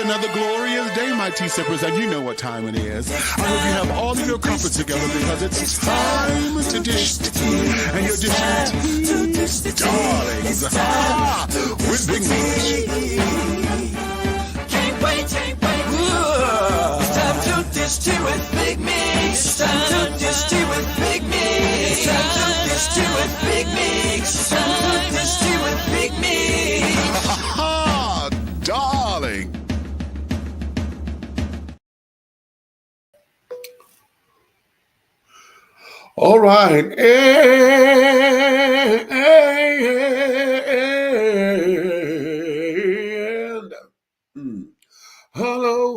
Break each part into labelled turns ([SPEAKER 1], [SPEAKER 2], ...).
[SPEAKER 1] Another glorious day, my tea sippers, and you know what time it is. I hope you have all of your crumpets together because it's time to dish tea. And you're dishing tea, darlings, with Big Meech.
[SPEAKER 2] Can't wait. It's time to dish tea with Big Meech. It's time to dish tea with Big Meech. It's time to dish tea with Big Meech. It's time to dish tea with Big Meech.
[SPEAKER 1] Darling.
[SPEAKER 3] All right. And hello.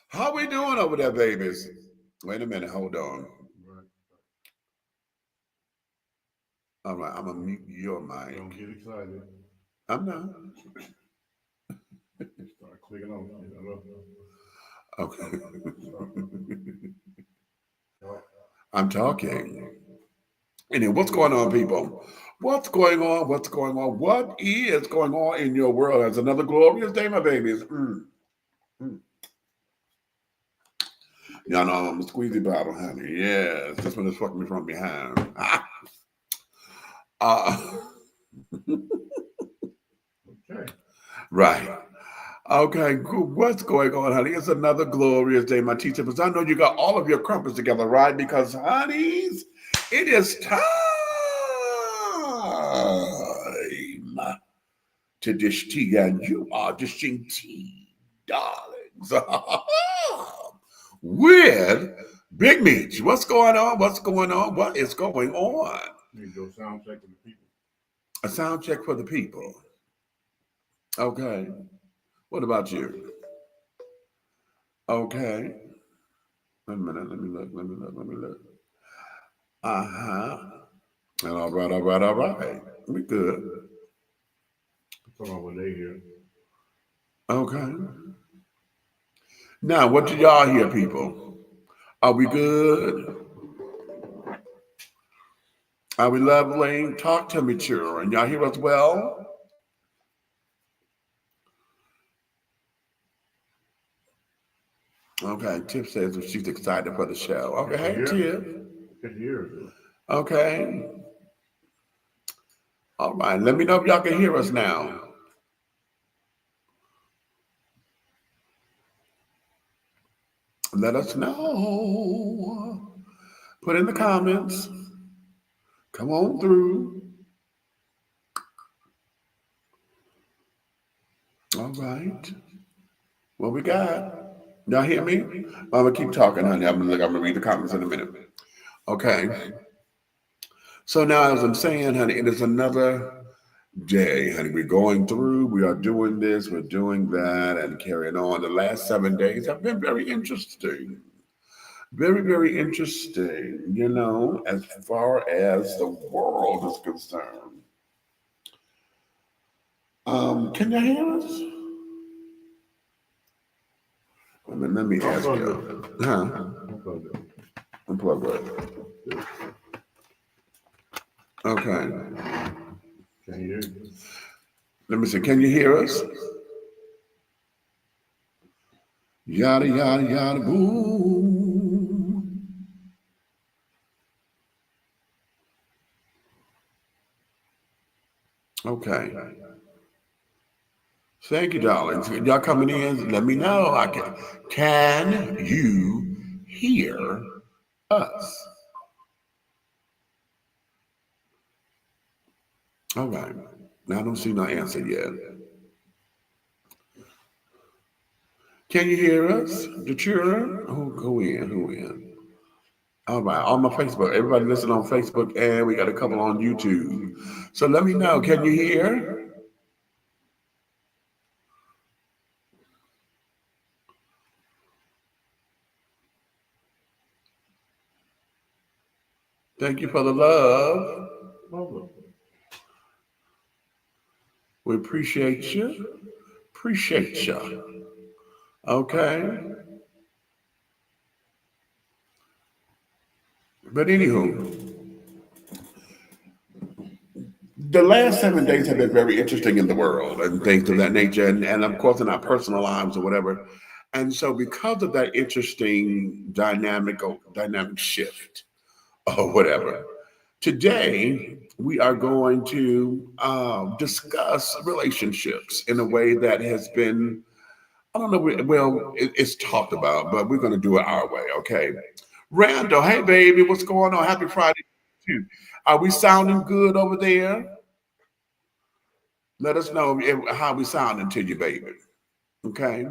[SPEAKER 3] How we doing over there, babies? Wait a minute, hold on. All right, I'm gonna mute your mic.
[SPEAKER 4] Don't get excited.
[SPEAKER 3] I'm not.
[SPEAKER 4] Start clicking on it.
[SPEAKER 3] Okay. I'm talking. Anyway, what's going on, people? What's going on? What is going on in your world? It's another glorious day, my babies. Y'all know I'm a squeezy bottle, honey. Yes, this one is fucking me from behind.
[SPEAKER 4] Okay.
[SPEAKER 3] Right. Okay, what's going on, honey? It's another glorious day, my teacher. Because I know you got all of your crumpets together, right? Because, honeys, it is time to dish tea, and you are dishing tea, darlings, with Big Meech. What's going on? What is going on?
[SPEAKER 4] Need to do a sound check for the people.
[SPEAKER 3] A sound check for the people. Okay. What about you? Okay. Wait a minute. Let me look. And all right. We good.
[SPEAKER 4] Talking about what they hear.
[SPEAKER 3] Okay. Now, what do y'all hear, people? Are we good? Are we lovely? Talk to me, children. Y'all hear us well? Okay, Tiff says that she's excited for the show. Okay, hey, Tiff.
[SPEAKER 4] Can hear it.
[SPEAKER 3] Okay. All right, let me know if y'all can hear us now. Let us know. Put in the comments. Come on through. All right. What we got? Y'all hear me? I'm gonna keep talking, honey. I'm gonna read the comments in a minute. Okay. So now, as I'm saying, honey, it is another day, honey. We're going through. We are doing this. We're doing that, and carrying on. The last 7 days have been very interesting. Very, very interesting. You know, as far as the world is concerned. Can you hear us? Let me ask you. Unplug it. Okay.
[SPEAKER 4] Can you hear you?
[SPEAKER 3] Let me see. Can you hear us? Yada, yada, yada, boom. Okay. Thank you, darlings. Y'all coming in? Let me know. Can you hear us? All right. Now I don't see no answer yet. Can you hear us? The children? Who in? Who in? All right, on my Facebook. Everybody listen on Facebook, and we got a couple on YouTube. So let me know. Can you hear? Thank you for the love. We appreciate you. Appreciate you. Okay. But anywho, the last 7 days have been very interesting in the world and things of that nature, and of course in our personal lives or whatever. And so, because of that interesting dynamic shift or whatever, today we are going to discuss relationships in a way that has been, I don't know, well, it's talked about, but we're going to do it our way, okay? Randall, hey baby, what's going on? Happy Friday to you. Are we sounding good over there? Let us know how we sounding to you, baby. Okay.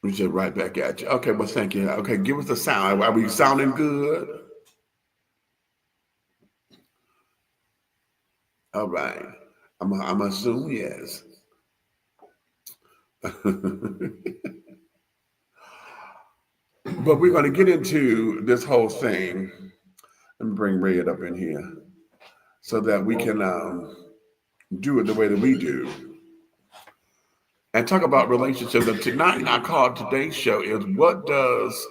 [SPEAKER 3] We just right back at you. Okay, well, thank you. Okay, give us the sound. Are we sounding good? All right. I'm assuming yes. But we're going to get into this whole thing. Let me bring Red up in here so that we can do it the way that we do and talk about relationships. And tonight, I called today's show is what does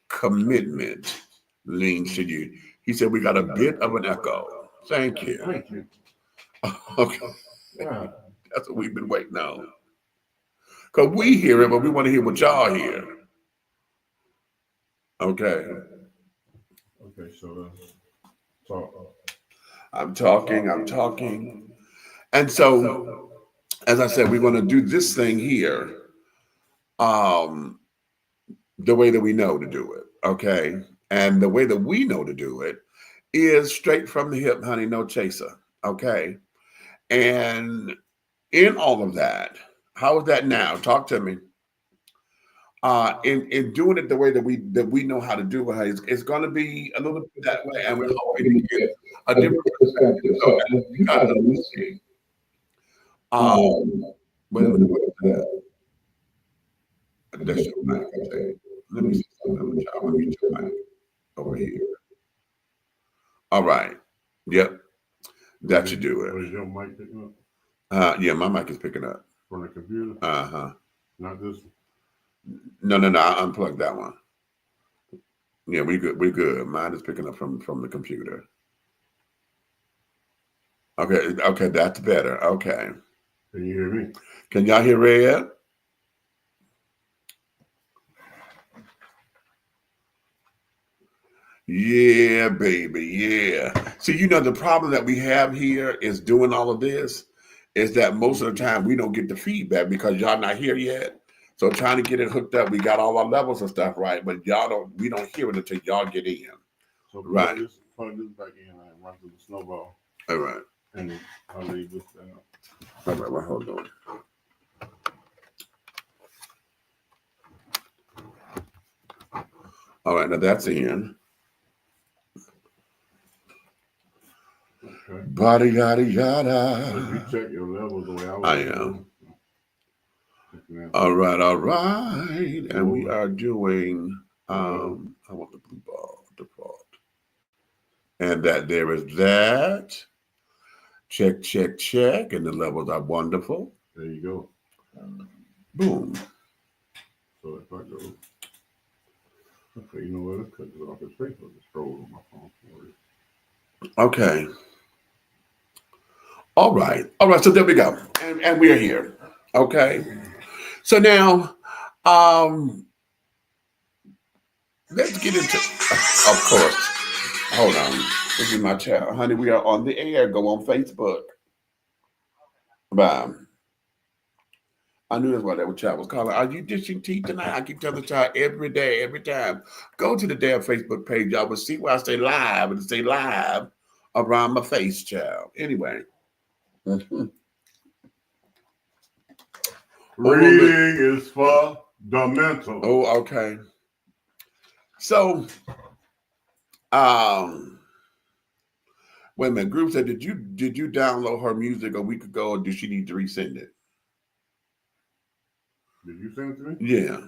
[SPEAKER 3] commitment mean to you? He said we got a bit of an echo. Thank you.
[SPEAKER 4] Thank you.
[SPEAKER 3] Okay,
[SPEAKER 4] Yeah.
[SPEAKER 3] that's what we've been waiting on. Because we hear it, but we want to hear what y'all hear. Okay.
[SPEAKER 4] Okay, so talk.
[SPEAKER 3] I'm talking. And so, as I said, we're going to do this thing here the way that we know to do it. Okay. And the way that we know to do it is straight from the hip, honey, no chaser. Okay. And in all of that, how is that now? Talk to me. In doing it the way that we know how to do it, it's going to be a little bit that way, and we're hoping to get a different perspective. So you guys are listening. Wait a minute, that's your mic. Okay. Let me see something. I'm going to get your mic over here. All right. Yep. That should do it.
[SPEAKER 4] Is your mic picking up?
[SPEAKER 3] Yeah, my mic is picking up.
[SPEAKER 4] From the computer?
[SPEAKER 3] Uh-huh.
[SPEAKER 4] Not this one?
[SPEAKER 3] No. I unplugged that one. Yeah, we good. We good. Mine is picking up from the computer. Okay, that's better. Okay.
[SPEAKER 4] Can you hear me?
[SPEAKER 3] Can y'all hear Red? Yeah, baby. Yeah. See, the problem that we have here is doing all of this is that most of the time we don't get the feedback because y'all not here yet. So trying to get it hooked up, we got all our levels and stuff right, but we don't hear it until y'all get in.
[SPEAKER 4] So
[SPEAKER 3] right.
[SPEAKER 4] Plug this back in and run through the snowball.
[SPEAKER 3] All right.
[SPEAKER 4] And I'll leave this down.
[SPEAKER 3] All right, well, hold on. All right, now that's in.
[SPEAKER 4] Okay.
[SPEAKER 3] Bada yada yada.
[SPEAKER 4] So you check your levels the way I
[SPEAKER 3] am. All right. And we are doing I want the blue ball default. And that there is that. Check. And the levels are wonderful.
[SPEAKER 4] There you go.
[SPEAKER 3] Boom.
[SPEAKER 4] So if I go, okay, you know what? Let's cut this off. It's Facebook. Just scroll on my phone.
[SPEAKER 3] Okay. All right. So there we go. And we are here. Okay. So now, let's get into, of course. Hold on. This is my chat. Honey, we are on the air. Go on Facebook. Bye. I knew that's why that chat was calling. Are you dishing tea tonight? I keep telling the child every day, every time. Go to the damn Facebook page. Y'all will see why I say live and say live around my face, child. Anyway.
[SPEAKER 4] Reading is fundamental.
[SPEAKER 3] Oh, okay. So, wait a minute. Group said, did you download her music a week ago, or did she need to resend it?
[SPEAKER 4] Did you send it to me?
[SPEAKER 3] Yeah.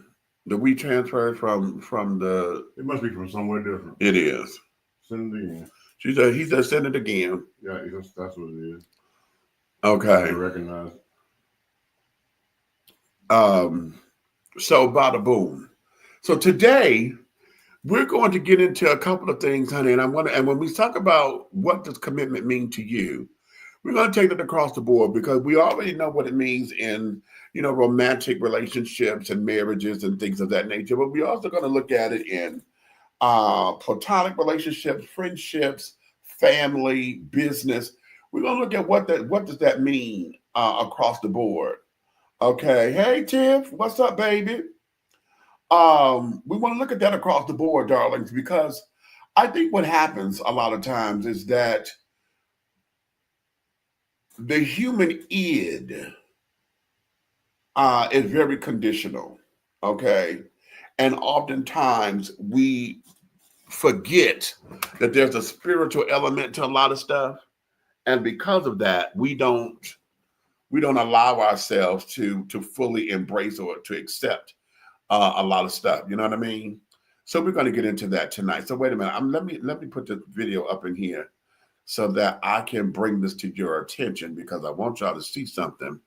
[SPEAKER 3] The we transferred from the.
[SPEAKER 4] It must be from somewhere different.
[SPEAKER 3] It is.
[SPEAKER 4] Send it again.
[SPEAKER 3] She said he said send it again.
[SPEAKER 4] Yeah, that's what it is.
[SPEAKER 3] Okay.
[SPEAKER 4] I recognize it.
[SPEAKER 3] So bada boom. So today we're going to get into a couple of things, honey, and when we talk about what does commitment mean to you, we're going to take it across the board because we already know what it means in, romantic relationships and marriages and things of that nature. But we're also going to look at it in platonic relationships, friendships, family, business. We're going to look at what does that mean across the board. Okay. Hey, Tiff, what's up, baby? We want to look at that across the board, darlings, because I think what happens a lot of times is that the human id is very conditional, okay? And oftentimes we forget that there's a spiritual element to a lot of stuff. And because of that, we don't allow ourselves to fully embrace or to accept a lot of stuff. You know what I mean? So we're going to get into that tonight. So wait a minute. Let me put the video up in here so that I can bring this to your attention because I want y'all to see something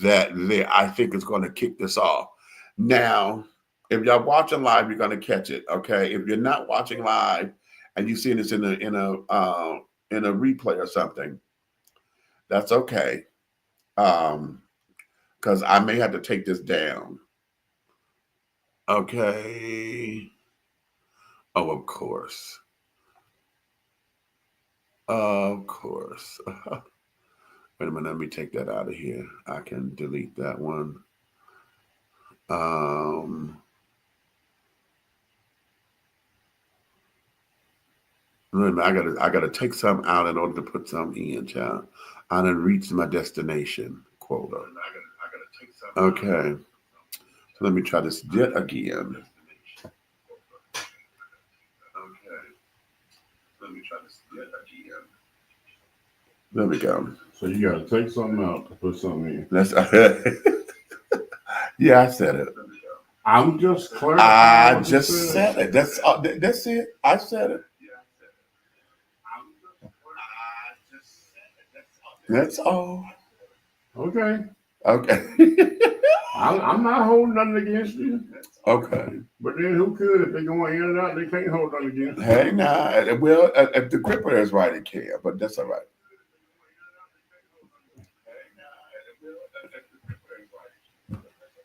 [SPEAKER 3] that I think is going to kick this off. Now, if y'all watching live, you're going to catch it. Okay. If you're not watching live and you see this in a replay or something, that's okay. Because I may have to take this down. Okay. Oh, of course. Of course. Wait a minute, let me take that out of here. I can delete that one. Wait a minute, I gotta take some out in order to put some in, child. I done reached my destination quota. Okay. So let me try this yet again. There we go.
[SPEAKER 4] So you got to take something out to put something in.
[SPEAKER 3] Yeah, I said it.
[SPEAKER 4] I'm just clarifying.
[SPEAKER 3] I just said it. That's it. I said it. That's all.
[SPEAKER 4] Okay.
[SPEAKER 3] Okay.
[SPEAKER 4] I'm not holding nothing against you.
[SPEAKER 3] Okay.
[SPEAKER 4] But then who could? If they go in and out, they can't hold nothing against you.
[SPEAKER 3] Hey, nah. Well, if the gripper is right, it can, but that's all right.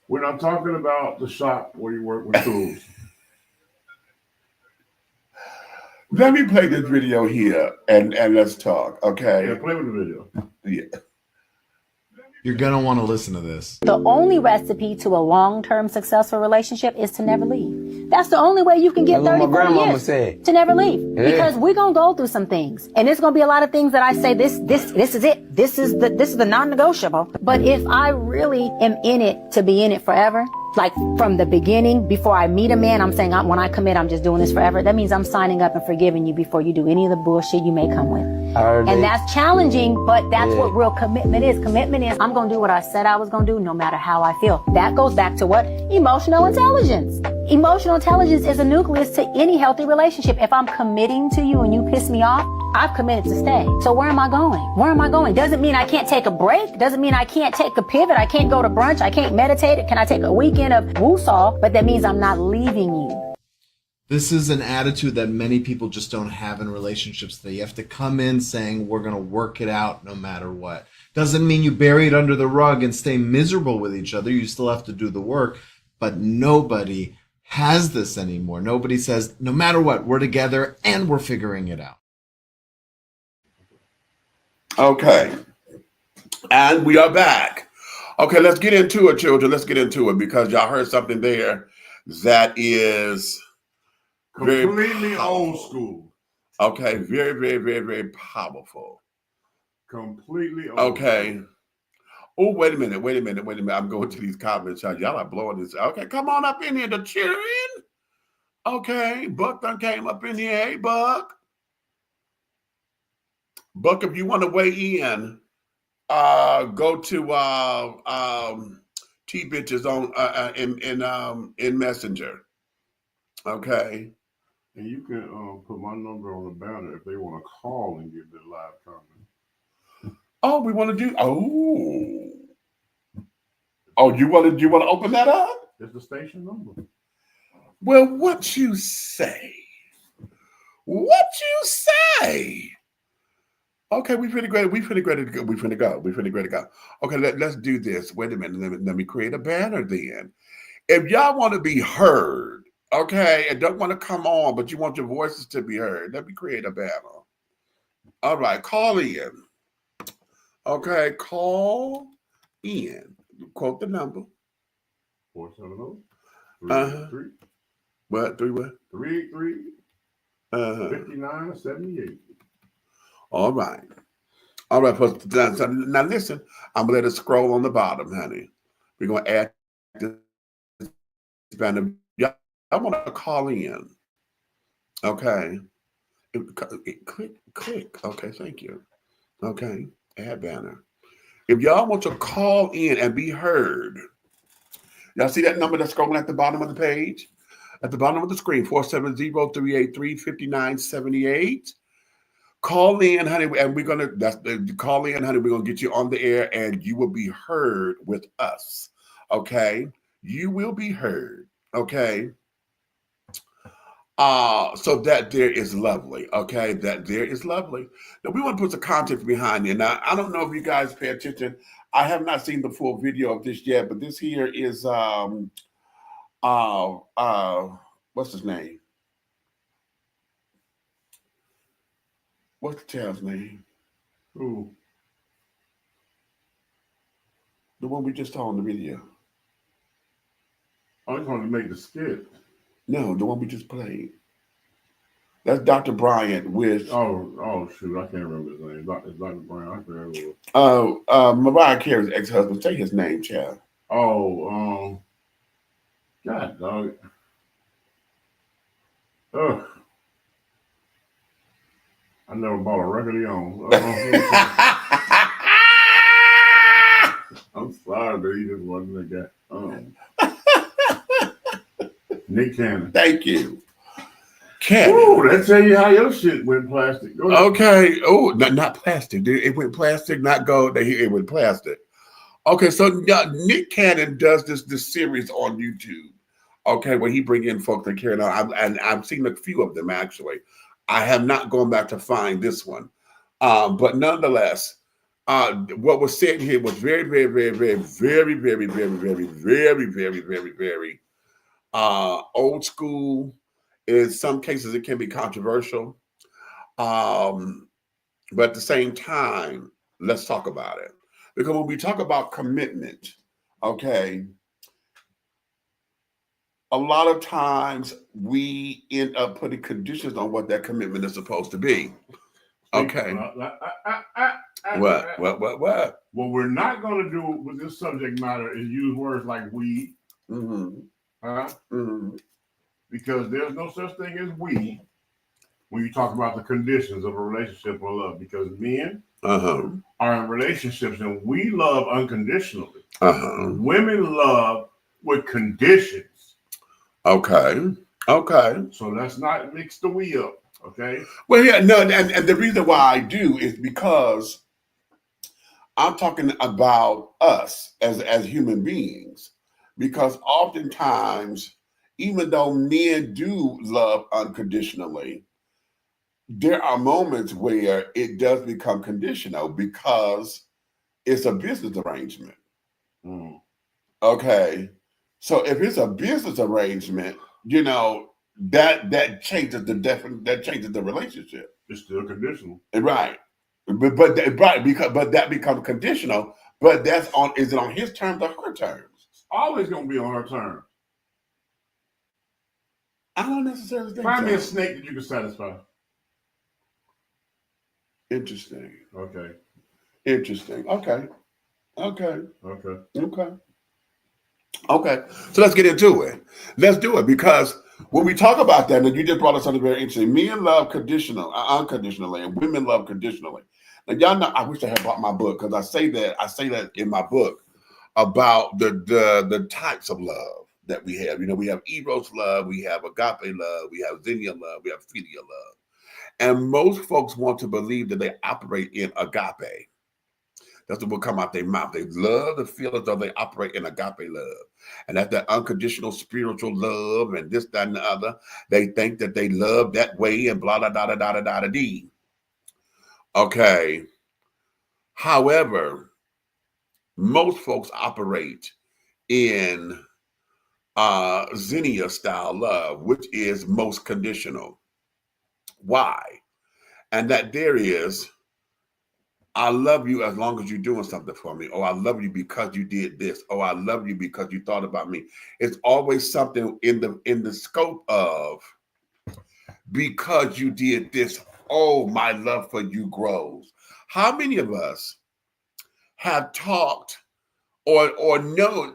[SPEAKER 4] We're not talking about the shop where you work with tools.
[SPEAKER 3] Let me play this video here and let's talk, okay?
[SPEAKER 4] Yeah, play with the video.
[SPEAKER 3] Yeah.
[SPEAKER 5] You're going to want to listen to this.
[SPEAKER 6] The only recipe to a long-term successful relationship is to never leave. That's the only way you can get 30, 40 years, to never leave. Yeah. Because we're going to go through some things. And there's going to be a lot of things that I say, this is it. This is the non-negotiable. But if I really am in it to be in it forever, like from the beginning, before I meet a man, I'm saying when I commit, I'm just doing this forever. That means I'm signing up and forgiving you before you do any of the bullshit you may come with. And that's challenging, but that's what real commitment is. Commitment is I'm going to do what I said I was going to do no matter how I feel. That goes back to what? Emotional intelligence. Emotional intelligence is a nucleus to any healthy relationship. If I'm committing to you and you piss me off, I've committed to stay. So where am I going? Where am I going? Doesn't mean I can't take a break. Doesn't mean I can't take a pivot. I can't go to brunch. I can't meditate. Can I take a weekend of woosah? But that means I'm not leaving you.
[SPEAKER 5] This is an attitude that many people just don't have in relationships. They have to come in saying, we're going to work it out no matter what. Doesn't mean you bury it under the rug and stay miserable with each other. You still have to do the work. But nobody has this anymore. Nobody says, no matter what, we're together and we're figuring it out.
[SPEAKER 3] Okay. And we are back. Okay, let's get into it, children. Let's get into it because y'all heard something there that is
[SPEAKER 4] completely old school.
[SPEAKER 3] Okay, very, very, very, very powerful.
[SPEAKER 4] Completely old
[SPEAKER 3] Okay.
[SPEAKER 4] school.
[SPEAKER 3] Oh, wait a minute. I'm going to these comments. Y'all are blowing this. Okay, come on up in here, the children. Okay, Buck done came up in here. Hey, Buck. Buck, if you want to weigh in, go to T bitches on in Messenger. Okay.
[SPEAKER 4] And you can put my number on the banner if they want to call and give their live comment.
[SPEAKER 3] Oh, we want to do. Oh, you want to open that up?
[SPEAKER 4] It's the station number.
[SPEAKER 3] Well, what you say? What you say? Okay, we pretty great. We pretty great to go. We pretty great to go. Okay, let's do this. Wait a minute. Let me create a banner then. If y'all want to be heard, okay, and don't want to come on, but you want your voices to be heard, let me create a banner. All right, call in. Okay, call in. Quote the number.
[SPEAKER 4] 470 383
[SPEAKER 3] What? 3 what?
[SPEAKER 4] 383 5978.
[SPEAKER 3] All right. All right. Now listen, I'm gonna let it scroll on the bottom, honey. We're gonna add this banner. Y'all want to call in. Okay. Click. Okay, thank you. Okay, add banner. If y'all want to call in and be heard, y'all see that number that's scrolling at the bottom of the page? At the bottom of the screen, 470-383-5978. Call in, honey, and we're gonna call in, honey. We're gonna get you on the air, and you will be heard with us. Okay, you will be heard. Okay. So that there is lovely. Okay, that there is lovely. Now we want to put some context behind it. Now I don't know if you guys pay attention. I have not seen the full video of this yet, but this here is what's his name? What's the child's name?
[SPEAKER 4] Who?
[SPEAKER 3] The one we just saw in the video.
[SPEAKER 4] I just wanted to make the skit.
[SPEAKER 3] No, the one we just played. That's Dr. Bryant with
[SPEAKER 4] Oh shoot, I can't remember his name. It's Dr. Brown. I can't remember.
[SPEAKER 3] Mariah Carey's ex-husband. Say his name, child.
[SPEAKER 4] God dog. Ugh. I never bought a record he owned. I'm sorry, but he just wasn't the guy. Nick Cannon.
[SPEAKER 3] Thank you. Cannon.
[SPEAKER 4] Ooh, that tell you how your shit went plastic.
[SPEAKER 3] Okay. Oh, not plastic. Dude. It went plastic, not gold. It went plastic. Okay, so Nick Cannon does this series on YouTube. Okay, where he bring in folks that carry on. And I've seen a few of them actually. I have not gone back to find this one, but nonetheless, what was said here was very old school. In some cases, it can be controversial, but at the same time, let's talk about it. Because when we talk about commitment, okay, a lot of times we end up putting conditions on what that commitment is supposed to be. Okay. What? What
[SPEAKER 4] we're not going to do with this subject matter is use words like we.
[SPEAKER 3] Mm-hmm.
[SPEAKER 4] Mm-hmm. Because there's no such thing as we when you talk about the conditions of a relationship or love. Because men are in relationships and we love unconditionally. Women love with conditions. Okay. So let's not mix the we up. Okay.
[SPEAKER 3] Well, yeah, no, and the reason why I do is because I'm talking about us as human beings. Because oftentimes, even though men do love unconditionally, there are moments where it does become conditional because it's a business arrangement. Okay. So if it's a business arrangement, you know, that changes the relationship.
[SPEAKER 4] It's still conditional.
[SPEAKER 3] Right. But that becomes conditional, but is it on his terms or her terms?
[SPEAKER 4] It's always gonna be on her terms.
[SPEAKER 3] I don't necessarily think
[SPEAKER 4] Find
[SPEAKER 3] so.
[SPEAKER 4] me a snake that you can satisfy.
[SPEAKER 3] Interesting.
[SPEAKER 4] Okay.
[SPEAKER 3] Interesting. Okay. Okay.
[SPEAKER 4] Okay.
[SPEAKER 3] Okay. Okay. So let's get into it. Let's do it, because when we talk about that, and you just brought up something very interesting. Men love unconditionally, and women love conditionally. Now, y'all know, I wish I had bought my book, because I say that in my book about the types of love that we have. You know, we have eros love, we have agape love, we have xenia love, we have philia love. And most folks want to believe that they operate in agape. That's what will come out their mouth. They love the feelings of they operate in agape love. And that's that unconditional spiritual love and this, that, and the other. They think that they love that way and blah, blah, blah, blah, blah, blah, blah, blah. Okay. However, most folks operate in xenia style love, which is most conditional. Why? And that there is, I love you as long as you're doing something for me. Oh, I love you because you did this. Oh, I love you because you thought about me. It's always something in the scope of, because you did this, oh, my love for you grows. How many of us have talked or know,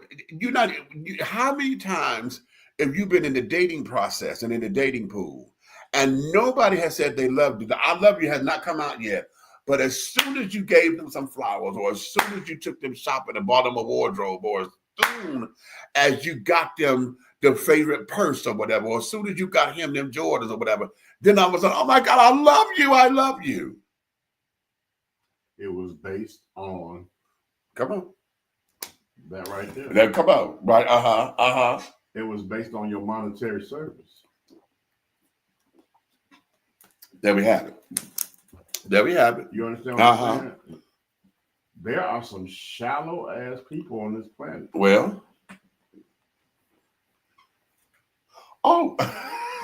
[SPEAKER 3] how many times have you been in the dating process and in the dating pool and nobody has said they loved you? The I love you has not come out yet. But as soon as you gave them some flowers, or as soon as you took them shopping and bought them a wardrobe, or as soon as you got them the favorite purse or whatever, or as soon as you got him them Jordans or whatever, then all of a sudden, oh my God, I love you, I love you.
[SPEAKER 4] It was based on,
[SPEAKER 3] come on,
[SPEAKER 4] that right there.
[SPEAKER 3] Then come on, right?
[SPEAKER 4] It was based on your monetary service.
[SPEAKER 3] There we have it. There we have it.
[SPEAKER 4] You understand what I'm saying? There are some shallow ass people on this planet.
[SPEAKER 3] Well,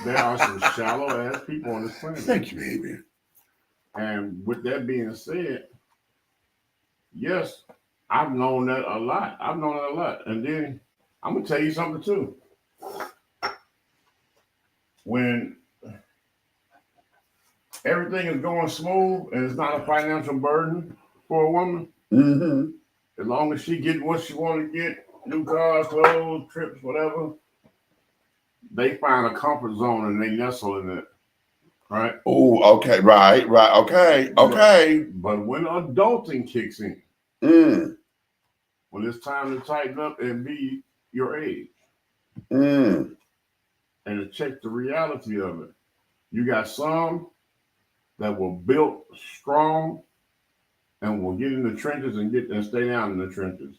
[SPEAKER 4] there are some shallow ass people on this planet.
[SPEAKER 3] Thank you, baby.
[SPEAKER 4] And with that being said, yes, I've known that a lot. And then I'm gonna tell you something too. When everything is going smooth and it's not a financial burden for a woman, as long as she gets what she want to get, new cars, clothes, trips, whatever, they find a comfort zone and they nestle in it, right?
[SPEAKER 3] Oh, okay, right, okay.
[SPEAKER 4] But when adulting kicks in, when it's time to tighten up and be your age, and to check the reality of it, you got some that were built strong and will get in the trenches and stay down in the trenches.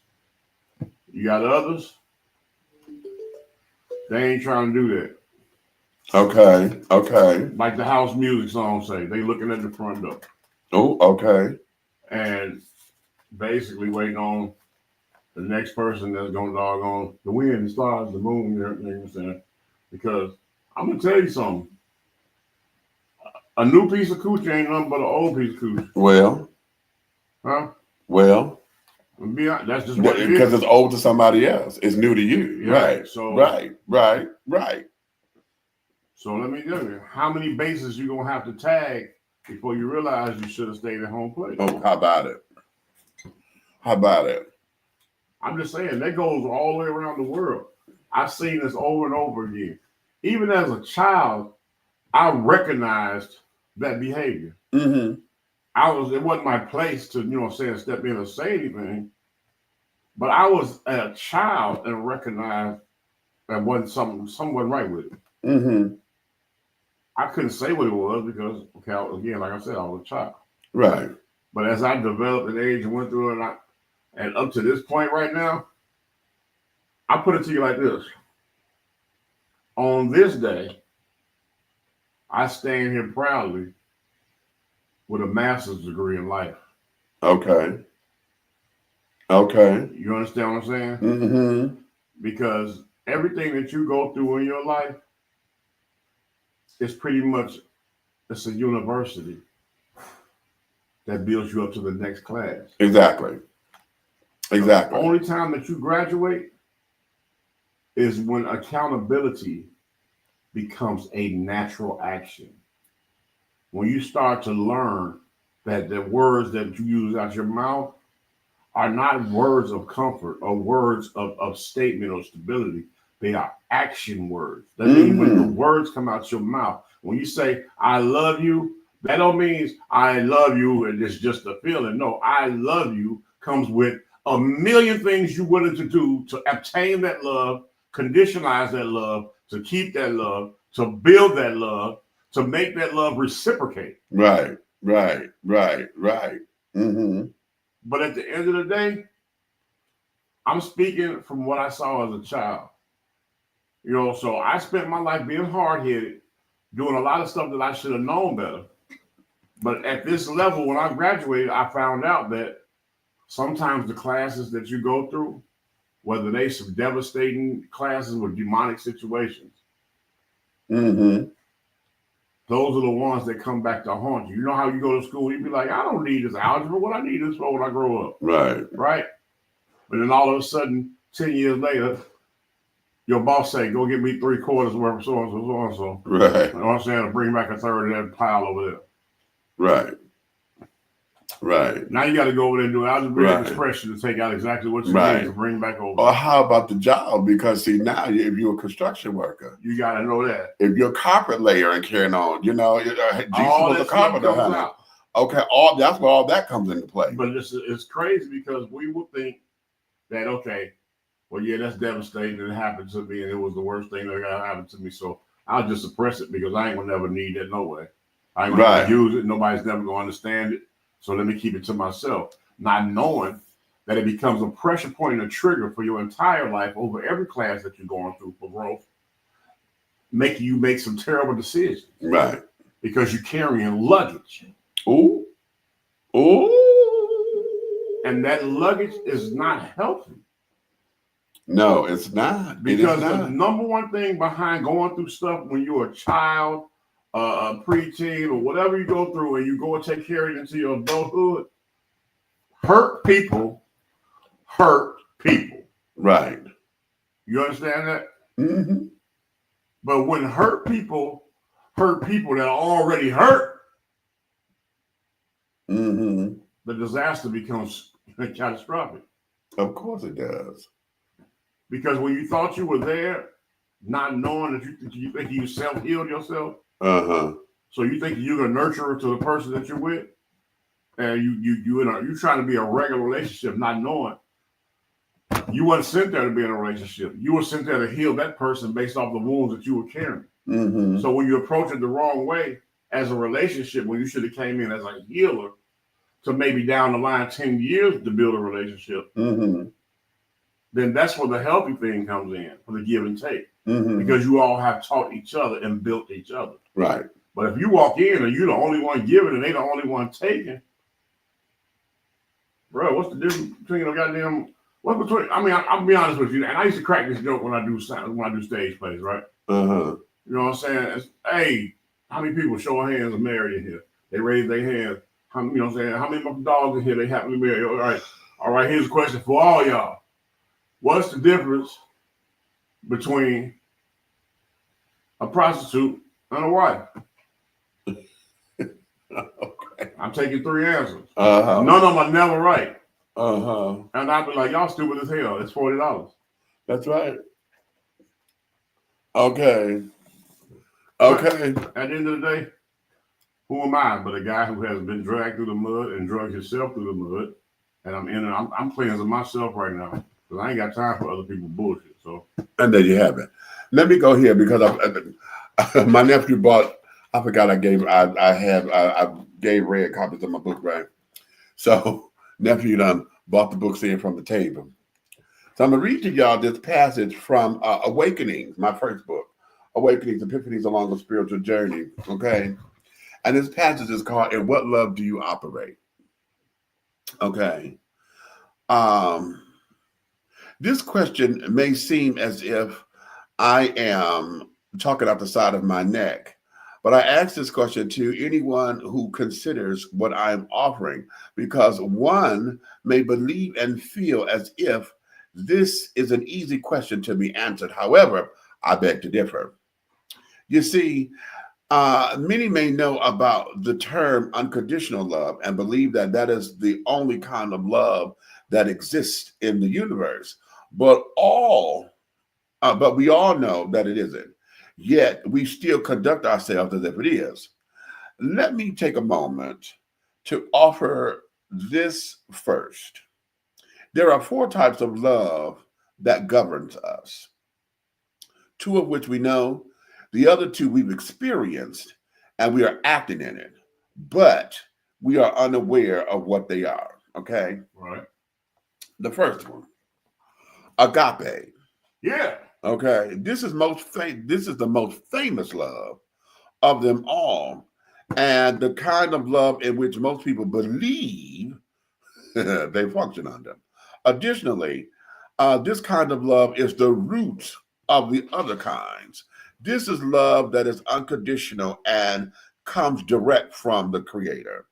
[SPEAKER 4] You got others, they ain't trying to do that.
[SPEAKER 3] Okay.
[SPEAKER 4] Like the house music song say, they looking at the front door.
[SPEAKER 3] Oh, okay.
[SPEAKER 4] And basically waiting on the next person that's gonna doggone the wind, the stars, the moon, and everything. You know what I'm saying? Because I'm gonna tell you something. A new piece of coochie ain't nothing but an old piece of coochie.
[SPEAKER 3] Well.
[SPEAKER 4] That's just what it is.
[SPEAKER 3] Because it's old to somebody else. It's new to you.
[SPEAKER 4] Yeah,
[SPEAKER 3] right.
[SPEAKER 4] So
[SPEAKER 3] Right. So
[SPEAKER 4] let me tell you, how many bases you gonna have to tag before you realize you should have stayed at home plate?
[SPEAKER 3] Oh, how about it?
[SPEAKER 4] I'm just saying, that goes all the way around the world. I've seen this over and over again. Even as a child, I recognized that behavior. It wasn't my place to, step in or say anything. But I was a child and recognized that wasn't something wasn't right with it. I couldn't say what it was because, again, like I said, I was a child.
[SPEAKER 3] Right.
[SPEAKER 4] But as I developed in age and went through it, and up to this point right now, I put it to you like this. On this day, I stand here proudly with a master's degree in life.
[SPEAKER 3] Okay.
[SPEAKER 4] You understand what I'm saying? Because everything that you go through in your life is pretty much, it's a university that builds you up to the next class.
[SPEAKER 3] Exactly.
[SPEAKER 4] The only time that you graduate is when accountability becomes a natural action. When you start to learn that the words that you use out your mouth are not words of comfort or words of statement or stability. They are action words. That means when the words come out your mouth, when you say, I love you, that don't mean I love you and it's just a feeling. No, I love you comes with a million things you're willing to do to obtain that love, conditionalize that love, to keep that love, to build that love, to make that love reciprocate.
[SPEAKER 3] Right. Mm-hmm.
[SPEAKER 4] But at the end of the day, I'm speaking from what I saw as a child. You know, so I spent my life being hard-headed, doing a lot of stuff that I should have known better. But at this level, when I graduated, I found out that sometimes the classes that you go through, whether they some devastating classes with demonic situations, those are the ones that come back to haunt you. You know how you go to school, you be like, I don't need this algebra. What I need this for when I grow up.
[SPEAKER 3] Right.
[SPEAKER 4] But then all of a sudden, 10 years later, your boss say, go get me 3/4 worth of so-and-so, so-and-so.
[SPEAKER 3] Right.
[SPEAKER 4] You know what I'm saying? To bring back a third of that pile over there.
[SPEAKER 3] Right.
[SPEAKER 4] Now you got to go over there and do algebraic expression to take out exactly what you need to bring back over.
[SPEAKER 3] Or how about the job? Because see, now if you're a construction worker,
[SPEAKER 4] you got to know that.
[SPEAKER 3] If you're a carpet layer and carrying on, you know, Jesus was a carpenter.
[SPEAKER 4] Out.
[SPEAKER 3] Okay, that's where all that comes into play.
[SPEAKER 4] But it's crazy because we would think that, okay, well, yeah, that's devastating. It happened to me, and it was the worst thing that got happened to me. So I'll just suppress it because I ain't gonna never need that no way. I ain't gonna use it. Nobody's never gonna understand it. So let me keep it to myself, not knowing that it becomes a pressure point and a trigger for your entire life over every class that you're going through for growth, making you make some terrible decisions.
[SPEAKER 3] Right.
[SPEAKER 4] Because you're carrying luggage.
[SPEAKER 3] Ooh.
[SPEAKER 4] And that luggage is not healthy.
[SPEAKER 3] No, it's not.
[SPEAKER 4] Because the number one thing behind going through stuff when you're a child, a preteen, or whatever you go through, and you go and take care of it into your adulthood, hurt people.
[SPEAKER 3] Right.
[SPEAKER 4] You understand that?
[SPEAKER 3] Mm-hmm.
[SPEAKER 4] But when hurt people that are already hurt, the disaster becomes catastrophic.
[SPEAKER 3] Of course it does.
[SPEAKER 4] Because when you thought you were there, not knowing that you think you self-healed yourself, so you think you're a nurturer to the person that you're with, and you trying to be a regular relationship, not knowing you weren't sent there to be in a relationship. You were sent there to heal that person based off the wounds that you were carrying. So when you approach it the wrong way as a relationship, when you should have came in as a healer to maybe down the line 10 years to build a relationship, then that's where the healthy thing comes in, for the give and take. Because you all have taught each other and built each other.
[SPEAKER 3] Right.
[SPEAKER 4] But if you walk in and you're the only one giving and they the only one taking, bro, what's the difference between a goddamn? What's between? I mean, I'll be honest with you, and I used to crack this joke when I do stage plays, right? You know what I'm saying? It's, hey, how many people show of hands are married in here? They raise their hands. You know what I'm saying? How many of the dogs in here they happen to be married? All right. Here's a question for all y'all. What's the difference between a prostitute and a wife? Okay. I'm taking 3 answers. None of them are never right. And I'd be like, y'all stupid as hell. It's $40.
[SPEAKER 3] That's right. Okay. At
[SPEAKER 4] the end of the day, who am I but a guy who has been dragged through the mud and dragged himself through the mud? And I'm cleansing myself right now. I ain't got time for other people's bullshit. So,
[SPEAKER 3] and there you have it. Let me go here because my nephew bought. I forgot I gave Red copies of my book, right? So nephew done bought the books in from the table. So I'm gonna read to y'all this passage from Awakenings, my first book, Awakenings, Epiphanies Along a Spiritual Journey. Okay, and this passage is called "In What Love Do You Operate?" Okay. This question may seem as if I am talking out the side of my neck, but I ask this question to anyone who considers what I'm offering, because one may believe and feel as if this is an easy question to be answered. However, I beg to differ. You see, many may know about the term unconditional love and believe that that is the only kind of love that exists in the universe, but we all know that it isn't. Yet we still conduct ourselves as if it is. Let me take a moment to offer this first. There are 4 types of love that governs us. 2 of which we know, the other 2 we've experienced, and we are acting in it, but we are unaware of what they are. Okay?
[SPEAKER 4] Right.
[SPEAKER 3] The first one, agape.
[SPEAKER 4] Yeah.
[SPEAKER 3] Okay. This is the most famous love of them all, and the kind of love in which most people believe they function under. Additionally, this kind of love is the root of the other kinds. This is love that is unconditional and comes direct from the Creator.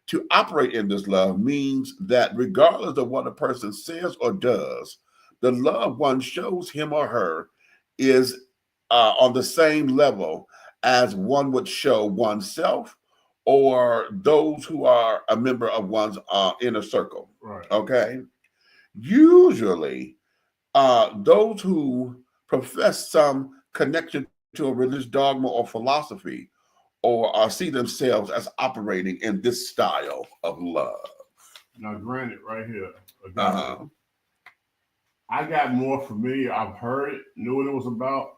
[SPEAKER 3] To operate in this love means that regardless of what a person says or does, the love one shows him or her is on the same level as one would show oneself or those who are a member of one's inner circle.
[SPEAKER 4] Right.
[SPEAKER 3] Okay. Usually, those who profess some connection to a religious dogma or philosophy or see themselves as operating in this style of love.
[SPEAKER 4] Now, granted, right here, I got more familiar. I've heard it, knew what it was about,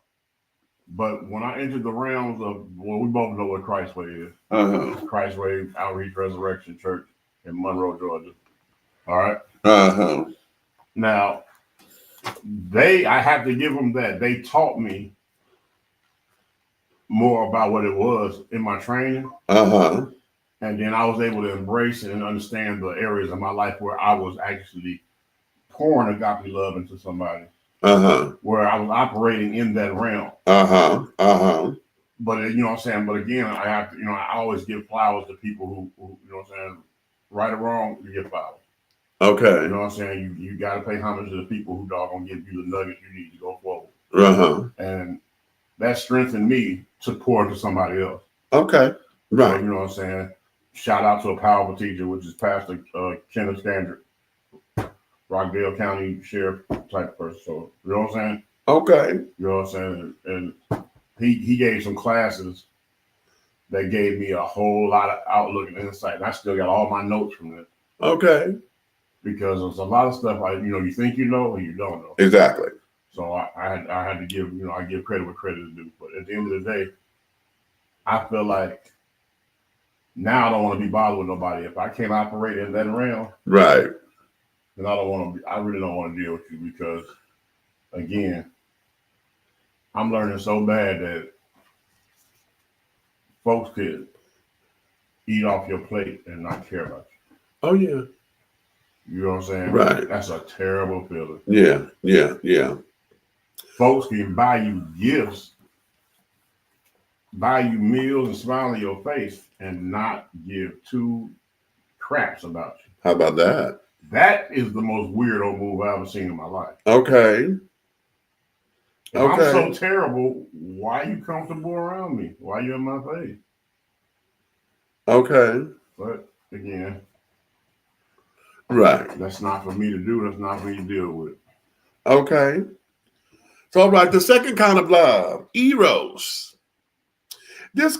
[SPEAKER 4] but when I entered the realms of, well, we both know what Christ Way is. Christ Way Outreach Resurrection Church in Monroe, Georgia. All right. Now, I have to give them that. They taught me more about what it was in my training. And then I was able to embrace it and understand the areas of my life where I was actually pouring agape love into somebody. Where I was operating in that realm. But you know what I'm saying? But again, I have to, I always give flowers to people who you know what I'm saying, right or wrong, you give flowers.
[SPEAKER 3] Okay.
[SPEAKER 4] You know what I'm saying? You got to pay homage to the people who doggone give you the nuggets you need to go forward. And that strengthened me to pour into somebody else. Okay. Right. So, you know what I'm saying? Shout out to a powerful teacher, which is Pastor Kenneth Standard, Rockdale County Sheriff type person. So, you know what I'm saying? Okay. You know what I'm saying? And he gave some classes that gave me a whole lot of outlook and insight. And I still got all my notes from that. Okay. Because there's a lot of stuff you think you know or you don't know. Exactly. So I had to give, I give credit where credit is due. But at the end of the day, I feel like now I don't want to be bothered with nobody. If I can't operate in that realm, right, then I really don't want to deal with you because, again, I'm learning so bad that folks could eat off your plate and not care about you. Oh, yeah. You know what I'm saying? Right. That's a terrible feeling. Yeah. Folks can buy you gifts, buy you meals and smile in your face and not give 2 craps about you. How about that? That is the most weirdo move I've ever seen in my life. Okay. If I'm so terrible, why are you comfortable around me? Why are you in my face? Okay. But again, right. That's not for me to do. That's not for me to deal with. Okay. So, all right, the second kind of love, eros. This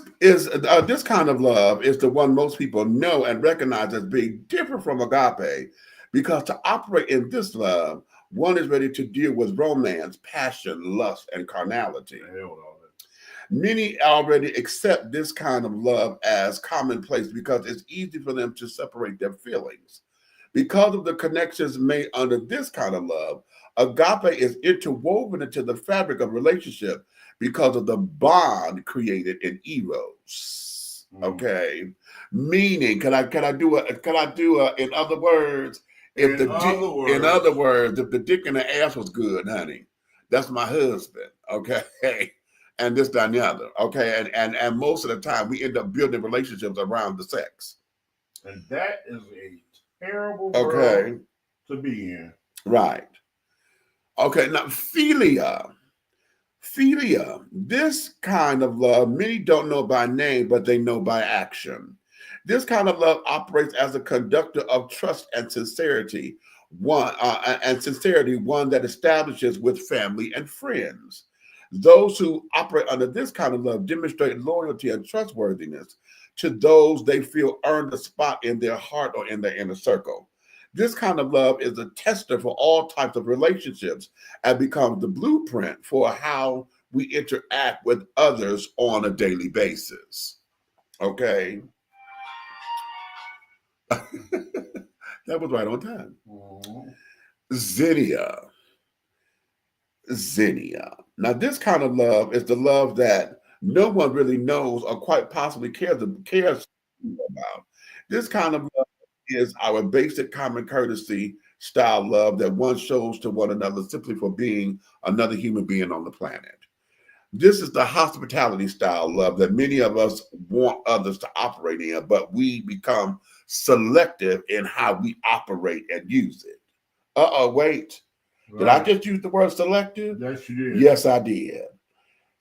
[SPEAKER 4] kind of love is the one most people know and recognize as being different from agape, because to operate in this love, one is ready to deal with romance, passion, lust, and carnality. Many already accept this kind of love as commonplace because it's easy for them to separate their feelings. Because of the connections made under this kind of love, agape is interwoven into the fabric of relationship because of the bond created in eros. Okay, meaning, in other words, if the dick in the ass was good, honey, that's my husband. Okay, and this, that, and the other. Okay, and most of the time we end up building relationships around the sex, and that is a terrible world to be in. Right. Okay, now philia. Philia, this kind of love, many don't know by name, but they know by action. This kind of love operates as a conductor of trust and sincerity,
[SPEAKER 3] one and sincerity, one that establishes with family and friends. Those who operate under this kind of love demonstrate loyalty and trustworthiness to those they feel earned a spot in their heart or in their inner circle. This kind of love is a tester for all types of relationships and becomes the blueprint for how we interact with others on a daily basis. Okay. That was right on time. Zinnia. Now, this kind of love is the love that no one really knows or quite possibly cares about. This kind of love is our basic common courtesy style love that one shows to one another simply for being another human being on the planet. This is the hospitality style love that many of us want others to operate in, but we become selective in how we operate and use it. Wait. Right. Did I just use the word selective?
[SPEAKER 4] Yes, you did.
[SPEAKER 3] Yes, I did.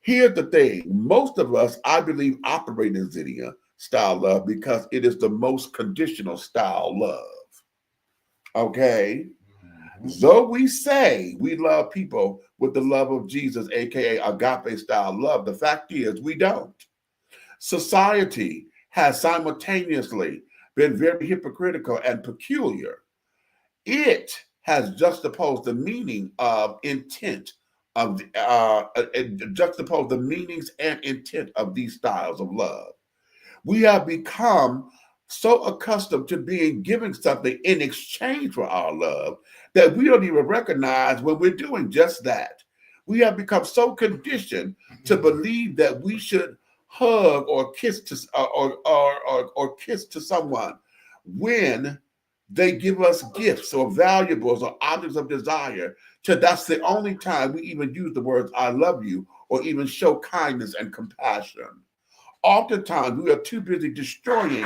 [SPEAKER 3] Here's the thing. Most of us, I believe, operate in zinnia style love because it is the most conditional style love. Okay? Though we say we love people with the love of Jesus, aka agape style love, the fact is we don't. Society has simultaneously been very hypocritical and peculiar. It has juxtaposed the meaning of intent of juxtaposed the meanings and intent of these styles of love. We have become so accustomed to being given something in exchange for our love that we don't even recognize when we're doing just that. We have become so conditioned to believe that we should hug or kiss to or kiss to someone when they give us gifts or valuables or objects of desire. That's the only time we even use the words "I love you" or even show kindness and compassion. Oftentimes, we are too busy destroying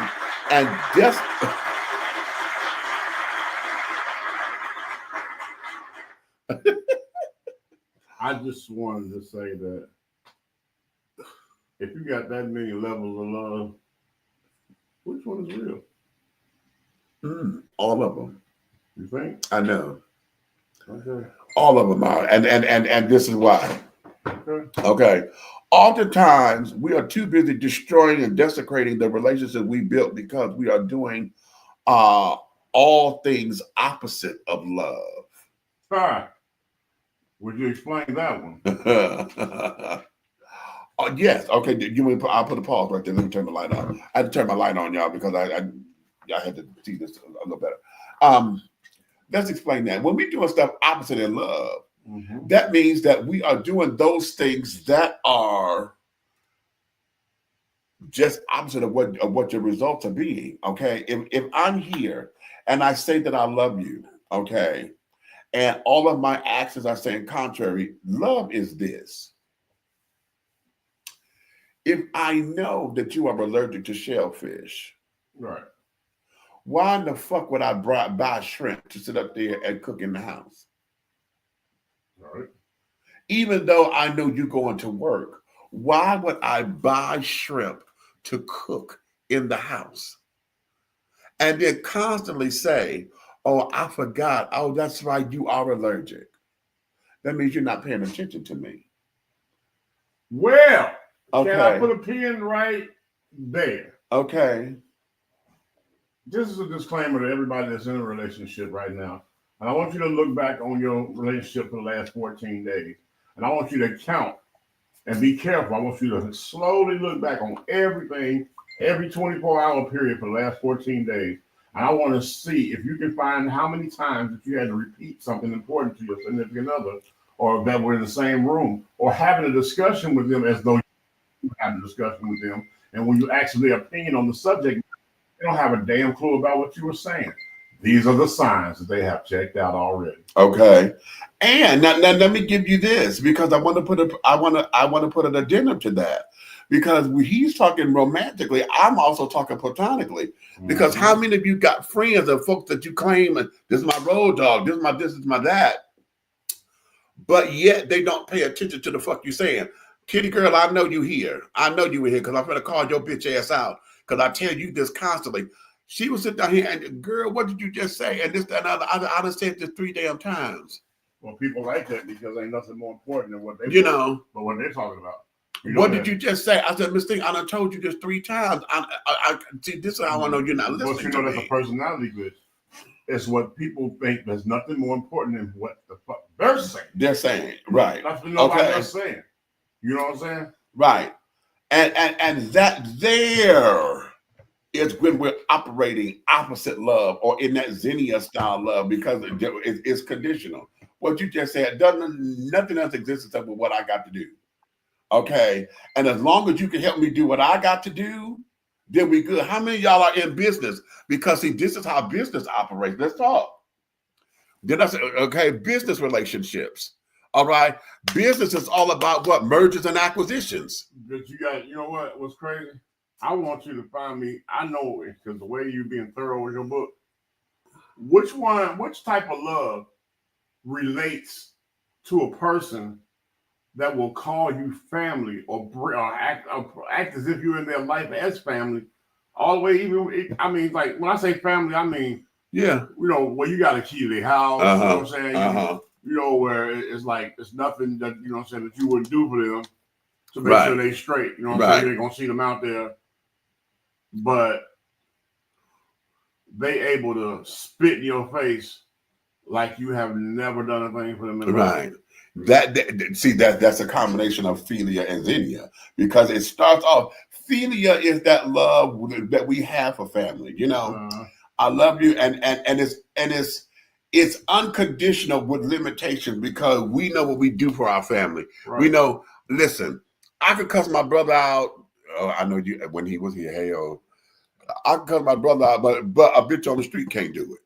[SPEAKER 3] and
[SPEAKER 4] I just wanted to say that if you got that many levels of love, which one is real?
[SPEAKER 3] All of them.
[SPEAKER 4] You think?
[SPEAKER 3] I know.
[SPEAKER 4] Okay.
[SPEAKER 3] All of them are, and this is why. Okay. Oftentimes, we are too busy destroying and desecrating the relationship we built because we are doing all things opposite of love.
[SPEAKER 4] All right. Would you explain that one?
[SPEAKER 3] Yes. Okay. I'll put a pause right there. Let me turn the light on. I had to turn my light on, y'all, because I had to see this a little better. Let's explain that. When we're doing stuff opposite in love, that means that we are doing those things that are just opposite of what your results are being. Okay. If I'm here and I say that I love you, okay, and all of my actions are saying contrary, love is this. If I know that you are allergic to shellfish,
[SPEAKER 4] right,
[SPEAKER 3] why in the fuck would I buy shrimp to sit up there and cook in the house?
[SPEAKER 4] Right.
[SPEAKER 3] Even though I know you're going to work, why would I buy shrimp to cook in the house? And then constantly say, oh, I forgot. Oh, that's right. You are allergic. That means you're not paying attention to me.
[SPEAKER 4] Well,
[SPEAKER 3] okay.
[SPEAKER 4] Can I put a pin right there?
[SPEAKER 3] Okay.
[SPEAKER 4] This is a disclaimer to everybody that's in a relationship right now. And I want you to look back on your relationship for the last 14 days. And I want you to count and be careful. I want you to slowly look back on everything, every 24-hour period for the last 14 days. And I want to see if you can find how many times that you had to repeat something important to your significant other, or that were in the same room, or having a discussion with them as though you had a discussion with them. And when you ask their opinion on the subject, they don't have a damn clue about what you were saying. These are the signs that they have checked out already.
[SPEAKER 3] Okay, and now let me give you this, because I want to put an addendum to that, because when he's talking romantically, I'm also talking platonically. Because how many of you got friends or folks that you claim this is my road dog, this is my that, but yet they don't pay attention to the fuck you saying. Kitty girl, I know you here. I know you were here because I'm gonna call your bitch ass out because I tell you this constantly. She was sitting down here and, girl, what did you just say? And this, that, and other. I done said this 3 damn times.
[SPEAKER 4] Well, people like that because ain't nothing more important than what they but what they're talking about.
[SPEAKER 3] What did you just say? I said, Miss Thing, I done told you this 3 times. I see, this is how I know you're not listening.
[SPEAKER 4] But you know that's a personality glitch. It's what people think there's nothing more important than what the fuck they're saying.
[SPEAKER 3] They're saying, right.
[SPEAKER 4] That's what nobody else saying. You know what I'm saying?
[SPEAKER 3] Right. And that there is when we're operating opposite love or in that Xenia style love because it's conditional. What you just said, nothing else exists except for what I got to do. Okay. And as long as you can help me do what I got to do, then we good. How many of y'all are in business? Because see, this is how business operates. Let's talk. Then I say, okay, business relationships. All right. Business is all about what? Mergers and acquisitions.
[SPEAKER 4] But you know what? What's crazy? I want you to find me. I know it because the way you're being thorough with your book. Which type of love relates to a person that will call you family or act as if you're in their life as family, all the way even. I mean, like when I say family, I mean,
[SPEAKER 3] yeah,
[SPEAKER 4] you know, where you got a key to their house. You know what I'm saying? You know, where it's like it's nothing that you know what I'm saying that you wouldn't do for them to make sure they straight. You know what I'm saying? You ain't gonna see them out there, but they able to spit in your face like you have never done a thing for them in life.
[SPEAKER 3] That's a combination of philia and xenia because it starts off. Philia is that love that we have for family. You know, I love you, and it's unconditional with limitations because we know what we do for our family. Right. We know. Listen, I could cuss my brother out. I know you when he was here. Hey, I could cuss my brother out, but a bitch on the street can't do it.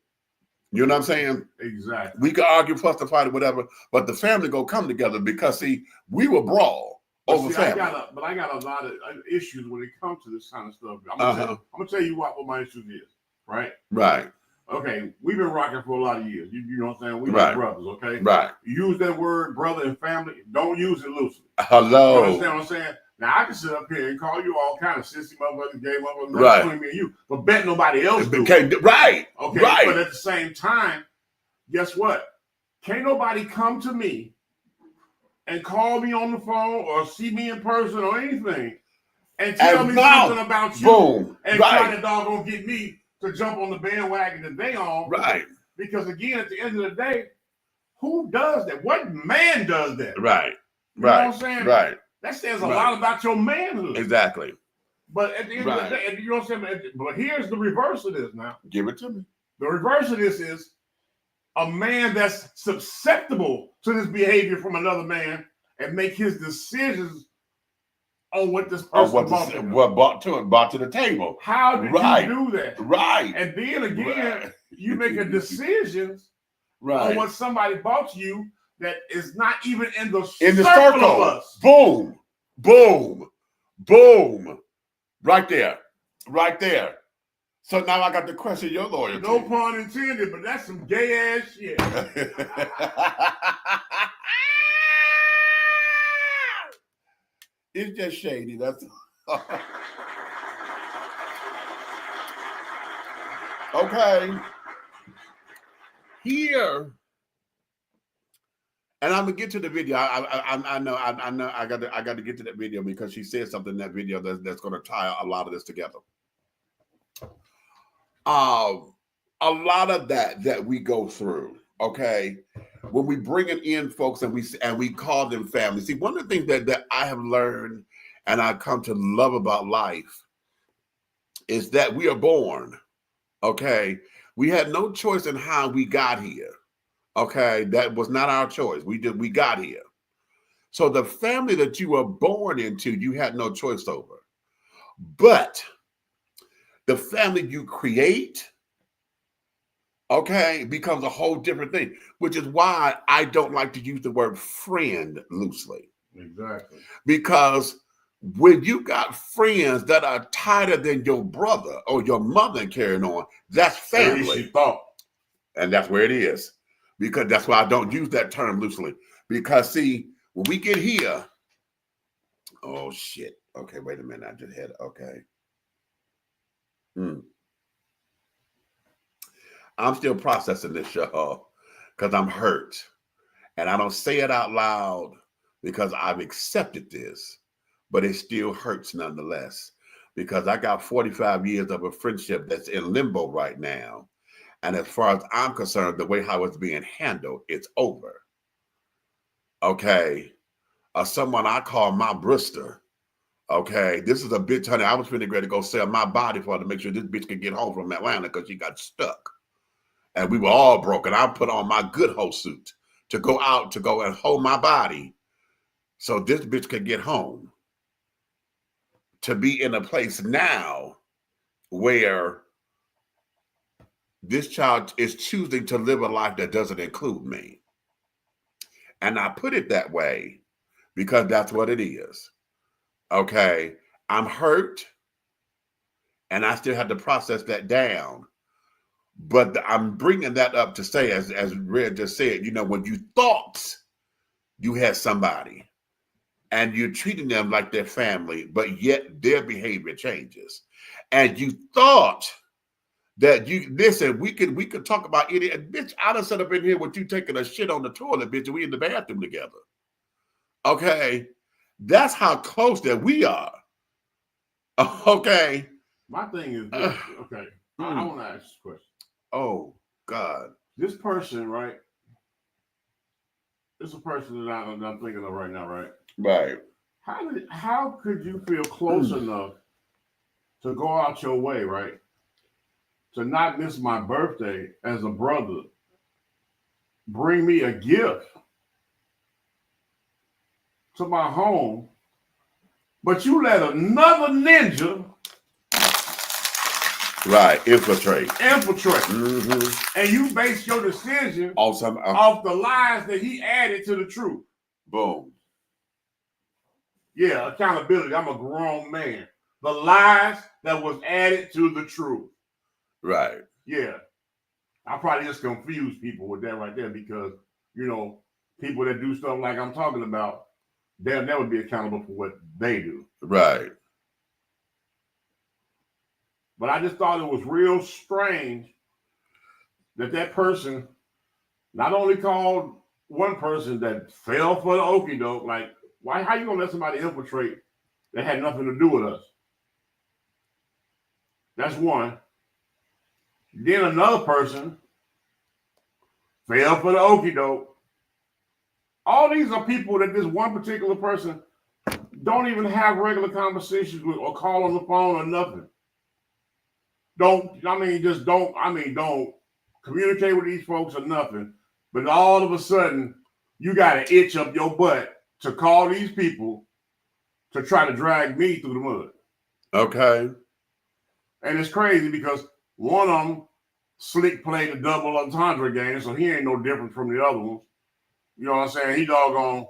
[SPEAKER 3] You know what I'm saying?
[SPEAKER 4] Exactly.
[SPEAKER 3] We could argue, fuss, to fight, or whatever, but the family gonna come together because see, we will brawl over family.
[SPEAKER 4] I got a lot of issues when it comes to this kind of stuff. I'm gonna tell you what my issues is. Right.
[SPEAKER 3] Right.
[SPEAKER 4] Okay. We've been rocking for a lot of years. You know what I'm saying? We like brothers. Okay.
[SPEAKER 3] Right.
[SPEAKER 4] You use that word brother and family. Don't use it loosely.
[SPEAKER 3] Hello.
[SPEAKER 4] You understand what I'm saying? Now I can sit up here and call you all kind of sissy motherfuckers, gay motherfuckers, between me and you, but bet nobody else do.
[SPEAKER 3] Right.
[SPEAKER 4] Okay.
[SPEAKER 3] Right.
[SPEAKER 4] But at the same time, guess what? Can't nobody come to me and call me on the phone or see me in person or anything and tell me something about you and try to doggone get me to jump on the bandwagon that they on.
[SPEAKER 3] Right.
[SPEAKER 4] Because again, at the end of the day, who does that? What man does that?
[SPEAKER 3] Right.
[SPEAKER 4] You know what I'm saying?
[SPEAKER 3] Right.
[SPEAKER 4] That says a lot about your manhood.
[SPEAKER 3] Exactly.
[SPEAKER 4] But at the end of the day, you know what I'm saying? But here's the reverse of this now.
[SPEAKER 3] Give it to me.
[SPEAKER 4] The reverse of this is a man that's susceptible to this behavior from another man and make his decisions on what this person
[SPEAKER 3] brought to the table.
[SPEAKER 4] How did you do that?
[SPEAKER 3] Right.
[SPEAKER 4] And then again, you make a decision on what somebody bought you that is not even in the circle of us.
[SPEAKER 3] Boom, boom, boom. Right there. Right there. So now I got to question your loyalty.
[SPEAKER 4] No pun intended, but that's some gay ass shit.
[SPEAKER 3] It's just shady. That's okay. Here, and I'm gonna get to the video. I know. I got to get to that video because she said something in that video that's going to tie a lot of this together. A lot of that we go through. Okay, when we bring it in, folks, and we call them family. See, one of the things that I have learned and I come to love about life is that we are born. Okay, we had no choice in how we got here. Okay, that was not our choice. We got here. So the family that you were born into, you had no choice over. But the family you create, okay, becomes a whole different thing, which is why I don't like to use the word friend loosely.
[SPEAKER 4] Exactly.
[SPEAKER 3] Because when you got friends that are tighter than your brother or your mother and carrying on, that's family. And that's where it is. Because that's why I don't use that term loosely. Because see, when we get here, oh shit. Okay, wait a minute. I just had okay. I'm still processing this, y'all, because I'm hurt. And I don't say it out loud because I've accepted this, but it still hurts nonetheless. Because I got 45 years of a friendship that's in limbo right now. And as far as I'm concerned, the way how it's being handled, it's over. Okay. Someone I call my Brewster. Okay. This is a bitch, honey. I was really ready to go sell my body for her to make sure this bitch could get home from Atlanta because she got stuck. And we were all broken. I put on my good hoe suit to go out, to go and hold my body so this bitch could get home. To be in a place now where this child is choosing to live a life that doesn't include me. And I put it that way because that's what it is. Okay. I'm hurt and I still have to process that down. But I'm bringing that up to say, as Red just said, you know, when you thought you had somebody and you're treating them like their family, but yet their behavior changes. And you thought that you, listen, we could talk about it. Bitch, I done set up in here with you taking a shit on the toilet, bitch, and we in the bathroom together. Okay. That's how close that we are. Okay.
[SPEAKER 4] My thing is this. Okay. I want to ask this question.
[SPEAKER 3] Oh, God.
[SPEAKER 4] This person, right? This is a person that I'm thinking of right now, right?
[SPEAKER 3] Right.
[SPEAKER 4] How could you feel close enough to go out your way, right? To not miss my birthday as a brother, bring me a gift to my home, but you let another ninja
[SPEAKER 3] infiltrate.
[SPEAKER 4] Mm-hmm. And you base your decision off the lies that he added to the truth.
[SPEAKER 3] Boom.
[SPEAKER 4] Yeah, accountability. I'm a grown man. The lies that was added to the truth.
[SPEAKER 3] Right.
[SPEAKER 4] Yeah. I probably just confuse people with that right there because, you know, people that do stuff like I'm talking about, they'll never be accountable for what they do.
[SPEAKER 3] Right.
[SPEAKER 4] But I just thought it was real strange that person not only called one person that fell for the okie doke, like, how you gonna let somebody infiltrate that had nothing to do with us? That's one. Then another person fell for the okie doke. All these are people that this one particular person don't even have regular conversations with or call on the phone or nothing. Don't communicate with these folks or nothing. But all of a sudden, you got to itch up your butt to call these people to try to drag me through the mud.
[SPEAKER 3] Okay.
[SPEAKER 4] And it's crazy because one of them slick played the double entendre game, so he ain't no different from the other ones. You know what I'm saying? He doggone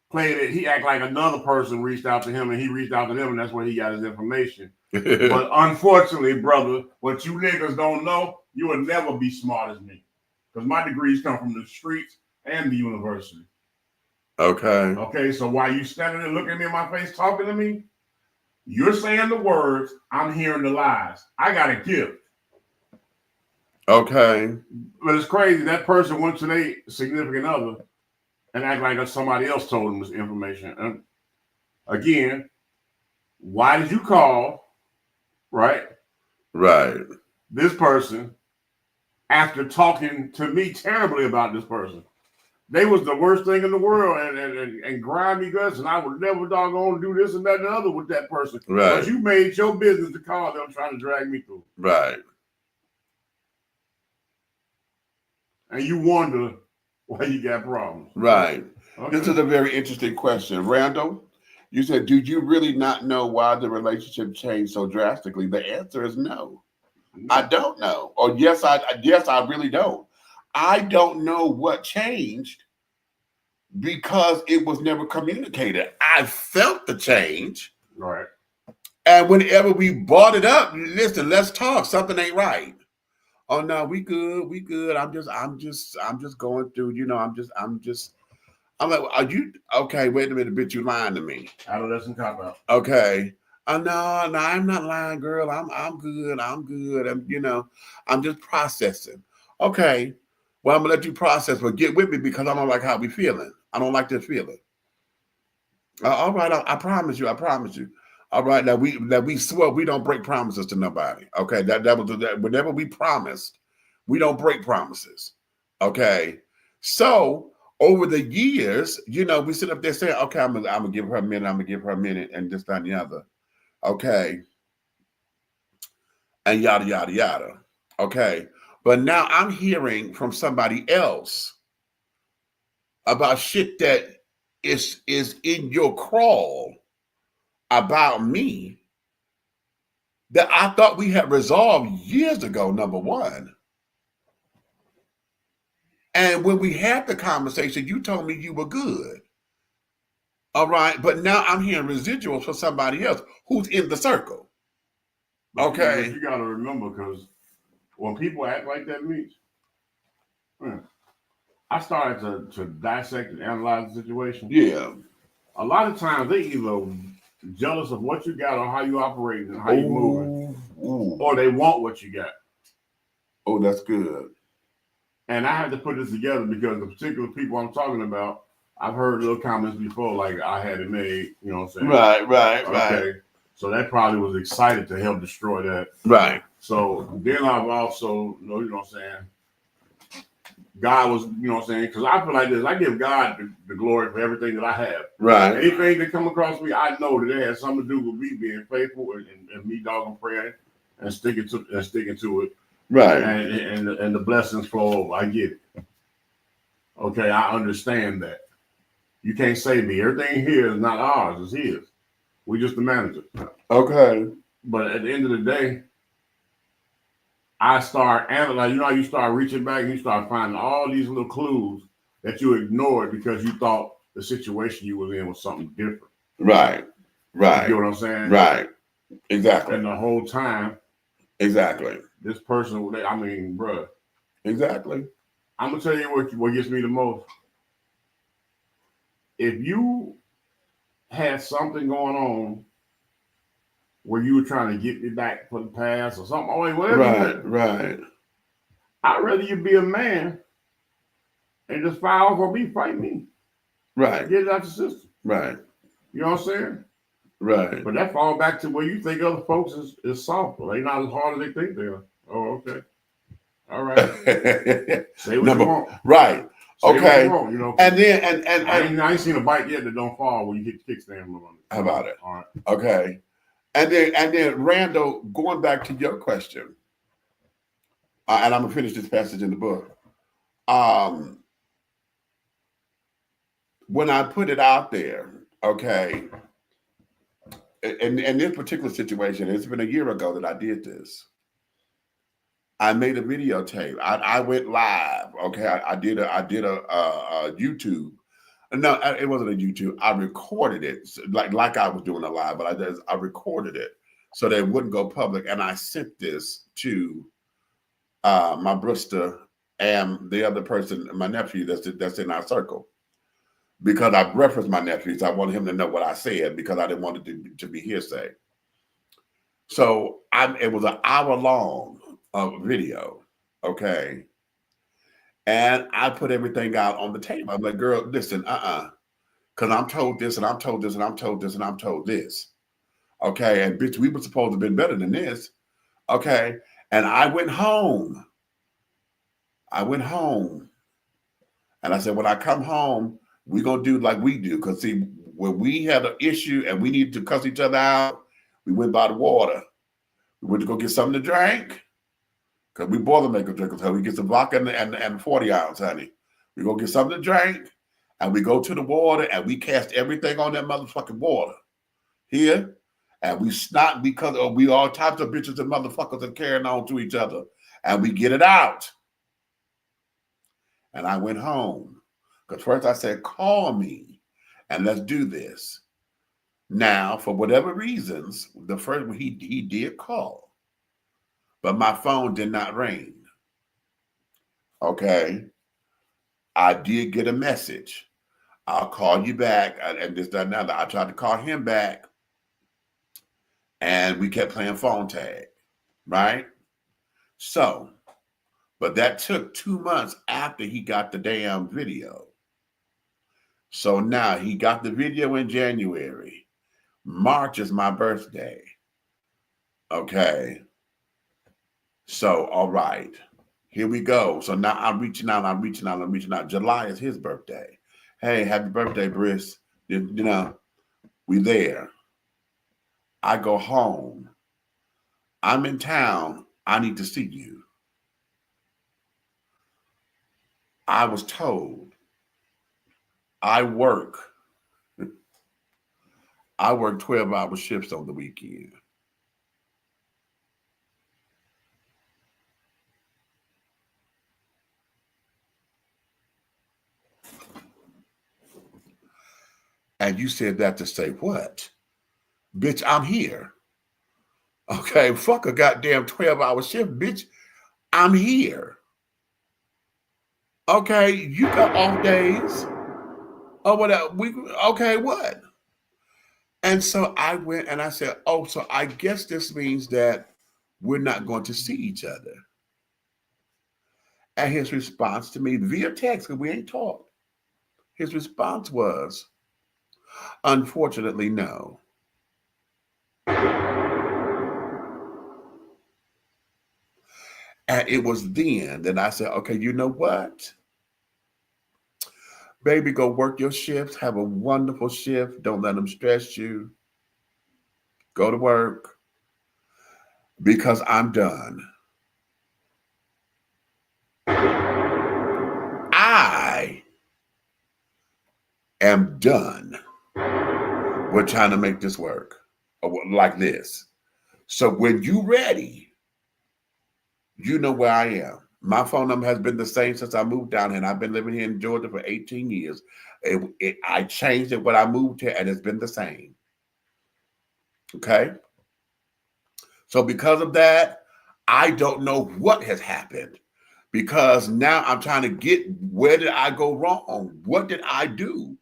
[SPEAKER 4] played it. He act like another person reached out to him and he reached out to them, and that's where he got his information. But unfortunately, brother, what you niggas don't know, you will never be smart as me. Because my degrees come from the streets and the university.
[SPEAKER 3] Okay.
[SPEAKER 4] Okay, so while you standing there looking me in my face talking to me, you're saying the words, I'm hearing the lies. I got a gift.
[SPEAKER 3] Okay.
[SPEAKER 4] But it's crazy. That person went to their significant other and act like somebody else told them this information. And again, why did you call, right?
[SPEAKER 3] Right.
[SPEAKER 4] This person after talking to me terribly about this person? They was the worst thing in the world and grimy guts, and I would never doggone do this and that and the other with that person.
[SPEAKER 3] Right.
[SPEAKER 4] But you made your business to call them trying to drag me through.
[SPEAKER 3] Right.
[SPEAKER 4] And you wonder why you got problems.
[SPEAKER 3] Right.
[SPEAKER 4] Okay.
[SPEAKER 3] This is a very interesting question. Randall, you said, did you really not know why the relationship changed so drastically? The answer is no. I don't know. Or yes, I really don't. I don't know what changed because it was never communicated. I felt the change.
[SPEAKER 4] Right.
[SPEAKER 3] And whenever we brought it up, listen, let's talk. Something ain't right. Oh no, we good. I'm just going through, you know, I'm like, are you okay? Wait a minute, bitch, you lying to me.
[SPEAKER 4] Adolescent cop out.
[SPEAKER 3] Okay. No, I'm not lying, girl. I'm good. I'm good. I'm just processing. Okay. Well, I'm gonna let you process, but get with me because I don't like how we feeling. I don't like this feeling. All right, I promise you. I promise you. All right, that we swear we don't break promises to nobody. Okay, that was that. Whenever we promised, we don't break promises. Okay, so over the years, we sit up there saying, okay, I'm gonna give her a minute. I'm gonna give her a minute, and this, that, and the other. Okay, and yada yada yada. Okay, but now I'm hearing from somebody else about shit that is in your crawl about me that I thought we had resolved years ago, number one. And when we had the conversation, you told me you were good. All right. But now I'm hearing residuals from somebody else who's in the circle. Okay.
[SPEAKER 4] But you got to remember, because when people act like that, Meech, I started to dissect and analyze the situation.
[SPEAKER 3] Yeah.
[SPEAKER 4] A lot of times they either jealous of what you got or how you operate and how you moving, or they want what you got.
[SPEAKER 3] Oh, that's good.
[SPEAKER 4] And I had to put this together because the particular people I'm talking about, I've heard little comments before, like I had it made, you know what I'm saying?
[SPEAKER 3] Right.
[SPEAKER 4] Okay. So that probably was excited to help destroy that.
[SPEAKER 3] Right.
[SPEAKER 4] So then I've also, you know what I'm saying? God was, you know what I'm saying? Because I feel like this, I give God the glory for everything that I have.
[SPEAKER 3] Right.
[SPEAKER 4] Anything that come across me, I know that it has something to do with me being faithful and me dogging prayer and sticking to it.
[SPEAKER 3] Right.
[SPEAKER 4] And the blessings flow over. I get it. Okay, I understand that. You can't save me. Everything here is not ours, it's his. We just the manager.
[SPEAKER 3] Okay.
[SPEAKER 4] But at the end of the day, I start analyzing. You know how you start reaching back and you start finding all these little clues that you ignored because you thought the situation you was in was something different.
[SPEAKER 3] Right. Right.
[SPEAKER 4] You get what I'm saying?
[SPEAKER 3] Right. Exactly.
[SPEAKER 4] And the whole time,
[SPEAKER 3] exactly.
[SPEAKER 4] This person, I mean, bruh.
[SPEAKER 3] Exactly.
[SPEAKER 4] I'm gonna tell you what gets me the most. If you had something going on where you were trying to get me back for the past or something, or whatever,
[SPEAKER 3] right.
[SPEAKER 4] I'd rather you be a man and just fire off or me, fight me.
[SPEAKER 3] Right.
[SPEAKER 4] Get it out the system.
[SPEAKER 3] Right.
[SPEAKER 4] You know what I'm saying?
[SPEAKER 3] Right.
[SPEAKER 4] But that falls back to where you think other folks is soft. They're not as hard as they think they are. Oh, okay. All right. Say what you want.
[SPEAKER 3] Right.
[SPEAKER 4] Say
[SPEAKER 3] okay.
[SPEAKER 4] What you want, you know.
[SPEAKER 3] And then
[SPEAKER 4] I ain't seen a bike yet that don't fall when you hit the kickstand.
[SPEAKER 3] How about it?
[SPEAKER 4] All right.
[SPEAKER 3] Okay. And then Randall, going back to your question, and I'm gonna finish this passage in the book. When I put it out there, okay, in this particular situation, it's been a year ago that I did this. I made a videotape. I went live. Okay, I did a YouTube. No, it wasn't a YouTube. I recorded it like I was doing a live, but I recorded it so that it wouldn't go public. And I sent this to my Brewster and the other person, my nephew that's in our circle, because I referenced my nephews. I wanted him to know what I said because I didn't want it to be hearsay. So it was an hour-long video, okay? And I put everything out on the table. I'm like, girl, listen, because I'm told this and I'm told this and I'm told this and I'm told this. Okay, and bitch, we were supposed to have been better than this. Okay, and I went home. And I said, when I come home, we're going to do like we do. Because see, when we had an issue and we needed to cuss each other out, we went by the water. We went to go get something to drink. Because we Boilermaker drinkers, so we get some vodka and 40 ounce, honey. We go get something to drink, and we go to the water, and we cast everything on that motherfucking water. Here, and we snot because we all types of bitches and motherfuckers are carrying on to each other. And we get it out. And I went home. Because first I said, call me, and let's do this. Now, for whatever reasons, the first he did call. But my phone did not ring. Okay. I did get a message. I'll call you back. And this, that, and that. I tried to call him back. And we kept playing phone tag, right? So, but that took 2 months after he got the damn video. So now he got the video in January. March is my birthday. Okay. So, all right. Here we go. So now I'm reaching out. July is his birthday. Hey, happy birthday, Briss. You know, we there. I go home. I'm in town. I need to see you. I was told I work 12-hour shifts on the weekend. And you said that to say what? Bitch, I'm here. Okay, fuck a goddamn 12-hour shift, bitch. I'm here. Okay, you got off days. Oh, whatever. Okay, what? And so I went and I said, oh, so I guess this means that we're not going to see each other. And his response to me via text, because we ain't talked, his response was, unfortunately, no. And it was then that I said, okay, you know what? Baby, go work your shifts. Have a wonderful shift. Don't let them stress you. Go to work because I'm done. I am done with trying to make this work like this. So when you ready, you know where I am. My phone number has been the same since I moved down here, and I've been living here in Georgia for 18 years. I changed it when I moved here, and it's been the same. Okay? So because of that, I don't know what has happened, because now I'm trying to get, where did I go wrong? What did I do?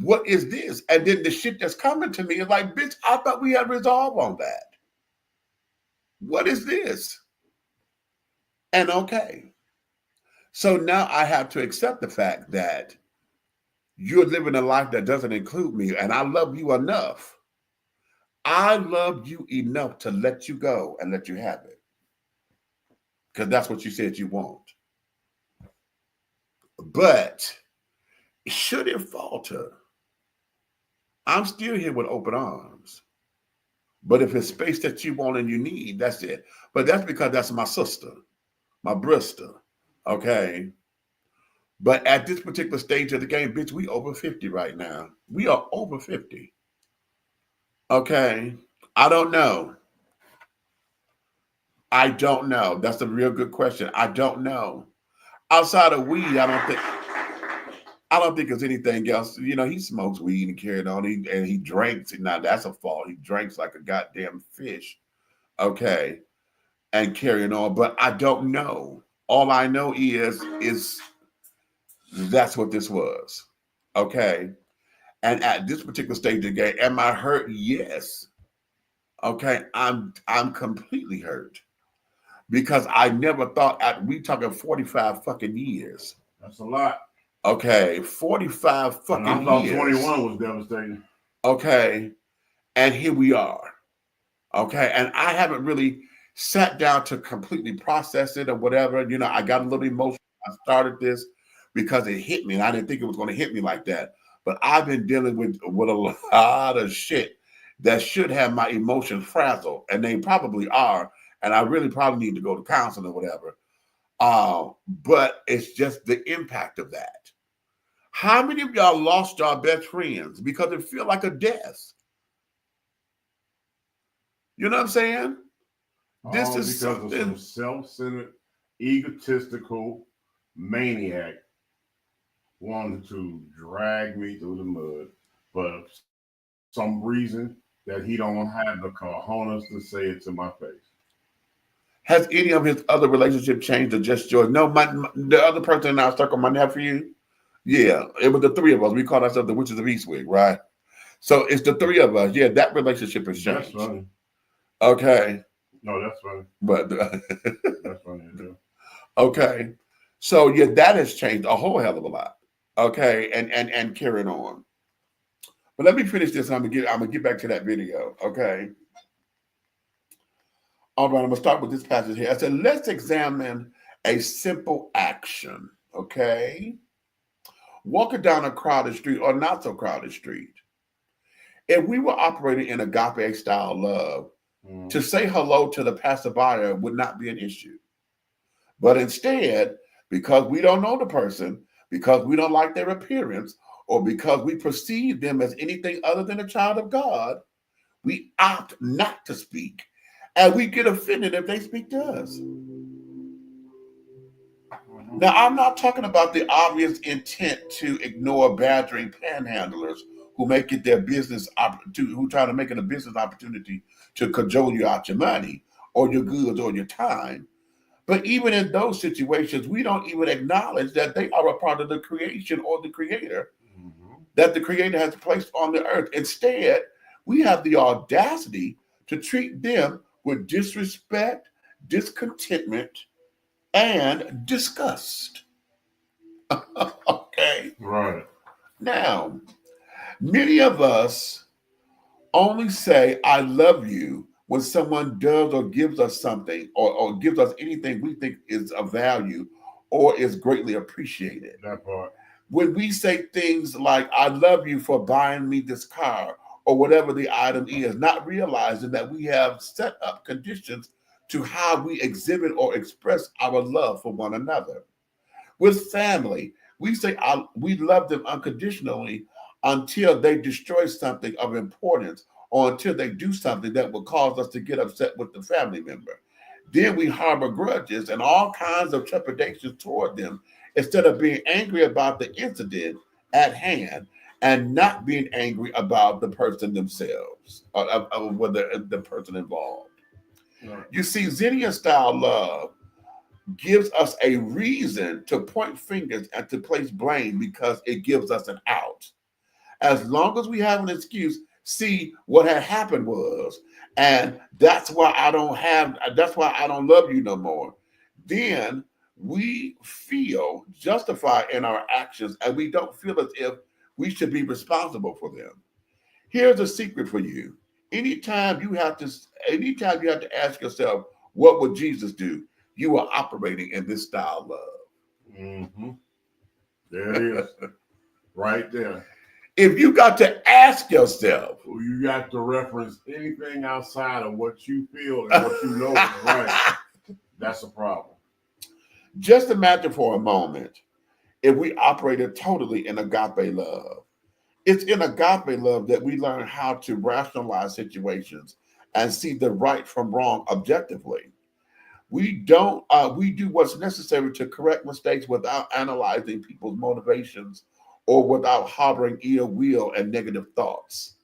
[SPEAKER 3] What is this? And then the shit that's coming to me is like, bitch, I thought we had resolved on that. What is this? And okay. So now I have to accept the fact that you're living a life that doesn't include me, and I love you enough. I love you enough to let you go and let you have it. Because that's what you said you want. But should it falter, I'm still here with open arms. But if it's space that you want and you need, that's it. But that's because that's my sister, my Bristol. Okay. But at this particular stage of the game, bitch, we over 50 right now. We are over 50. Okay. I don't know. I don't know. That's a real good question. I don't know. Outside of weed, I don't think there's anything else. You know, he smokes weed and carried on. And he drinks. Now that's a fault. He drinks like a goddamn fish. Okay. And carrying on. But I don't know. All I know is that's what this was. Okay. And at this particular stage of the game, am I hurt? Yes. Okay. I'm completely hurt. Because I never thought, we talking 45 fucking years.
[SPEAKER 4] That's a lot.
[SPEAKER 3] Okay. 45 fucking years.
[SPEAKER 4] I thought 21 was devastating.
[SPEAKER 3] Okay. And here we are. Okay. And I haven't really sat down to completely process it or whatever. You know, I got a little emotional. I started this because it hit me, and I didn't think it was going to hit me like that. But I've been dealing with a lot of shit that should have my emotions frazzled, and they probably are. And I really probably need to go to counseling or whatever. But it's just the impact of that. How many of y'all lost your best friends because it feels like a death? You know what I'm saying? This is
[SPEAKER 4] because
[SPEAKER 3] something.
[SPEAKER 4] Of some self-centered, egotistical maniac wanted to drag me through the mud for some reason that he don't have the cojones to say it to my face.
[SPEAKER 3] Has any of his other relationship changed or just yours? No, the other person in our circle, my nephew, yeah, it was the three of us. We called ourselves the Witches of Eastwick, right? So it's the three of us. Yeah, that relationship has changed.
[SPEAKER 4] That's funny.
[SPEAKER 3] Okay.
[SPEAKER 4] No, that's funny.
[SPEAKER 3] But
[SPEAKER 4] That's funny. Yeah.
[SPEAKER 3] okay. So yeah, that has changed a whole hell of a lot. Okay, and carrying on. But let me finish this. I'm gonna get back to that video. Okay. All right, I'm gonna start with this passage here. I said, let's examine a simple action. Okay. Walking down a crowded street or not so crowded street. If we were operating in agape style love, to say hello to the passerby would not be an issue. But instead, because we don't know the person, because we don't like their appearance, or because we perceive them as anything other than a child of God, we opt not to speak, and we get offended if they speak to us. Now, I'm not talking about the obvious intent to ignore badgering panhandlers who make it their business, who try to make it a business opportunity to cajole you out your money or your goods or your time. But even in those situations, we don't even acknowledge that they are a part of the creation or the creator that the creator has placed on the earth. Instead, we have the audacity to treat them with disrespect, discontentment, and disgust. Okay.
[SPEAKER 4] Right.
[SPEAKER 3] Now, many of us only say, I love you when someone does or gives us something or gives us anything we think is of value or is greatly appreciated.
[SPEAKER 4] That part.
[SPEAKER 3] When we say things like, I love you for buying me this car or whatever the item is, not realizing that we have set up conditions to how we exhibit or express our love for one another. With family, we say we love them unconditionally until they destroy something of importance or until they do something that will cause us to get upset with the family member. Then we harbor grudges and all kinds of trepidations toward them instead of being angry about the incident at hand and not being angry about the person themselves, or whether the person involved. Right. You see, Xenia style love gives us a reason to point fingers and to place blame because it gives us an out. As long as we have an excuse, see what had happened was, and that's why I don't love you no more. Then we feel justified in our actions and we don't feel as if we should be responsible for them. Here's a secret for you. Anytime you have to ask yourself, what would Jesus do? You are operating in this style of love.
[SPEAKER 4] Mm-hmm. There it is. Right there.
[SPEAKER 3] If you got to ask yourself,
[SPEAKER 4] you got to reference anything outside of what you feel and what you know is right, that's a problem.
[SPEAKER 3] Just imagine for a moment if we operated totally in agape love. It's in agape love that we learn how to rationalize situations and see the right from wrong objectively. We do what's necessary to correct mistakes without analyzing people's motivations or without harboring ill will and negative thoughts.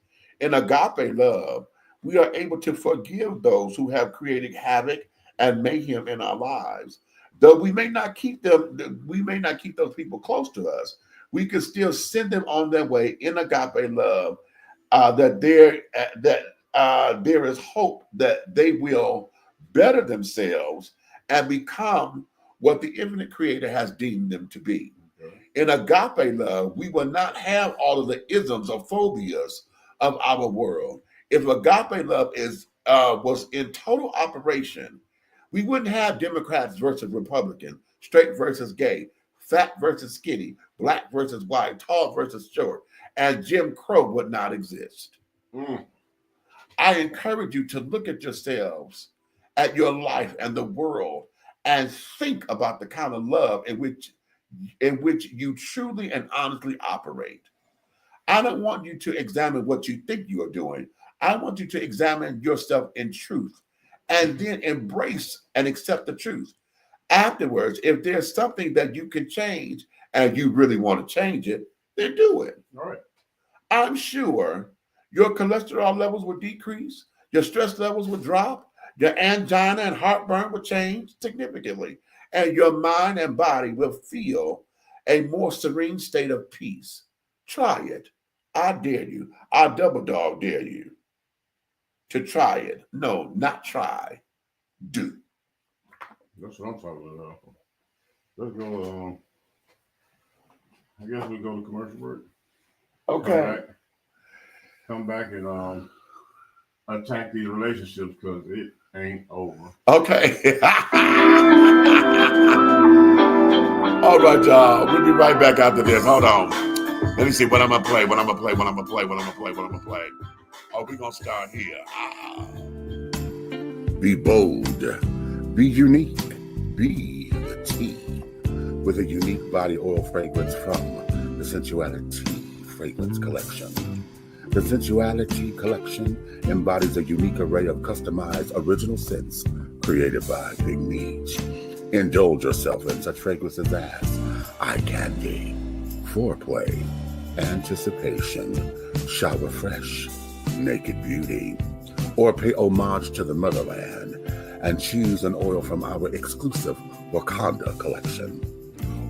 [SPEAKER 3] In agape love, we are able to forgive those who have created havoc and mayhem in our lives. Though we may not keep those people close to us, we can still send them on their way in agape love. That there is hope that they will better themselves and become what the infinite creator has deemed them to be. In agape love, we will not have all of the isms or phobias of our world. If agape love was in total operation, we wouldn't have Democrats versus Republicans, straight versus gay, fat versus skinny, black versus white, tall versus short, and Jim Crow would not exist. I encourage you to look at yourselves, at your life and the world, and think about the kind of love in which you truly and honestly operate. I don't want you to examine what you think you are doing. I want you to examine yourself in truth and then embrace and accept the truth. Afterwards, if there's something that you can change and you really want to change it, then do it.
[SPEAKER 4] All right.
[SPEAKER 3] I'm sure your cholesterol levels will decrease, your stress levels will drop, your angina and heartburn will change significantly, and your mind and body will feel a more serene state of peace. Try it. I dare you. I double dog dare you. to try it. No, not try. Do.
[SPEAKER 4] That's what I'm talking about. Let's go. I guess we go to commercial break.
[SPEAKER 3] Okay.
[SPEAKER 4] Come back and attack these relationships because it ain't over.
[SPEAKER 3] Okay. All right, y'all. We'll be right back after this. Hold on. Let me see what I'm gonna play. Oh, we're gonna start here. Be bold. Be unique. Be the tea. With a unique body oil fragrance from the Sensuality Fragrance Collection. The Sensuality Collection embodies a unique array of customized original scents created by Big Meech. Indulge yourself in such fragrances as eye candy, foreplay, anticipation, shower fresh, naked beauty, or pay homage to the motherland and choose an oil from our exclusive Wakanda collection.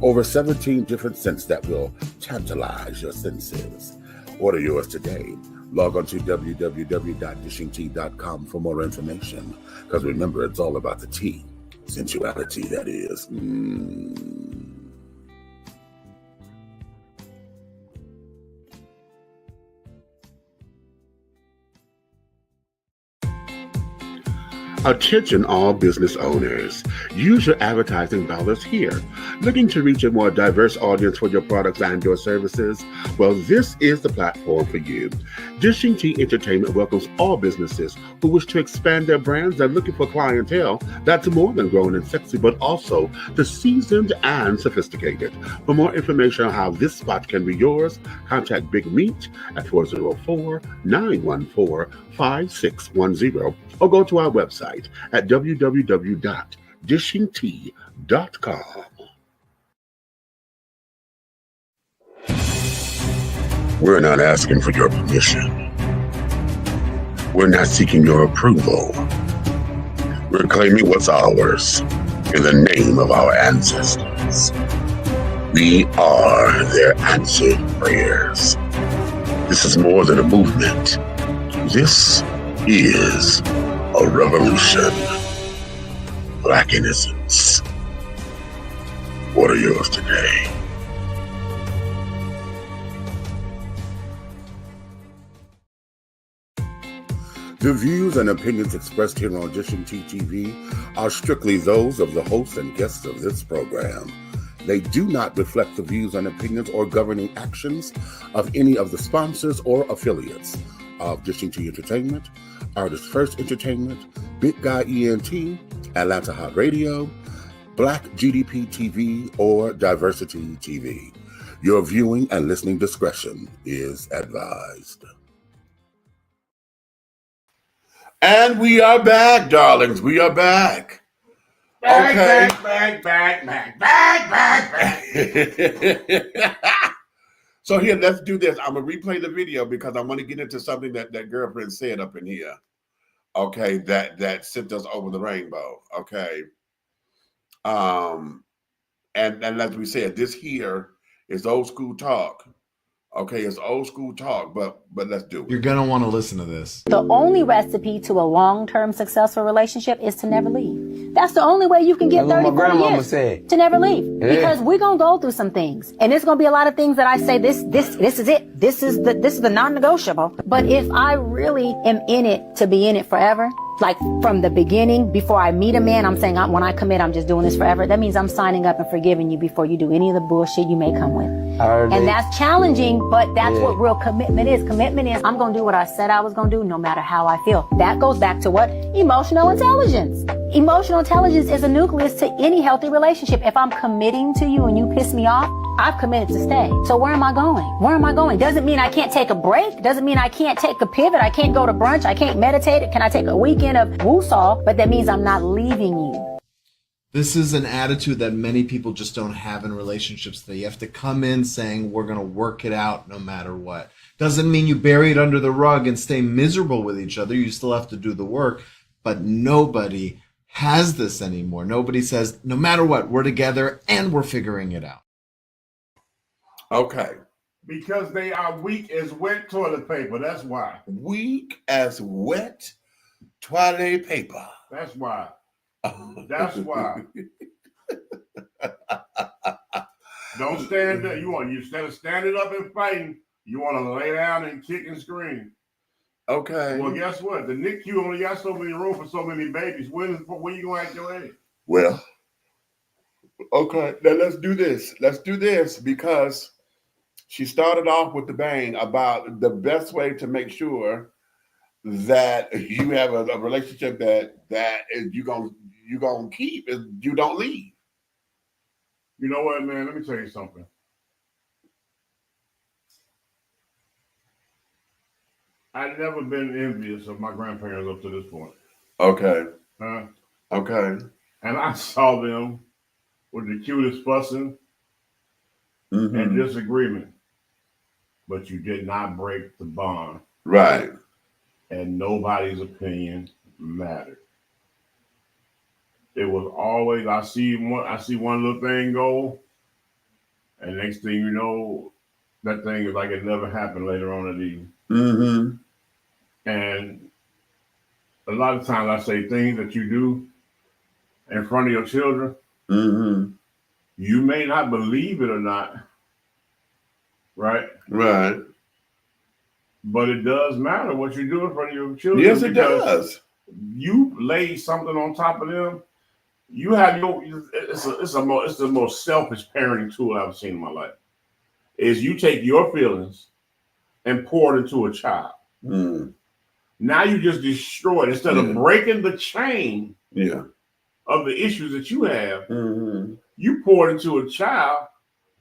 [SPEAKER 3] Over 17 different scents that will tantalize your senses. Order yours today. Log on to www.dishingtea.com for more information. Because remember, it's all about the tea. Sensuality, that is. Attention all business owners. Use your advertising dollars here. Looking to reach a more diverse audience for your products and your services? Well, this is the platform for you. Dishing Tea Entertainment welcomes all businesses who wish to expand their brands and looking for clientele that's more than grown and sexy, but also the seasoned and sophisticated. For more information on how this spot can be yours, contact Big Meat at 404-914-5610 or go to our website at www.dishingtea.com. We're not asking for your permission. We're not seeking your approval. We're claiming what's ours in the name of our ancestors. We are their answered prayers. This is more than a movement. This is a revolution. Black innocence. What are yours today? The views and opinions expressed here on Dishing Tea TV are strictly those of the hosts and guests of this program. They do not reflect the views and opinions or governing actions of any of the sponsors or affiliates of Dishing Tea Entertainment, Artist First Entertainment, Big Guy ENT, Atlanta Hot Radio, Black GDP TV, or Diversity TV. Your viewing and listening discretion is advised. And we are back, darlings. We are back.
[SPEAKER 4] Back.
[SPEAKER 3] So here, let's do this. I'm going to replay the video because I want to get into something that girlfriend said up in here. Okay, that sent us over the rainbow. Okay. And as we said, this here is old school talk. Okay, it's old school talk, but let's do it.
[SPEAKER 5] You're going to want to listen to this.
[SPEAKER 6] The only recipe to a long-term successful relationship is to never leave. That's the only way you can get 30, 40 years, to never leave. Yeah. Because we're going to go through some things. And there's going to be a lot of things that I say, this is it. This is the non-negotiable. But if I really am in it to be in it forever, like from the beginning, before I meet a man, I'm saying when I commit, I'm just doing this forever. That means I'm signing up and forgiving you before you do any of the bullshit you may come with. And that's challenging, but that's what real commitment is. Commitment is I'm going to do what I said I was going to do no matter how I feel. That goes back to what? Emotional intelligence. Emotional intelligence is a nucleus to any healthy relationship. If I'm committing to you and you piss me off, I've committed to stay. So where am I going? Where am I going? Doesn't mean I can't take a break. Doesn't mean I can't take a pivot. I can't go to brunch. I can't meditate. Can I take a weekend of woosah? But that means I'm not leaving you.
[SPEAKER 5] This is an attitude that many people just don't have in relationships. That you have to come in saying, we're going to work it out no matter what. Doesn't mean you bury it under the rug and stay miserable with each other. You still have to do the work. But nobody has this anymore. Nobody says, no matter what, we're together and we're figuring it out.
[SPEAKER 3] Okay.
[SPEAKER 4] Because they are weak as wet toilet paper. That's why.
[SPEAKER 3] Weak as wet Toilet paper.
[SPEAKER 4] That's why. That's why. Don't stand there. You instead of standing up and fighting, you want to lay down and kick and scream.
[SPEAKER 3] Okay.
[SPEAKER 4] Well, guess what? The NICU only got so many room for so many babies. When you gonna act your age?
[SPEAKER 3] Well, okay. Now let's do this. Let's do this because she started off with the bang about the best way to make sure that you have a relationship that is you gonna keep is you don't leave.
[SPEAKER 4] You know what, man? Let me tell you something. I've never been envious of my grandparents up to this point.
[SPEAKER 3] Okay.
[SPEAKER 4] Okay. And I saw them with the cutest fussing and disagreement, but you did not break the bond.
[SPEAKER 3] Right.
[SPEAKER 4] And nobody's opinion mattered. It was always I see one little thing go, and next thing you know, that thing is like it never happened later on in the evening. And a lot of times I say things that you do in front of your children. You may not believe it or not, right?
[SPEAKER 3] Right.
[SPEAKER 4] But it does matter what you do in front of your children.
[SPEAKER 3] Yes, it does.
[SPEAKER 4] You lay something on top of them. You have it's the most selfish parenting tool I've seen in my life. Is you take your feelings and pour it into a child. Now you just destroy it. Instead of breaking the chain of the issues that you have, you pour it into a child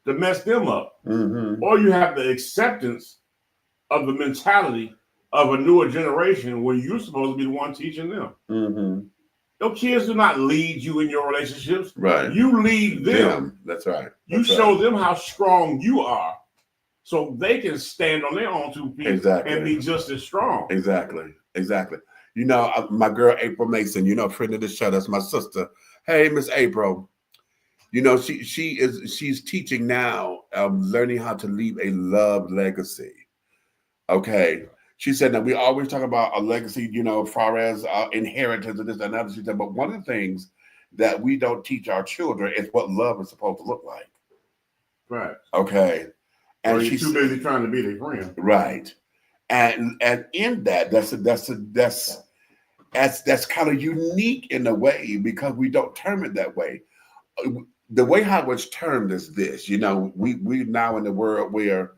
[SPEAKER 4] to mess them up. Or you have the acceptance of the mentality of a newer generation where you're supposed to be the one teaching them. Your kids do not lead you in your relationships.
[SPEAKER 3] Right.
[SPEAKER 4] You lead them.
[SPEAKER 3] That's right.
[SPEAKER 4] You show them how strong you are so they can stand on their own 2 feet and be just as strong.
[SPEAKER 3] Exactly. You know, my girl April Mason, you know, a friend of the show, that's my sister. Hey, Miss April. You know, she's teaching now, learning how to leave a love legacy. Okay. She said that we always talk about a legacy, you know, as far as inheritance and this and that. She said, but one of the things that we don't teach our children is what love is supposed to look like.
[SPEAKER 4] Right.
[SPEAKER 3] Okay. And
[SPEAKER 4] she's too busy trying to be their friend.
[SPEAKER 3] Right. And in that's kind of unique in a way because we don't term it that way. The way how it's termed is this, you know, we now in the world where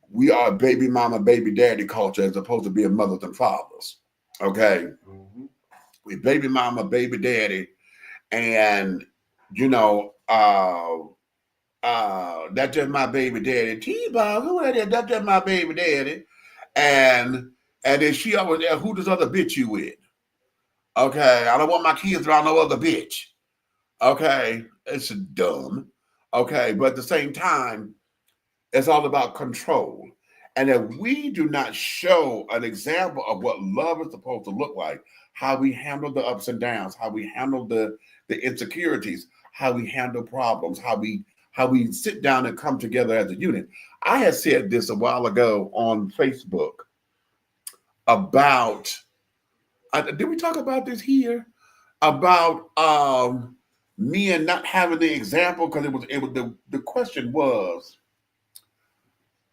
[SPEAKER 3] we are baby mama, baby daddy culture as opposed to being mothers and fathers. Okay. We baby mama, baby daddy, and you know, that's just my baby daddy. T-Bob, who that is? That's just my baby daddy. And then she always asked, who this other bitch you with? Okay, I don't want my kids around no other bitch. Okay, it's dumb. Okay, but at the same time, it's all about control. And if we do not show an example of what love is supposed to look like, how we handle the ups and downs, how we handle the insecurities, how we handle problems, how we sit down and come together as a unit. I had said this a while ago on Facebook about, did we talk about this here? About men not having the example, because the question was,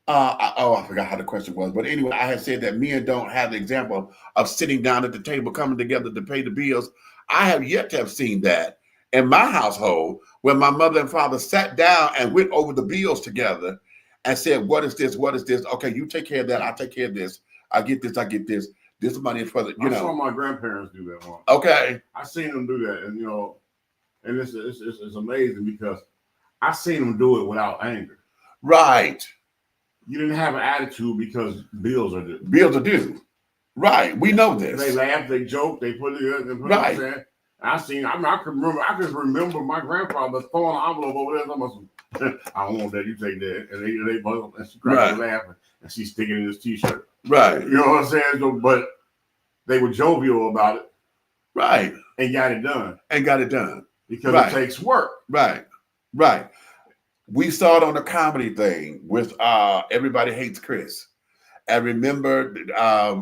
[SPEAKER 3] I forgot how the question was, but anyway, I had said that men don't have the example of sitting down at the table, coming together to pay the bills. I have yet to have seen that in my household, where my mother and father sat down and went over the bills together and said, what is this? What is this? Okay, you take care of that. I'll take care of this. I get this. This money is for the, you know.
[SPEAKER 4] I saw my grandparents do that once.
[SPEAKER 3] Okay.
[SPEAKER 4] I seen them do that, and you know, and it's amazing because I seen them do it without anger.
[SPEAKER 3] Right.
[SPEAKER 4] You didn't have an attitude because bills are due.
[SPEAKER 3] Bills are due. Right. We know this.
[SPEAKER 4] They laugh, they joke, they put it in.
[SPEAKER 3] Right.
[SPEAKER 4] I can remember my grandfather throwing an envelope over there. I don't want that. You take that, and they she cracked laughing, and she's sticking in his t-shirt.
[SPEAKER 3] Right.
[SPEAKER 4] You know what I'm saying? So, but they were jovial about it.
[SPEAKER 3] Right.
[SPEAKER 4] And got it done. Because it takes work.
[SPEAKER 3] Right. We saw it on the comedy thing with Everybody Hates Chris. I remember I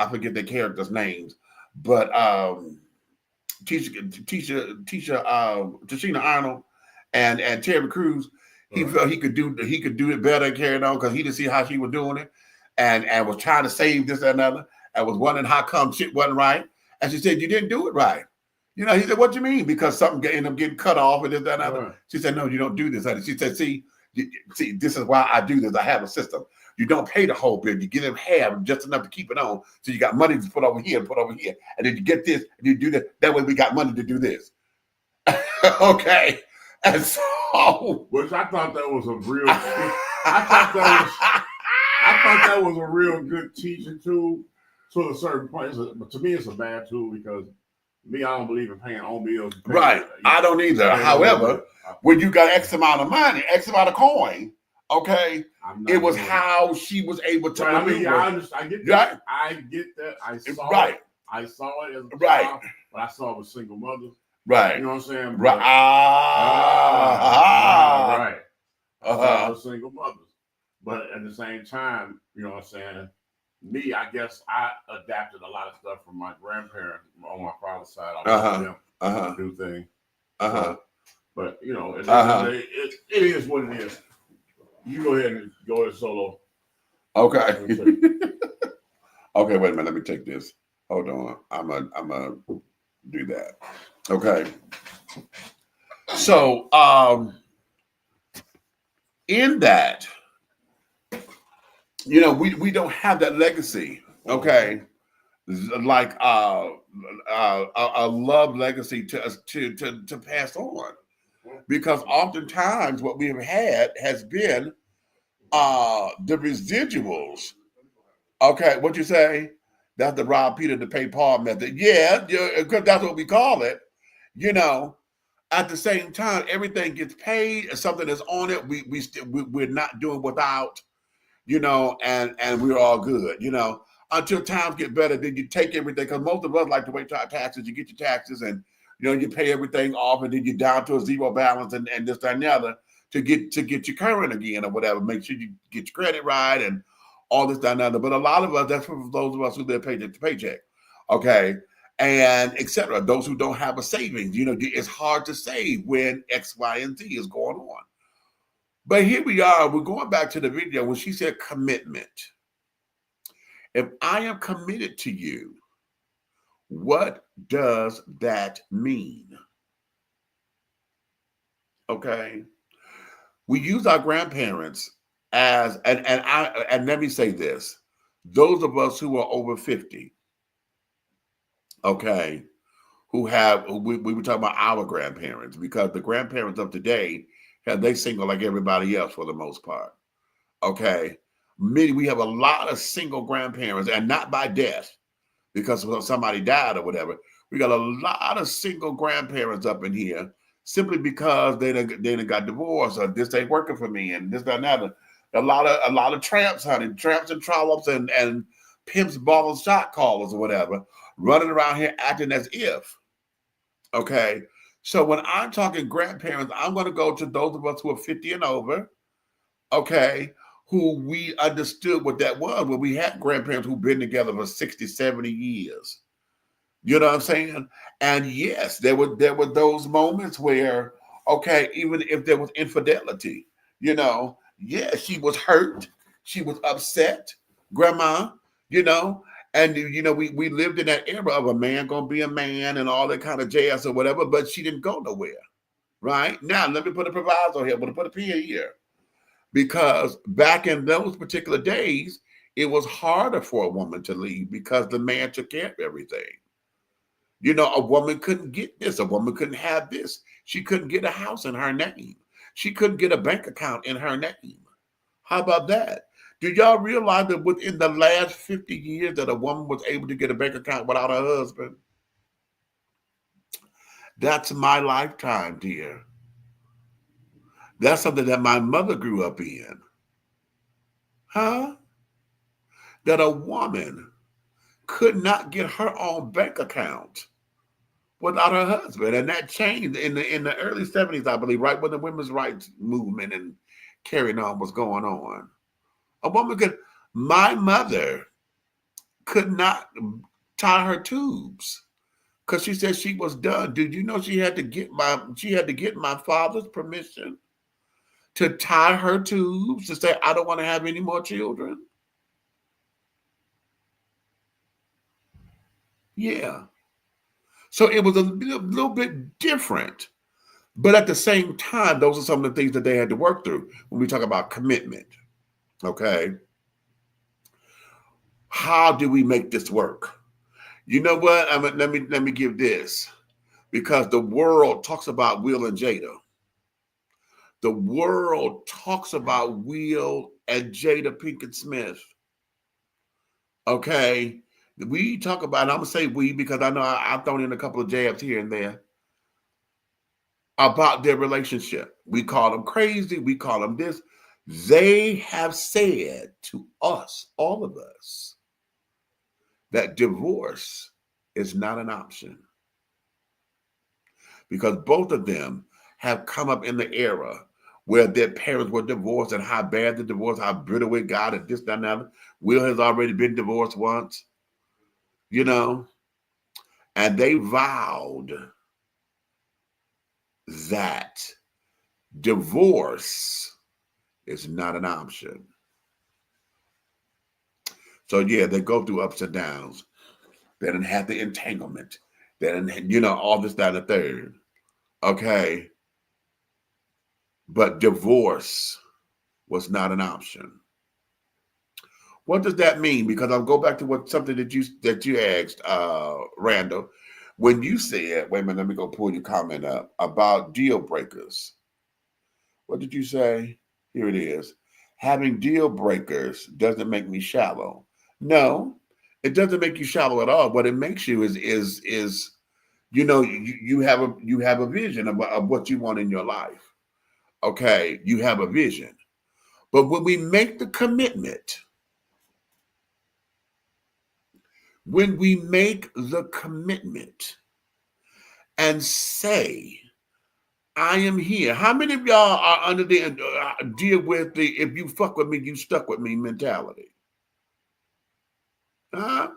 [SPEAKER 3] I forget the characters' names, but Tashina Arnold and Terry Crews, he felt he could do it better and carry it on because he didn't see how she was doing it, and was trying to save this and another, and was wondering how come shit wasn't right. And she said, "You didn't do it right." You know, he said, "What do you mean?" Because something ended up getting cut off and this and another. Right. She said, "No, you don't do this." And she said, "See, this is why I do this. I have a system. You don't pay the whole bill. You get them half, just enough to keep it on. So you got money to put over here and put over here. And then you get this and you do that. That way we got money to do this." Okay. And so,
[SPEAKER 4] which I thought that was a real I thought that was a real good teaching tool to a certain point. But to me, it's a bad tool because me, I don't believe in paying on bills.
[SPEAKER 3] Right. I don't either. However, when you got X amount of money, X amount of coin, okay, it was how she was able to.
[SPEAKER 4] Right, I mean, I get that. Right. I get that. I saw it. I saw it as a child, but I saw it with single mothers.
[SPEAKER 3] Right.
[SPEAKER 4] You know what I'm saying?
[SPEAKER 3] Right.
[SPEAKER 4] Right. I saw it with single mothers. But at the same time, you know what I'm saying? Me, I guess I adapted a lot of stuff from my grandparents on my father's side. I watched them do things. But, you know, it is what it is. You go ahead and go ahead solo.
[SPEAKER 3] Okay. Okay, wait a minute. Let me take this. Hold on. I'm a do that. Okay. So, in that, you know, we don't have that legacy. Okay. Like a love legacy to pass on, because oftentimes what we have had has been the residuals. Okay, what you say? That's the rob Peter to pay Paul method. Yeah, because that's what we call it. You know, at the same time, everything gets paid. If something is on it, we're not doing without. You know, and we're all good. You know, until times get better, then you take everything, because most of us like to wait till our taxes. You get your taxes and, you know, you pay everything off, and then you're down to a zero balance and this, that, and the other to get you current again or whatever. Make sure you get your credit right and all this, that, and the other. But a lot of us, that's for those of us who live paycheck to paycheck, okay, and etc. Those who don't have a savings, you know, it's hard to save when X, Y, and Z is going on. But here we are. We're going back to the video when she said commitment. If I am committed to you, what does that mean? Okay. We use our grandparents as, and let me say this, those of us who are over 50, okay, we were talking about our grandparents, because the grandparents of today, they single like everybody else for the most part. Okay. We have a lot of single grandparents, and not by death, because somebody died or whatever. We got a lot of single grandparents up in here simply because they done got divorced, or this ain't working for me, and this, that, and that. A lot of tramps, honey, tramps and trollops and pimps, ballers, shot callers or whatever, running around here acting as if. Okay. So when I'm talking grandparents, I'm going to go to those of us who are 50 and over, okay, who we understood what that was when we had grandparents who've been together for 60, 70 years. You know what I'm saying? And yes, there were those moments where, okay, even if there was infidelity, you know, yeah, she was hurt, she was upset, grandma, you know. And, you know, we lived in that era of a man going to be a man and all that kind of jazz or whatever, but she didn't go nowhere, right? Now, let me put a proviso here. I'm going to put a P here. Because back in those particular days, it was harder for a woman to leave because the man took care of everything. You know, a woman couldn't get this. A woman couldn't have this. She couldn't get a house in her name. She couldn't get a bank account in her name. How about that? Do y'all realize that within the last 50 years that a woman was able to get a bank account without her husband? That's my lifetime, dear. That's something that my mother grew up in. Huh? That a woman could not get her own bank account without her husband. And that changed in the early 70s, I believe, right when the women's rights movement and carrying on was going on. A woman my mother could not tie her tubes because she said she was done. Did you know she had to get my father's permission to tie her tubes to say, I don't want to have any more children? Yeah. So it was a little bit different. But at the same time, those are some of the things that they had to work through when we talk about commitment. Okay. How do we make this work? You know what? Let me give this, because the world talks about Will and Jada. The world talks about Will and Jada Pinkett Smith. Okay. We talk about, and I'm gonna say we because I know I've thrown in a couple of jabs here and there about their relationship. We call them crazy. We call them this. They have said to us, all of us, that divorce is not an option, because both of them have come up in the era where their parents were divorced and how bad the divorce, how bitter it got, and this, that, and that. Will has already been divorced once, you know, and they vowed that divorce is not an option. So yeah, they go through ups and downs. They didn't have the entanglement. They didn't, all this, that, and the third. Okay. But divorce was not an option. What does that mean? Because I'll go back to something that you asked, Randall, when you said, wait a minute, let me go pull your comment up about deal breakers. What did you say? Here it is. Having deal breakers doesn't make me shallow. No, it doesn't make you shallow at all. What it makes you is you have a vision of what you want in your life. Okay, you have a vision. But when we make the commitment, and say, I am here. How many of y'all are under the deal with the if you fuck with me, you stuck with me mentality? How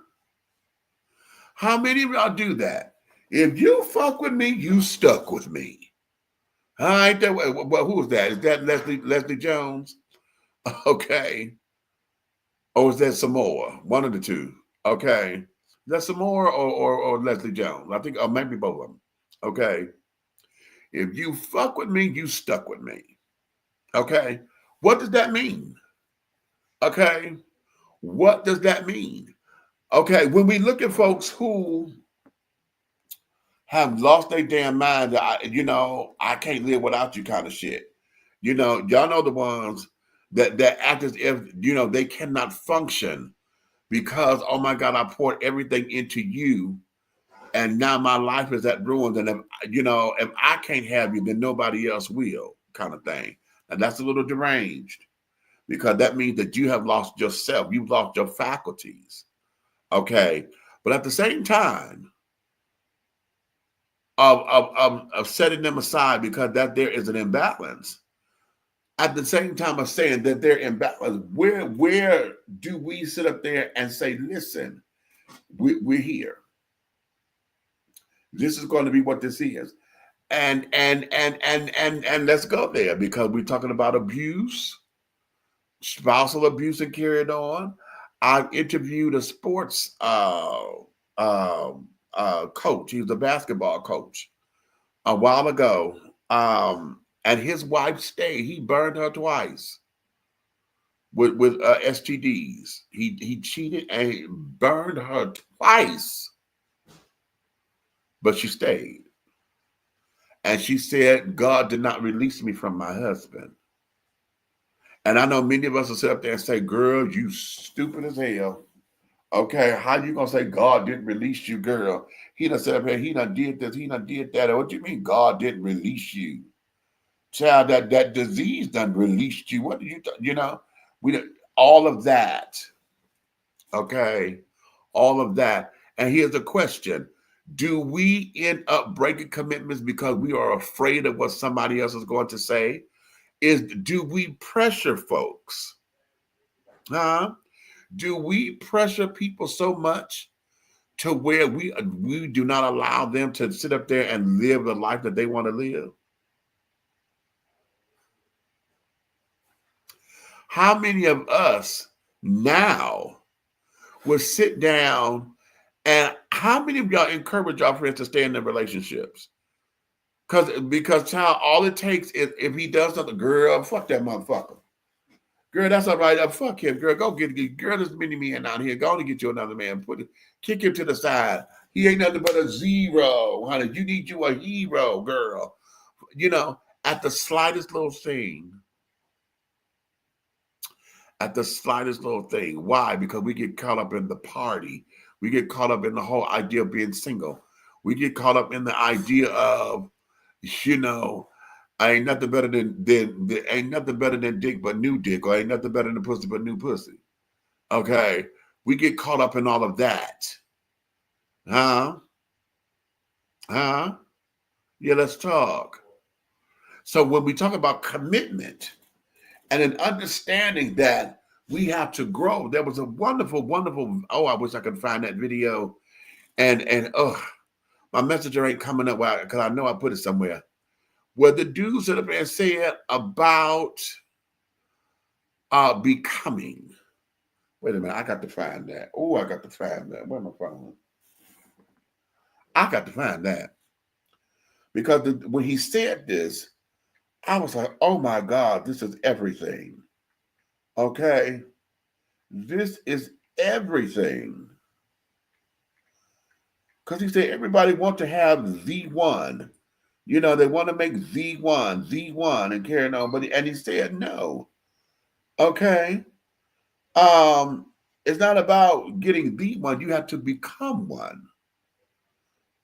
[SPEAKER 3] many of y'all do that? If you fuck with me, you stuck with me. All right, well, who is that? Is that Leslie Jones? Okay. Or is that Samoa? One of the two. Okay. Is that Samoa or Leslie Jones? I think, or maybe both of them. Okay. If you fuck with me, you stuck with me. Okay. What does that mean? Okay. What does that mean? Okay. When we look at folks who have lost their damn mind, I can't live without you kind of shit. Y'all know the ones that act as if, they cannot function because, oh my God, I poured everything into you and now my life is at ruin. And if I can't have you, then nobody else will, kind of thing. And that's a little deranged, because that means that you have lost yourself. You've lost your faculties. Okay. But at the same time of setting them aside because that there is an imbalance, at the same time of saying that they're imbalanced, where do we sit up there and say, listen, we're here. This is going to be what this is. And let's go there, because we're talking about abuse, spousal abuse, and carried on. I interviewed a sports coach. He was a basketball coach a while ago. And his wife stayed. He burned her twice with STDs. He cheated and he burned her twice, but she stayed. And she said, God did not release me from my husband. And I know many of us will sit up there and say, girl, you stupid as hell. Okay, how you gonna say God didn't release you, girl? He done said up here, he done did this, he done did that. What do you mean God didn't release you? Child, that disease done released you. What do we all of that. Okay, all of that. And here's the question. Do we end up breaking commitments because we are afraid of what somebody else is going to say? Do we pressure folks? Do we pressure people so much to where we do not allow them to sit up there and live the life that they want to live? How many of us now would sit down, and how many of y'all encourage y'all friends to stay in their relationships? Because child, all it takes is if he does something, girl, fuck that motherfucker. Girl, that's all right. Fuck him, girl. Go get girl. There's many men out here. Go to get you another man. Kick him to the side. He ain't nothing but a zero, honey. You need you a hero, girl. You know, at the slightest little thing. At the slightest little thing. Why? Because we get caught up in the party. We get caught up in the whole idea of being single. We get caught up in the idea of, you know, I ain't nothing better than ain't nothing better than dick but new dick, or ain't nothing better than pussy but new pussy. Okay, we get caught up in all of that. Yeah, let's talk. So when we talk about commitment and an understanding that we have to grow, there was a wonderful, oh, I wish I could find that video. And my messenger ain't coming up because I know I put it somewhere. Where the dude stood up and said about becoming. Wait a minute, I got to find that. Oh, I got to find that. Where's my phone? I got to find that. Because when he said this, I was like, oh my God, this is everything. Okay? This is everything. Because he said everybody wants to have the one. You know, they want to make the one and carry on. And he said no. Okay. It's not about getting the one. You have to become one.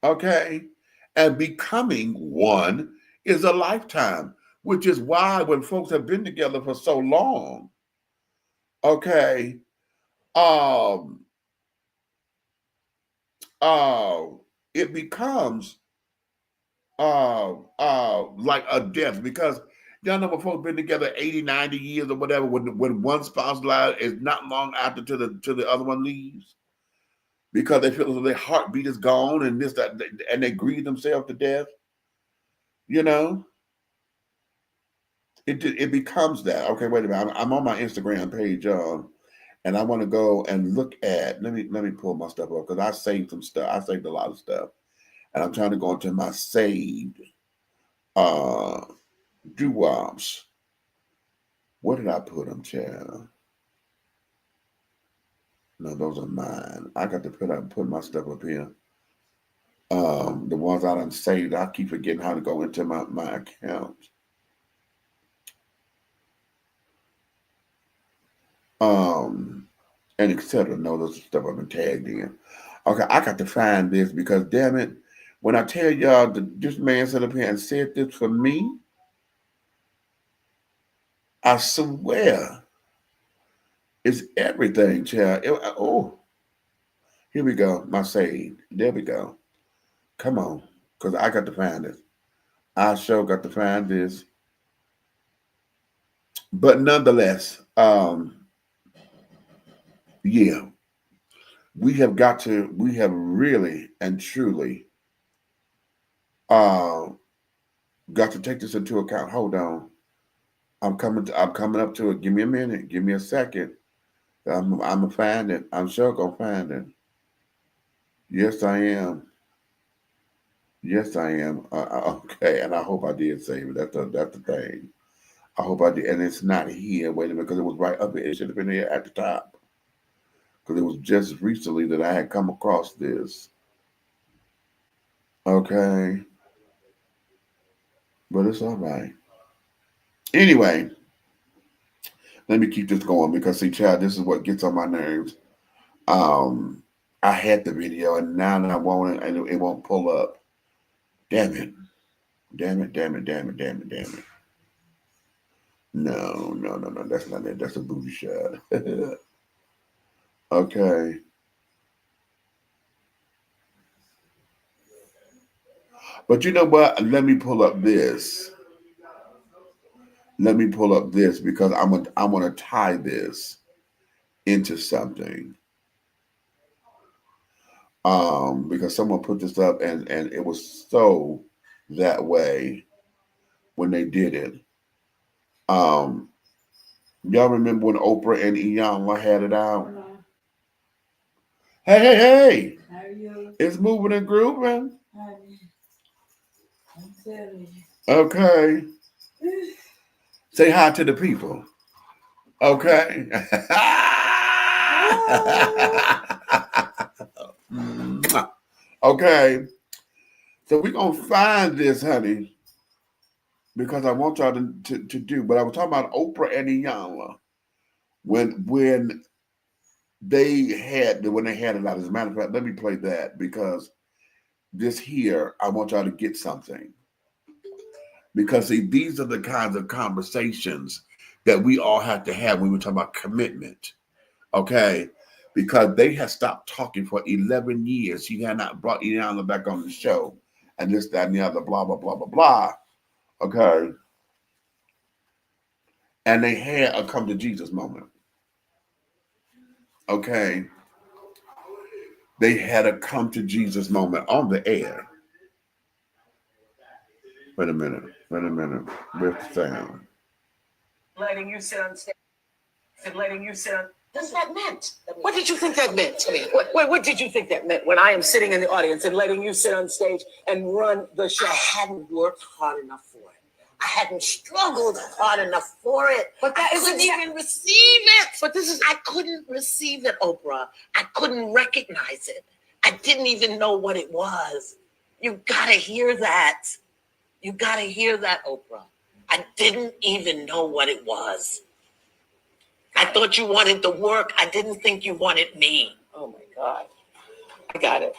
[SPEAKER 3] Okay. And becoming one is a lifetime, which is why when folks have been together for so long, okay, it becomes like a death, because y'all know when folks been together 80, 90 years or whatever, when one spouse lies, is not long after to the other one leaves, because they feel as though their heartbeat is gone and this, that, and they grieve themselves to death. You know, it becomes that. Okay, wait a minute. I'm on my Instagram page, and I want to go and look at. Let me pull my stuff up, because I saved some stuff. I saved a lot of stuff. And I'm trying to go into my saved doo-wops. What did I put them, child? No, those are mine. I got to put my stuff up here. The ones I done saved, I keep forgetting how to go into my account. And etc. No, those are stuff I've been tagged in. Okay, I got to find this, because damn it, when I tell y'all that this man sat up here and said this for me, I swear it's everything, child. Oh, here we go. My saved. There we go. Come on, because I got to find this. I sure got to find this. But nonetheless, yeah, we have really and truly got to take this into account. Hold on. I'm coming up to it. Give me a minute. Give me a second. I'm gonna find it. I'm sure gonna find it. Yes, I am. Yes, I am. Okay, and I hope I did save it. That's the thing. I hope I did. And it's not here. Wait a minute, because it was right up here. It should have been here at the top. Because it was just recently that I had come across this. Okay. But it's all right. Anyway, let me keep this going, because see, child, this is what gets on my nerves. I had the video, and now I want it, and it won't pull up. Damn it. Damn it. No. That's not it. That's a booty shot. Okay. But you know what? Let me pull up this. Because I'm gonna tie this into something. Because someone put this up and it was so that way when they did it. Y'all remember when Oprah and Iyanla had it out? Hey.
[SPEAKER 7] How are you?
[SPEAKER 3] It's moving and grooving.
[SPEAKER 7] I'm telling you.
[SPEAKER 3] Okay. Say hi to the people. Okay. Okay. So we're going to find this, honey, because I want y'all to do. But I was talking about Oprah and Iyanla when they had it out. As a matter of fact, let me play that because this here, I want y'all to get something. Because see, these are the kinds of conversations that we all have to have when we talk about commitment. Okay? Because they had stopped talking for 11 years. She had not brought Iyanla back on the show. And this, that, and the other, blah, blah, blah, blah, blah. Okay? And they had a come to Jesus moment. Okay? They had a come to Jesus moment on the air. Wait a minute. Where's the sound?
[SPEAKER 8] Letting you sit on stage and letting you sit on. What's that meant? What did you think that meant to me? What did you think that meant when I am sitting in the audience and letting you sit on stage and run the show? I hadn't worked hard enough for it. I hadn't struggled hard enough for it. But that couldn't even receive it. But I couldn't receive it, Oprah. I couldn't recognize it. I didn't even know what it was. You gotta hear that. You gotta hear that, Oprah. I didn't even know what it was. I thought you wanted the work. I didn't think you wanted me. Oh my God. I got it.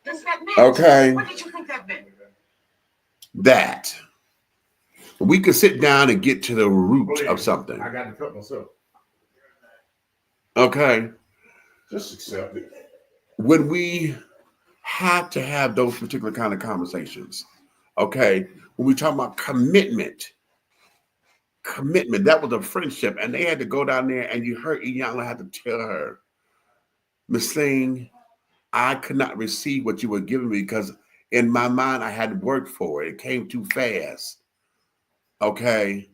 [SPEAKER 8] Does that mean?
[SPEAKER 3] Okay.
[SPEAKER 8] What did you think that meant?
[SPEAKER 3] That. We could sit down and get to the root of something.
[SPEAKER 4] I got to cut myself.
[SPEAKER 3] Okay.
[SPEAKER 4] Just accept it.
[SPEAKER 3] When we have to have those particular kind of conversations, okay, when we talk about commitment, that was a friendship, and they had to go down there, and you heard Iyanla had to tell her, Miss Thing, I could not receive what you were giving me because in my mind I had worked for it. It came too fast. Okay.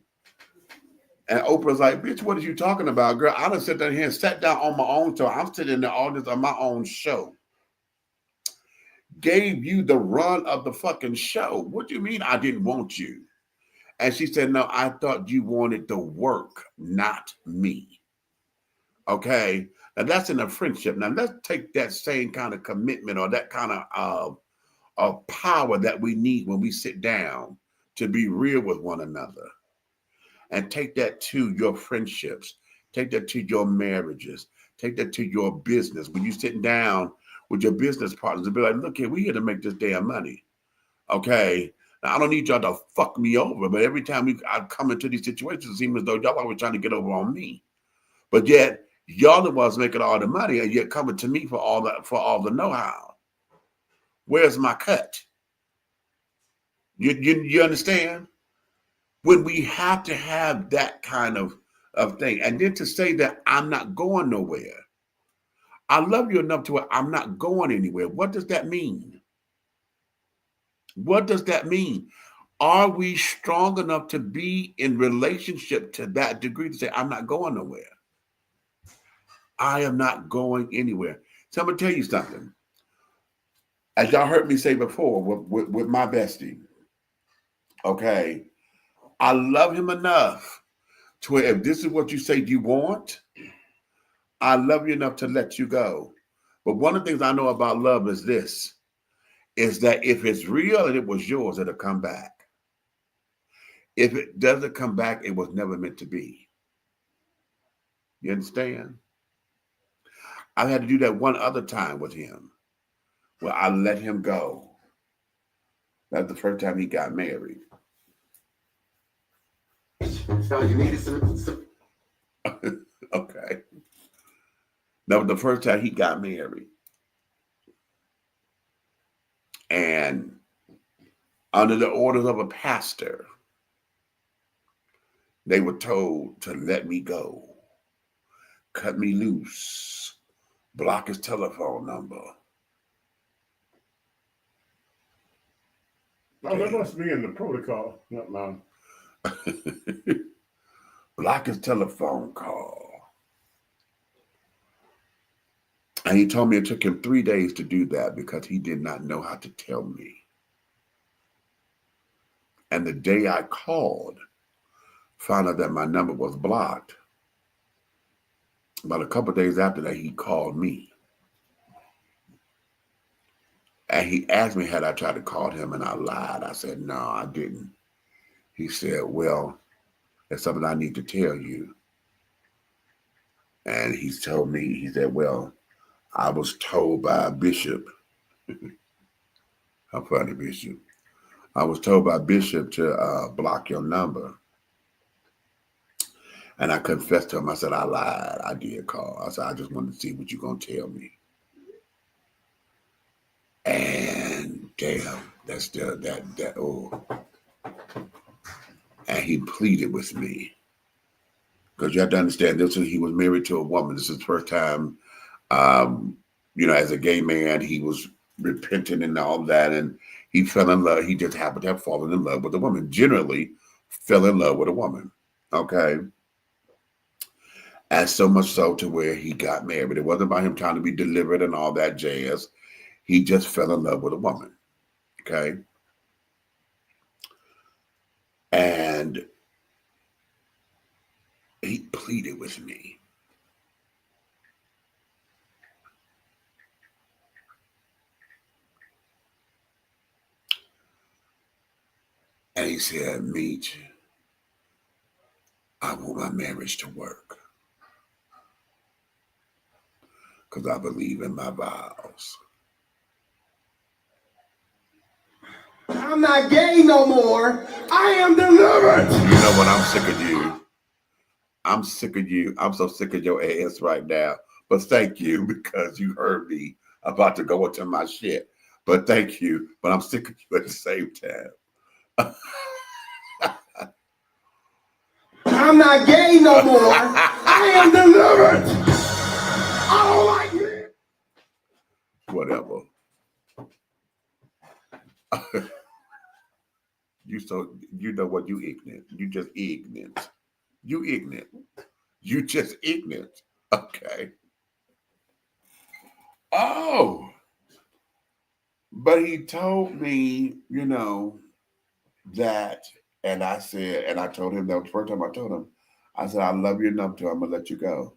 [SPEAKER 3] And Oprah's like, bitch, what are you talking about, girl? I done sit down here and sat down on my own show. I'm sitting in the audience on my own show. Gave you the run of the fucking show. What do you mean I didn't want you? And she said, no, I thought you wanted the work, not me. Okay. Now that's in a friendship. Now let's take that same kind of commitment or that kind of power that we need when we sit down to be real with one another. And take that to your friendships. Take that to your marriages. Take that to your business. When you're sitting down with your business partners and be like, look here, we're here to make this damn money. Okay. Now, I don't need y'all to fuck me over, but every time I come into these situations, it seems as though y'all always trying to get over on me. But yet, y'all the ones making all the money, and yet coming to me for all the know-how. Where's my cut? You understand? When we have to have that kind of thing, and then to say that I'm not going nowhere. I love you enough to where I'm not going anywhere. What does that mean? What does that mean? Are we strong enough to be in relationship to that degree to say, I'm not going nowhere? I am not going anywhere. So I'm going to tell you something. As y'all heard me say before with my bestie, okay, I love him enough to where if this is what you say you want, I love you enough to let you go. But one of the things I know about love is this, is that if it's real and it was yours, it'll come back. If it doesn't come back, it was never meant to be. You understand? I had to do that one other time with him where I let him go. That's the first time he got married. So you needed some. Okay. That was the first time he got married. And under the orders of a pastor, they were told to let me go, cut me loose, block his telephone number.
[SPEAKER 4] Oh, that must be in the protocol. Not mine.
[SPEAKER 3] Block his telephone call. And he told me it took him 3 days to do that because he did not know how to tell me. And the day I called, found out that my number was blocked. About a couple of days after that, he called me. And he asked me had I tried to call him, and I lied. I said, no, I didn't. He said, well, there's something I need to tell you. And he told me, he said, well, I was told by a bishop. How funny, Bishop. I was told by Bishop to block your number. And I confessed to him. I said, I lied. I did call. I said, I just wanted to see what you're going to tell me. And damn, oh. And he pleaded with me. Because you have to understand, he was married to a woman. This is his first time, as a gay man, he was repentant and all that. And he fell in love. He just happened to have fallen in love with a woman. Generally, fell in love with a woman. Okay. And so much so to where he got married. It wasn't about him trying to be delivered and all that jazz. He just fell in love with a woman. Okay. And he pleaded with me. And he said, Meech, I want my marriage to work. Because I believe in my vows.
[SPEAKER 7] I'm not gay no more. I am delivered.
[SPEAKER 3] You know what? I'm sick of you. I'm sick of you. I'm so sick of your ass right now. But thank you, because you heard me about to go into my shit. But thank you. But I'm sick of you at the same time.
[SPEAKER 7] I'm not gay no more. I am delivered. I don't like it.
[SPEAKER 3] Whatever. You know what? You ignorant. You just ignorant. You ignorant. You just ignorant. Okay. Oh. But he told me, that, and I said, and I told him, that was the first time I told him, I said, I love you enough to, I'm going to let you go.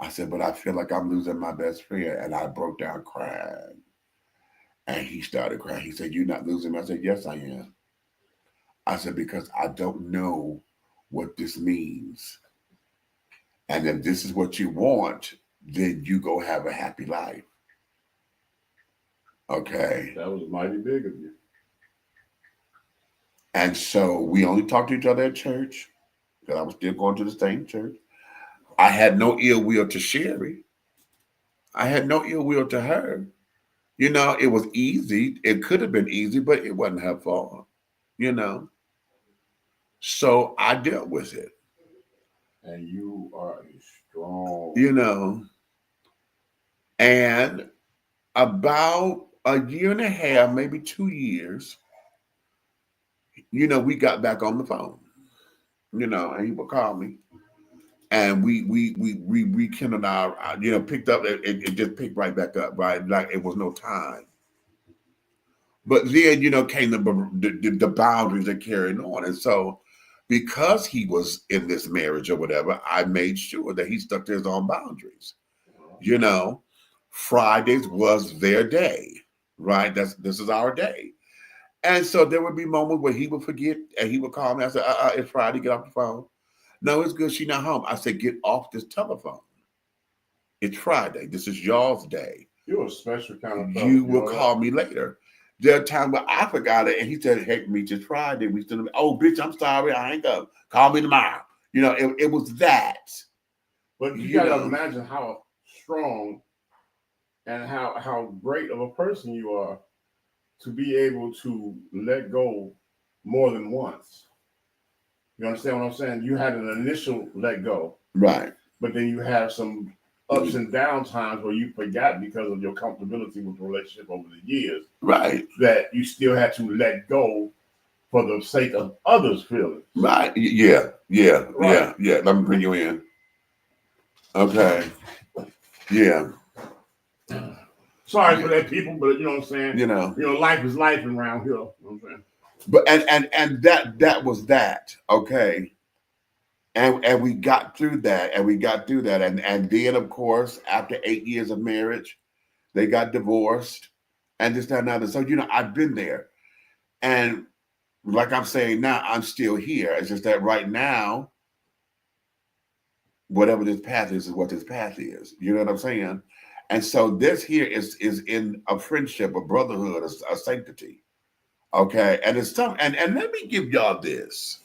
[SPEAKER 3] I said, but I feel like I'm losing my best friend. And I broke down crying. And he started crying. He said, you're not losing me? I said, yes, I am. I said, because I don't know what this means. And if this is what you want, then you go have a happy life. Okay.
[SPEAKER 4] That was mighty big of you.
[SPEAKER 3] And so we only talked to each other at church, because I was still going to the same church. I had no ill will to Sherry. I had no ill will to her. It was easy. It could have been easy, but it wasn't her fault, So I dealt with it.
[SPEAKER 4] And you are a strong.
[SPEAKER 3] And about a year and a half, maybe 2 years, we got back on the phone, and he would call me. And we rekindled our, picked up, it just picked right back up, right? Like it was no time. But then, came the boundaries that carried on. And so because he was in this marriage or whatever, I made sure that he stuck to his own boundaries. Fridays was their day, right? This is our day. And so there would be moments where he would forget and he would call me. I said, it's Friday, get off the phone. No, it's good. She's not home. I said, get off this telephone. It's Friday. This is y'all's day.
[SPEAKER 4] You're a special kind of
[SPEAKER 3] fellow. You will call me later. There are times where I forgot it, and he said, hey, Meech, it's Friday. We still, oh, bitch, I'm sorry. I ain't up. Call me tomorrow. It was that.
[SPEAKER 4] But you got to imagine how strong and how great of a person you are to be able to let go more than once. You understand what I'm saying? You had an initial let go.
[SPEAKER 3] Right.
[SPEAKER 4] But then you have some ups and down times where you forgot because of your comfortability with the relationship over the years.
[SPEAKER 3] Right.
[SPEAKER 4] That you still had to let go for the sake of others' feelings.
[SPEAKER 3] Right. Yeah. Right. Yeah. Let me bring you in. Okay. Yeah.
[SPEAKER 4] Sorry for that, people, but you know what I'm saying?
[SPEAKER 3] You know,
[SPEAKER 4] life is life around here. You know what I'm saying?
[SPEAKER 3] But and that was that. Okay. And we got through that, and then of course after 8 years of marriage, they got divorced, and this, that, and other. So I've been there, and like I'm saying now, I'm still here. It's just that right now, whatever this path is what this path is. You know what I'm saying? And so this here is in a friendship, a brotherhood, a sanctity. Okay, and it's something. And let me give y'all this.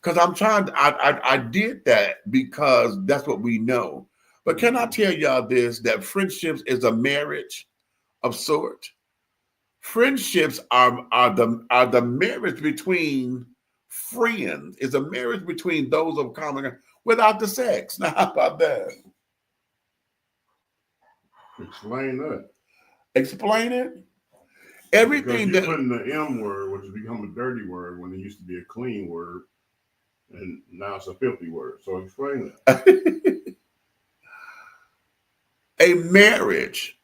[SPEAKER 3] Because I'm trying, I did that because that's what we know. But can I tell y'all this, that friendships is a marriage of sort? Friendships are the marriage between friends. It's a marriage between those of common without the sex. Now, how about that?
[SPEAKER 4] Explain that.
[SPEAKER 3] Explain it. Everything
[SPEAKER 4] because you're putting the M word, which has become a dirty word when it used to be a clean word. And now it's a filthy word. So explain that.
[SPEAKER 3] A marriage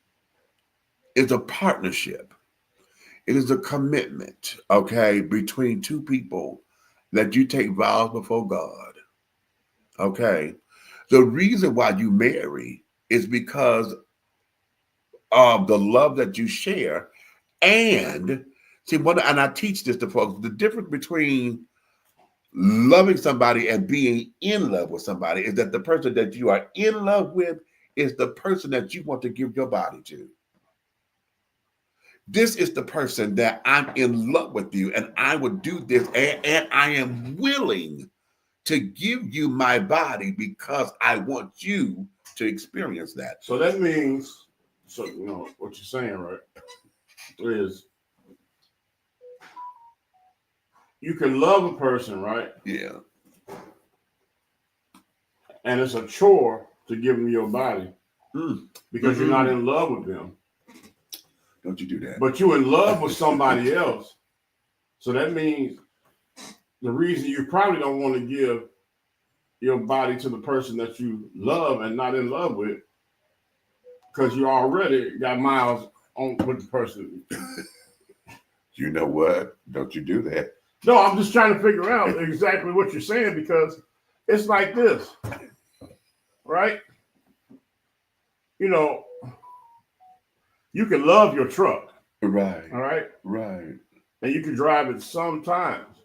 [SPEAKER 3] is a partnership. It is a commitment, okay, between two people that you take vows before God. Okay. The reason why you marry is because of the love that you share. And see, and I teach this to folks, the difference between loving somebody and being in love with somebody is that the person that you are in love with is the person that you want to give your body to. This is the person that I'm in love with you, and I would do this, and I am willing to give you my body because I want you to experience that.
[SPEAKER 4] So that means, what you're saying, right, is you can love a person, right?
[SPEAKER 3] Yeah.
[SPEAKER 4] And it's a chore to give them your body because you're not in love with them.
[SPEAKER 3] Don't you do that.
[SPEAKER 4] But you're in love with somebody else. So that means the reason you probably don't want to give your body to the person that you love and not in love with, because you already got miles on with the person.
[SPEAKER 3] You know what? Don't you do that.
[SPEAKER 4] No, I'm just trying to figure out exactly what you're saying, because it's like this, right? You can love your truck.
[SPEAKER 3] Right.
[SPEAKER 4] All right?
[SPEAKER 3] Right.
[SPEAKER 4] And you can drive it sometimes,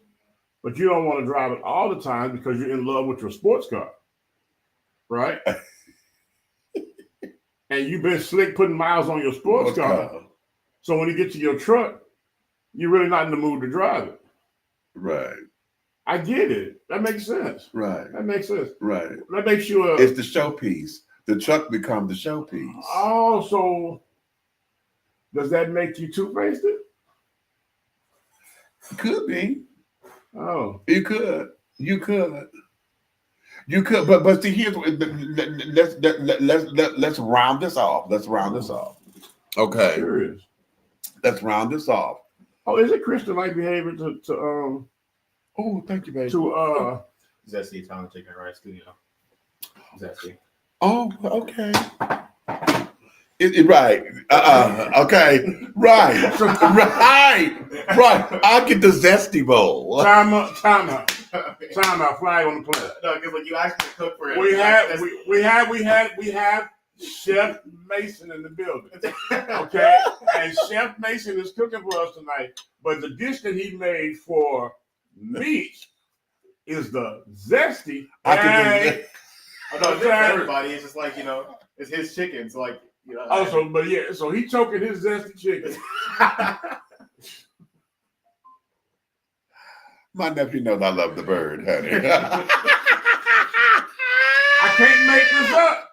[SPEAKER 4] but you don't want to drive it all the time because you're in love with your sports car. Right? And you've been slick putting miles on your sports car. So when you get to your truck, you're really not in the mood to drive it.
[SPEAKER 3] Right.
[SPEAKER 4] I get it. That makes sense.
[SPEAKER 3] Right.
[SPEAKER 4] That makes sense.
[SPEAKER 3] Right.
[SPEAKER 4] That makes you
[SPEAKER 3] it's the showpiece. The truck becomes the showpiece.
[SPEAKER 4] Oh, so does that make you two-faced?
[SPEAKER 3] Could be.
[SPEAKER 4] Oh.
[SPEAKER 3] You could. You could. You could, but see, here's let's round this off. Let's round this off. Okay.
[SPEAKER 4] Serious.
[SPEAKER 3] Let's round this off.
[SPEAKER 4] Oh, is it Christian-like behavior to
[SPEAKER 3] Oh, thank you, baby.
[SPEAKER 4] To
[SPEAKER 9] Zesty Italian chicken rice studio. Zesty.
[SPEAKER 3] Oh, okay. Right. Okay. Right. Right. I'll get the zesty bowl.
[SPEAKER 4] Time out. Flag on the plate.
[SPEAKER 9] No, because you asked me to cook for it.
[SPEAKER 4] We have Chef Mason in the building. Okay. And Chef Mason is cooking for us tonight. But the dish that he made for me is the zesty.
[SPEAKER 9] I can do everybody. It's just like, it's his chicken. So like,
[SPEAKER 4] so he choking his zesty chicken.
[SPEAKER 3] My nephew knows I love the bird, honey.
[SPEAKER 4] I can't make this up.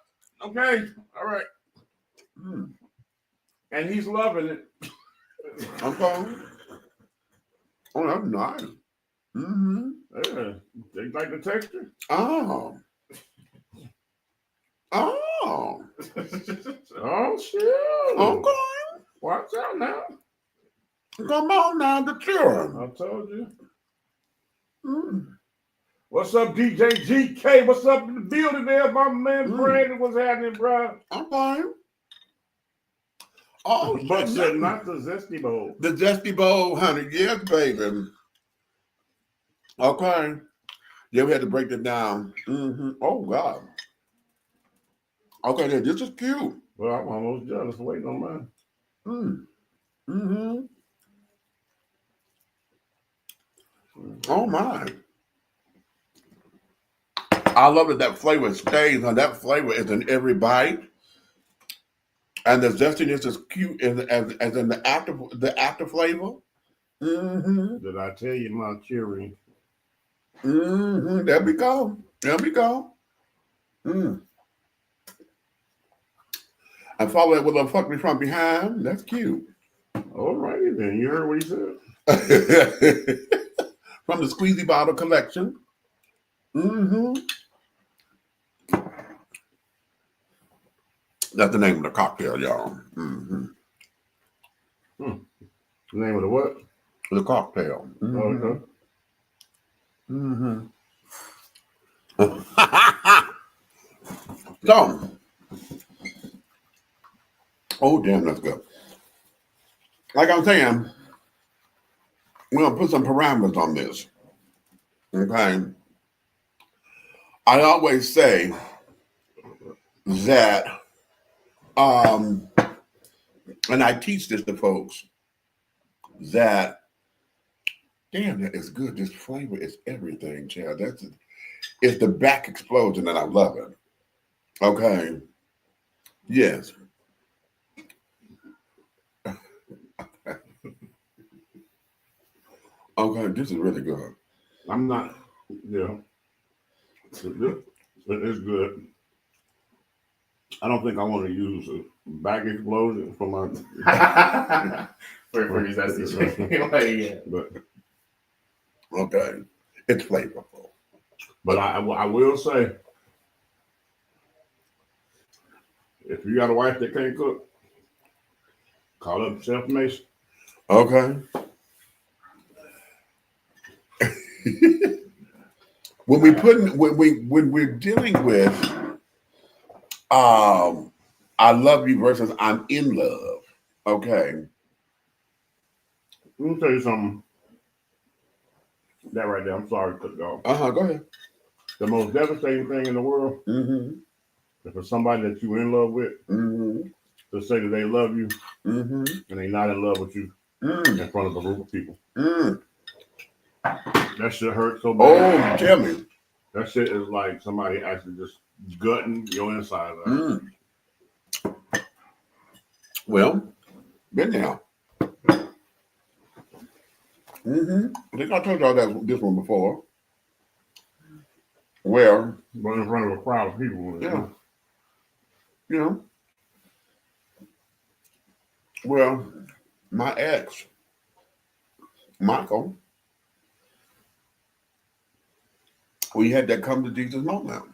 [SPEAKER 4] Okay. All right. And he's loving it.
[SPEAKER 3] Okay. Oh, that's nice. Mm-hmm.
[SPEAKER 4] Yeah, they like the texture.
[SPEAKER 3] Oh. Oh.
[SPEAKER 4] Oh shit.
[SPEAKER 3] Okay.
[SPEAKER 4] Watch out now.
[SPEAKER 3] Come on now, the children.
[SPEAKER 4] I told you.
[SPEAKER 3] Mm.
[SPEAKER 4] What's up, DJ GK? What's up in the building there, my man Brandon? What's happening, bro?
[SPEAKER 3] Okay. Oh,
[SPEAKER 4] but
[SPEAKER 3] shit,
[SPEAKER 4] said not the Zesty Bowl.
[SPEAKER 3] The Zesty Bowl, honey. Yes, baby. Okay. Yeah, we had to break it down. Mm-hmm. Oh, God. Okay, then this is cute.
[SPEAKER 4] Well, I'm almost jealous waiting on mine.
[SPEAKER 3] Mm-hmm. Oh, my. I love that flavor stays, and that flavor is in every bite. And the zestiness is cute as in the after flavor. Mm-hmm.
[SPEAKER 4] Did I tell you my cheering?
[SPEAKER 3] Mm-hmm. There we go. There we go. Mm. And follow it with a fuck me from behind. That's cute.
[SPEAKER 4] All righty then. You heard what he said.
[SPEAKER 3] From the Squeezy Bottle Collection. Mm-hmm. That's the name of the cocktail, y'all. Mm-hmm.
[SPEAKER 4] The name of the what?
[SPEAKER 3] The cocktail. Mm-hmm.
[SPEAKER 4] Okay.
[SPEAKER 3] Mm-hmm. So, oh damn, that's good. Like I'm saying, we're gonna put some parameters on this. Okay. I always say that, and I teach this to folks, that damn, that is good. This flavor is everything, child. It's the back explosion, and I love it. Okay. Yes. Okay, this is really good.
[SPEAKER 4] I'm not, yeah. It's good. I don't think I want to use a back explosion for my
[SPEAKER 9] for his yeah.
[SPEAKER 4] But
[SPEAKER 3] okay, it's flavorful.
[SPEAKER 4] But I will say, if you got a wife that can't cook, call up Chef Mason.
[SPEAKER 3] Okay. when we're dealing with I love you versus I'm in love. Okay.
[SPEAKER 4] Let me tell you something. That right there, I'm sorry to cut it off.
[SPEAKER 3] Go ahead.
[SPEAKER 4] The most devastating thing in the world is for somebody that you're in love with to say that they love you and they're not in love with you in front of a group of people. That shit hurts so bad.
[SPEAKER 3] Oh, tell me.
[SPEAKER 4] That shit is like somebody actually just gutting your inside out.
[SPEAKER 3] Well, been there. I think I told y'all this one before. Where?
[SPEAKER 4] But in front of a crowd of people.
[SPEAKER 3] Yeah. You know. Well, my ex, Michael, we had that come to Jesus moment.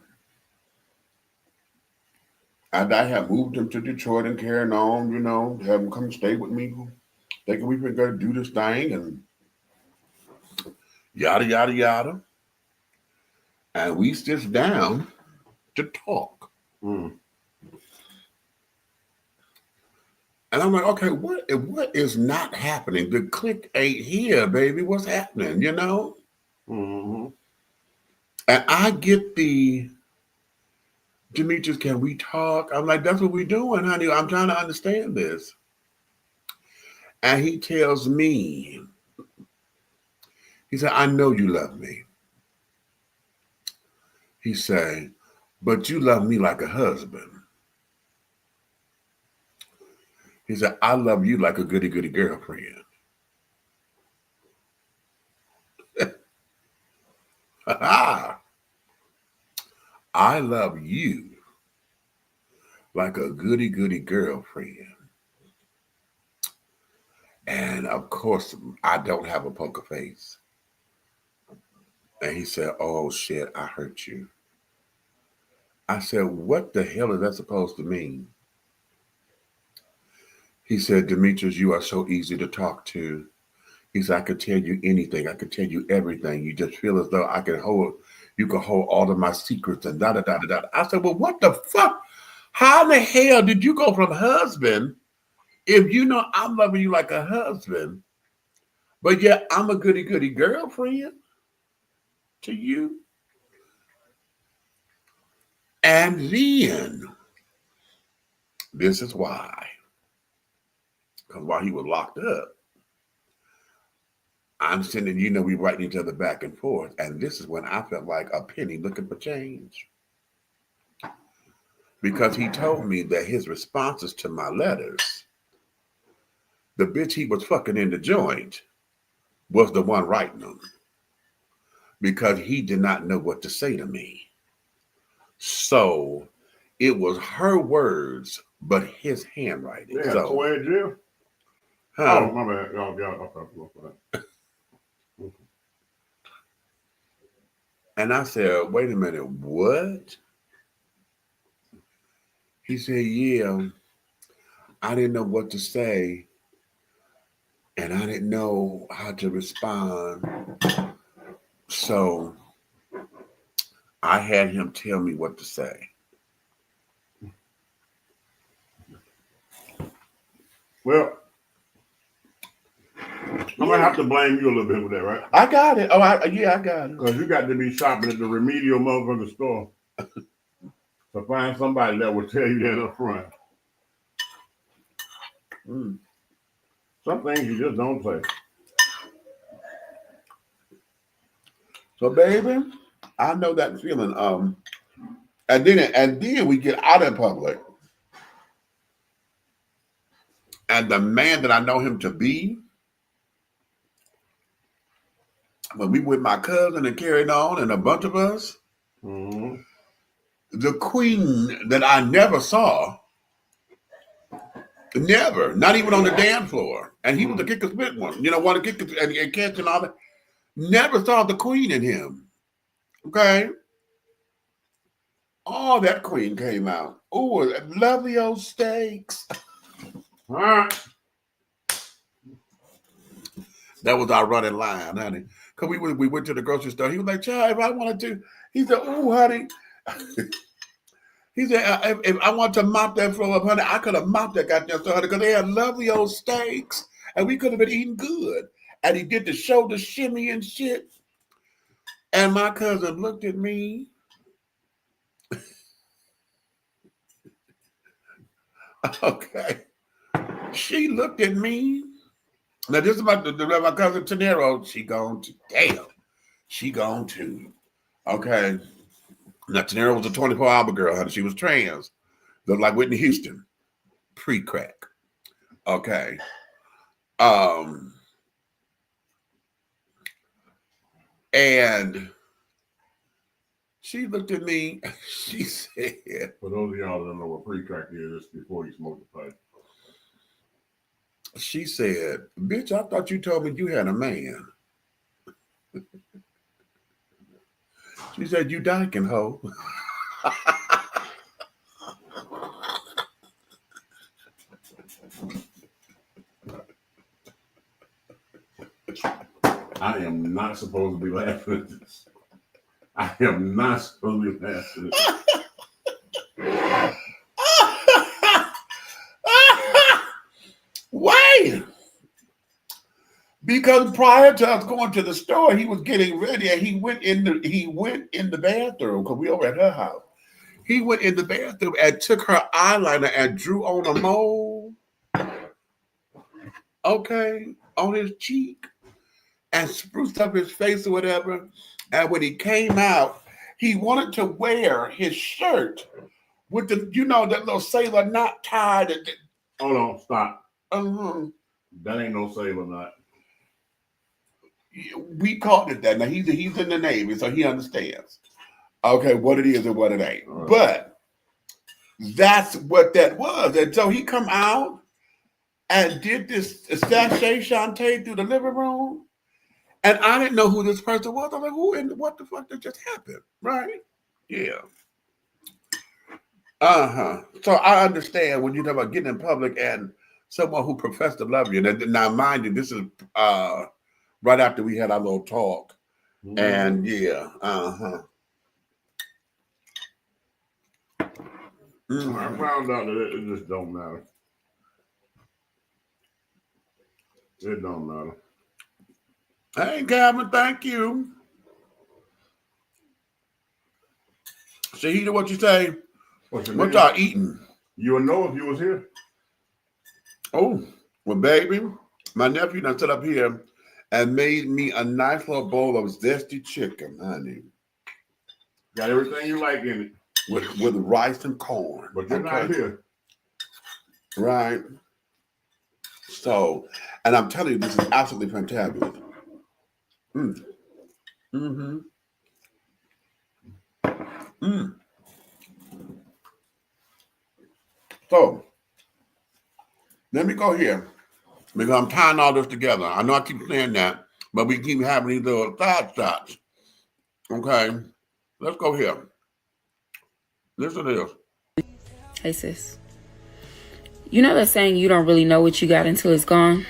[SPEAKER 3] And I have moved him to Detroit and carrying on, you know, have him come stay with me, thinking we were going to do this thing and yada, yada, yada. And we sit down to talk. And I'm like, okay, what is not happening? The click ain't here, baby. What's happening, you know? And I get the, Demetrius, can we talk? I'm like, that's what we're doing, honey. I'm trying to understand this. And he tells me, he said, I know you love me. He said, but you love me like a husband. He said, I love you like a goody goody girlfriend. I love you like a goody goody girlfriend. And of course, I don't have a poker face. And he said, oh shit, I hurt you. I said, what the hell is that supposed to mean? He said, Demetrius, you are so easy to talk to. He said, I could tell you anything. I could tell you everything. You just feel as though you can hold all of my secrets and da-da-da-da-da. I said, well, what the fuck? How in the hell did you go from husband if you know I'm loving you like a husband, but yet I'm a goody-goody girlfriend to you? And then, this is why. Because while he was locked up, I'm sending, we writing each other back and forth. And this is when I felt like a penny looking for change. Because he told me that his responses to my letters, the bitch he was fucking in the joint was the one writing them. Because he did not know what to say to me. So it was her words, but his handwriting.
[SPEAKER 4] Yeah,
[SPEAKER 3] so,
[SPEAKER 4] co-ed jail?
[SPEAKER 3] Huh?
[SPEAKER 4] Oh, my bad. Y'all.
[SPEAKER 3] And I said, wait a minute, what? He said, yeah, I didn't know what to say. And I didn't know how to respond. So I had him tell me what to say.
[SPEAKER 4] Well, I'm gonna have to blame you a little bit with that, right?
[SPEAKER 3] I got it. Oh, I got it.
[SPEAKER 4] Because you got to be shopping at the remedial motherfucker store to find somebody that will tell you that up front. Some things you just don't say.
[SPEAKER 3] So, baby, I know that feeling. And then we get out in public, and the man that I know him to be, when we with my cousin and carried on, and a bunch of us, the queen that I never saw, never, not even on the dance floor, and he was the kick spit one, want to kick and catch and all that. Never saw the queen in him. Okay. Oh, that queen came out. Oh, lovely old steaks. That was our running line, honey. Because we went to the grocery store. He was like, child, if I wanted to, he said, oh, honey. He said, if I want to mop that floor up, honey, I could have mopped that goddamn store, honey, because they had lovely old steaks, and we could have been eating good. And he did the shoulder shimmy and shit. And my cousin looked at me. Okay. She looked at me. Now, this is my cousin Tenero. She gone to, damn. She gone too. Okay. Now, Tenero was a 24-hour girl, honey. She was trans. Looked like Whitney Houston. Pre-crack. Okay. And she looked at me. She said,
[SPEAKER 4] for those of y'all that don't know what pre-crack is, before you smoke the pipe.
[SPEAKER 3] She said, bitch, I thought you told me you had a man. She said, you dyking, hoe.
[SPEAKER 4] I am not supposed to be laughing at this. I am not supposed to be laughing at this.
[SPEAKER 3] Wait. Because prior to us going to the store, he was getting ready and he went in the bathroom because we over at her house. He went in the bathroom and took her eyeliner and drew on a mole. Okay, on his cheek. And spruced up his face or whatever. And when he came out, he wanted to wear his shirt with the, that little sailor knot tied.
[SPEAKER 4] Hold on, stop. That ain't no sailor knot.
[SPEAKER 3] We called it that. Now he's in the Navy, so he understands. Okay, what it is and what it ain't. Right. But that's what that was. And so he come out and did this sachet Shantae through the living room. And I didn't know who this person was. I'm like, who and what the fuck did just happen? Right? Yeah. So I understand when you talk about getting in public and someone who professed to love you. Now, mind you, this is right after we had our little talk. Mm-hmm. And yeah,
[SPEAKER 4] Mm-hmm. I found out that it just don't matter. It don't matter.
[SPEAKER 3] Hey, Gavin, thank you. Shahida, what you say? What y'all eating?
[SPEAKER 4] You would know if you was here.
[SPEAKER 3] Oh, well, baby, my nephew done set up here and made me a nice little bowl of zesty chicken, honey.
[SPEAKER 4] Got everything you like in it.
[SPEAKER 3] With rice and corn.
[SPEAKER 4] But you're not here.
[SPEAKER 3] Right. So, and I'm telling you, this is absolutely fantabulous. Mm-hmm. So, let me go here because I'm tying all this together. I know I keep saying that, but we keep having these little side shots. Okay, let's go here. Listen to this.
[SPEAKER 10] Hey, sis. You know that saying, you don't really know what you got until it's gone?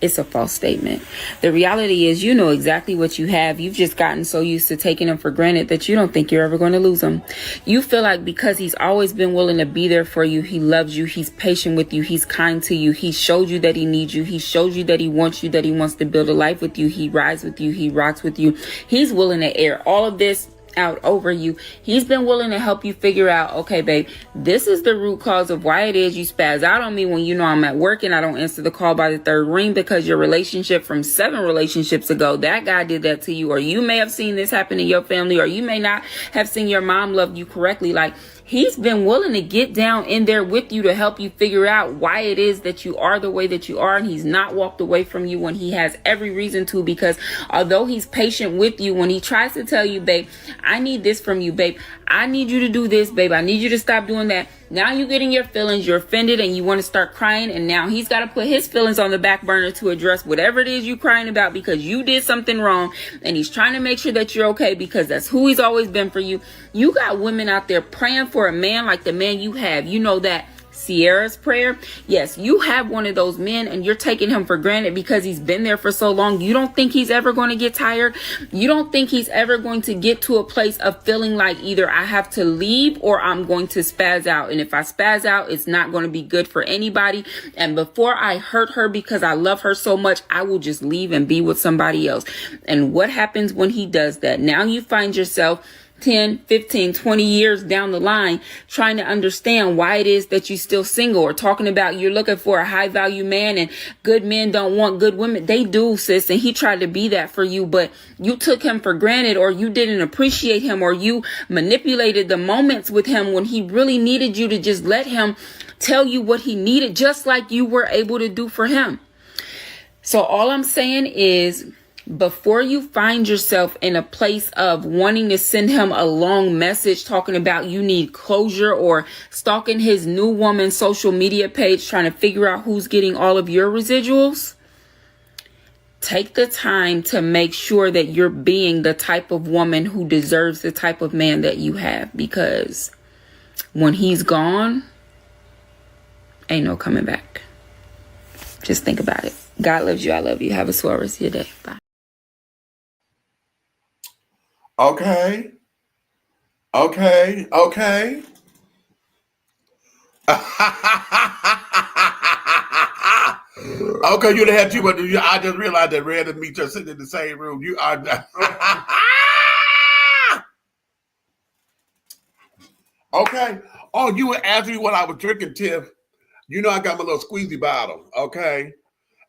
[SPEAKER 10] It's a false statement. The reality is you know exactly what you have. You've just gotten so used to taking them for granted that you don't think you're ever going to lose them. You feel like because he's always been willing to be there for you, he loves you, he's patient with you, he's kind to you, he showed you that he needs you, he showed you that he wants you, that he wants to build a life with you, he rides with you, he rocks with you. He's willing to air all of this out over you. He's been willing to help you figure out, okay, babe, this is the root cause of why it is you spaz out on me when you know I'm at work and I don't answer the call by the third ring, because your relationship from 7 relationships ago, that guy did that to you, or you may have seen this happen in your family, or you may not have seen your mom love you correctly. Like, he's been willing to get down in there with you to help you figure out why it is that you are the way that you are. And he's not walked away from you when he has every reason to, because although he's patient with you, when he tries to tell you, babe, I need this from you, babe, I need you to do this, babe, I need you to stop doing that. Now you get in your feelings, you're offended, and you want to start crying. And now he's got to put his feelings on the back burner to address whatever it is you're crying about because you did something wrong. And he's trying to make sure that you're okay because that's who he's always been for you. You got women out there praying for a man like the man you have. You know that Sierra's prayer. Yes, you have one of those men and you're taking him for granted because he's been there for so long. You don't think he's ever going to get tired. You don't think he's ever going to get to a place of feeling like either I have to leave or I'm going to spaz out. And if I spaz out, it's not going to be good for anybody. And before I hurt her because I love her so much, I will just leave and be with somebody else. And what happens when he does that? Now you find yourself 10, 15, 20 years down the line trying to understand why it is that you're still single, or talking about you're looking for a high value man and good men don't want good women. They do, sis. And he tried to be that for you, but you took him for granted, or you didn't appreciate him, or you manipulated the moments with him when he really needed you to just let him tell you what he needed, just like you were able to do for him. So all I'm saying is, before you find yourself in a place of wanting to send him a long message talking about you need closure, or stalking his new woman's social media page trying to figure out who's getting all of your residuals, take the time to make sure that you're being the type of woman who deserves the type of man that you have. Because when he's gone, ain't no coming back. Just think about it. God loves you. I love you. Have a swell rest of your day. Bye.
[SPEAKER 3] Okay. Okay. Okay, you done had too much. I just realized that Red and me just sitting in the same room. You are okay. Oh, you were asking me what I was drinking, Tiff. You know I got my little squeezy bottle, okay?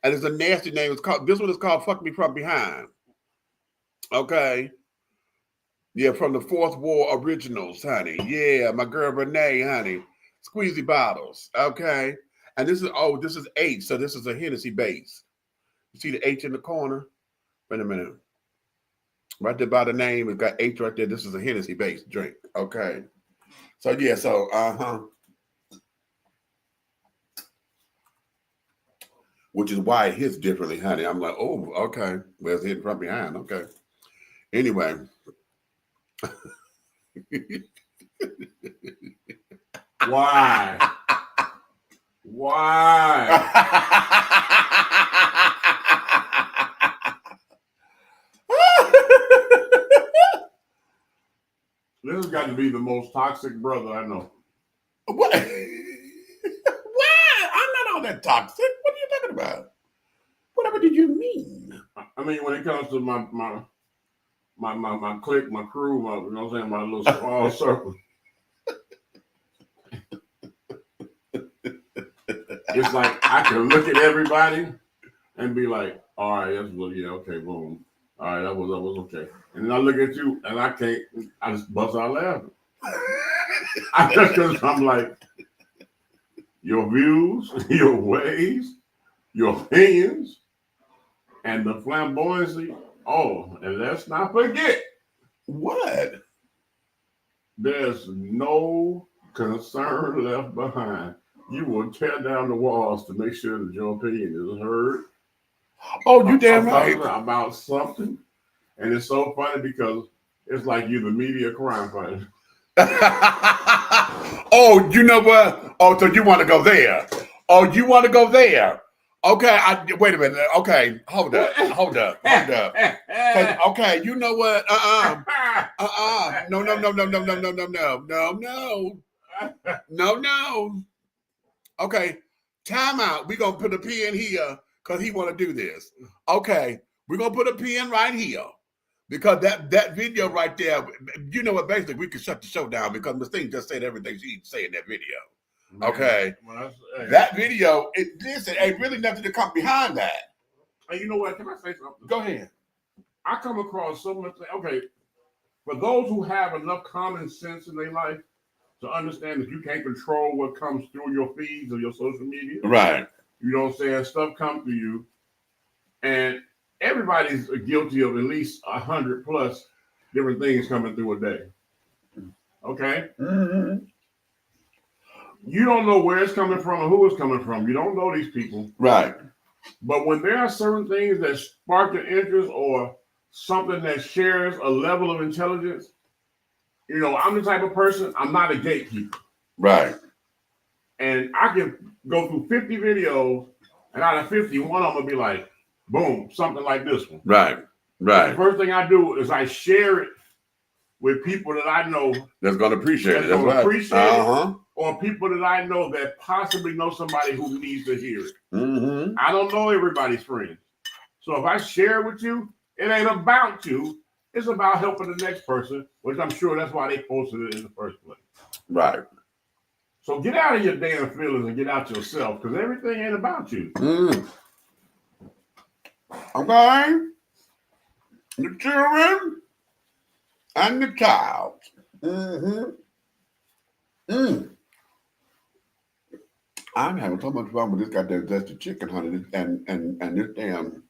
[SPEAKER 3] And it's a nasty name. It's called, this one is called Fuck Me From Behind. Okay. Yeah, from the Fourth War Originals, honey. Yeah, my girl Renee, honey. Squeezy bottles, okay? And this is H, so this is a Hennessy base. You see the H in the corner? Wait a minute. Right there by the name, it's got H right there. This is a Hennessy base drink, okay? So, yeah, which is why it hits differently, honey. I'm like, oh, okay. Well, it's hitting from behind. Okay. Anyway.
[SPEAKER 4] Why? Why? This has got to be the most toxic brother I know.
[SPEAKER 3] What? Why? I'm not all that toxic. What are you talking about? Whatever did you mean?
[SPEAKER 4] I mean, when it comes to my clique, my crew, you know what I'm saying, my little small circle. It's like I can look at everybody and be like, all right, that's well, yeah, okay, boom. All right, that was okay. And then I look at you and I just bust out laughing. I'm like, your views, your ways, your opinions, and the flamboyancy. Oh, and let's not forget.
[SPEAKER 3] What?
[SPEAKER 4] There's no concern left behind. You will tear down the walls to make sure that your opinion is heard.
[SPEAKER 3] Oh, you damn right.
[SPEAKER 4] About something. And it's so funny because it's like you're the media crime fighter.
[SPEAKER 3] Oh, you know what? Oh, so you want to go there? Oh, you want to go there? Okay, wait a minute. Okay, hold up. Okay, you know what? No. Okay, time out. We're going to put a pin here because he want to do this. Okay, we're going to put a pin right here because that video right there, you know what, basically we can shut the show down because Miss Thing just said everything she needs to say in that video. Okay. Well, that video, it ain't really nothing to come behind that.
[SPEAKER 4] And you know what? Can I say something?
[SPEAKER 3] Go ahead.
[SPEAKER 4] I come across so much. Okay, for those who have enough common sense in their life to understand that you can't control what comes through your feeds or your social media.
[SPEAKER 3] Right.
[SPEAKER 4] You know what I'm saying? Stuff comes to you. And everybody's guilty of at least 100 plus different things coming through a day. Okay?
[SPEAKER 3] Mm-hmm.
[SPEAKER 4] You don't know where it's coming from or who it's coming from. You don't know these people.
[SPEAKER 3] Right.
[SPEAKER 4] But when there are certain things that spark your interest or something that shares a level of intelligence, you know, I'm the type of person, I'm not a gatekeeper.
[SPEAKER 3] Right.
[SPEAKER 4] And I can go through 50 videos, and out of 50, one of them will be like, boom, something like this one.
[SPEAKER 3] Right.
[SPEAKER 4] The first thing I do is I share it with people that I know
[SPEAKER 3] that's going to appreciate it.
[SPEAKER 4] Or people that I know that possibly know somebody who needs to hear it.
[SPEAKER 3] Mm-hmm.
[SPEAKER 4] I don't know everybody's friends. So if I share it with you, it ain't about you. It's about helping the next person, which I'm sure that's why they posted it in the first place.
[SPEAKER 3] Right.
[SPEAKER 4] So get out of your damn feelings and get out yourself, because everything ain't about you.
[SPEAKER 3] Mm. Okay. The children and the child. Mm-hmm. Mm. I'm having so much fun with this goddamn zesty chicken, honey, and this damn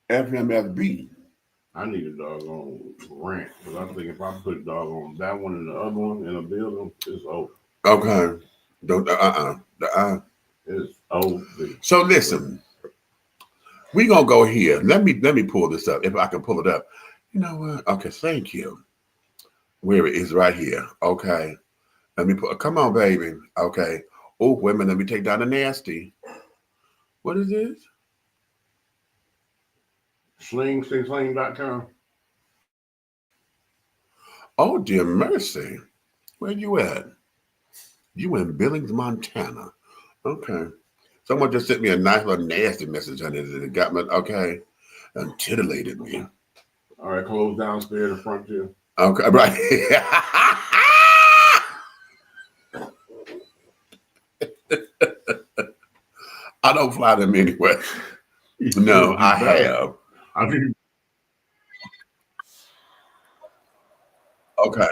[SPEAKER 3] FMFB.
[SPEAKER 4] I need a doggone rant, because I think if I put doggone that one and the other one in a building, it's over.
[SPEAKER 3] Okay.
[SPEAKER 4] It's over.
[SPEAKER 3] So listen, we gonna go here. Let me pull this up if I can pull it up. You know what? Okay, thank you. Where it is right here. Okay. Let me put. Come on, baby. Okay. Oh, wait a minute. Let me take down the nasty. What is this?
[SPEAKER 4] Sling.com.
[SPEAKER 3] Oh, dear mercy. Where you at? You in Billings, Montana. Okay. Someone just sent me a nice little nasty message on it. It got me, okay, and titillated me.
[SPEAKER 4] All right, close downstairs, the front here.
[SPEAKER 3] Okay, right. I don't fly them anyway. No, I have.
[SPEAKER 4] I think.
[SPEAKER 3] Okay.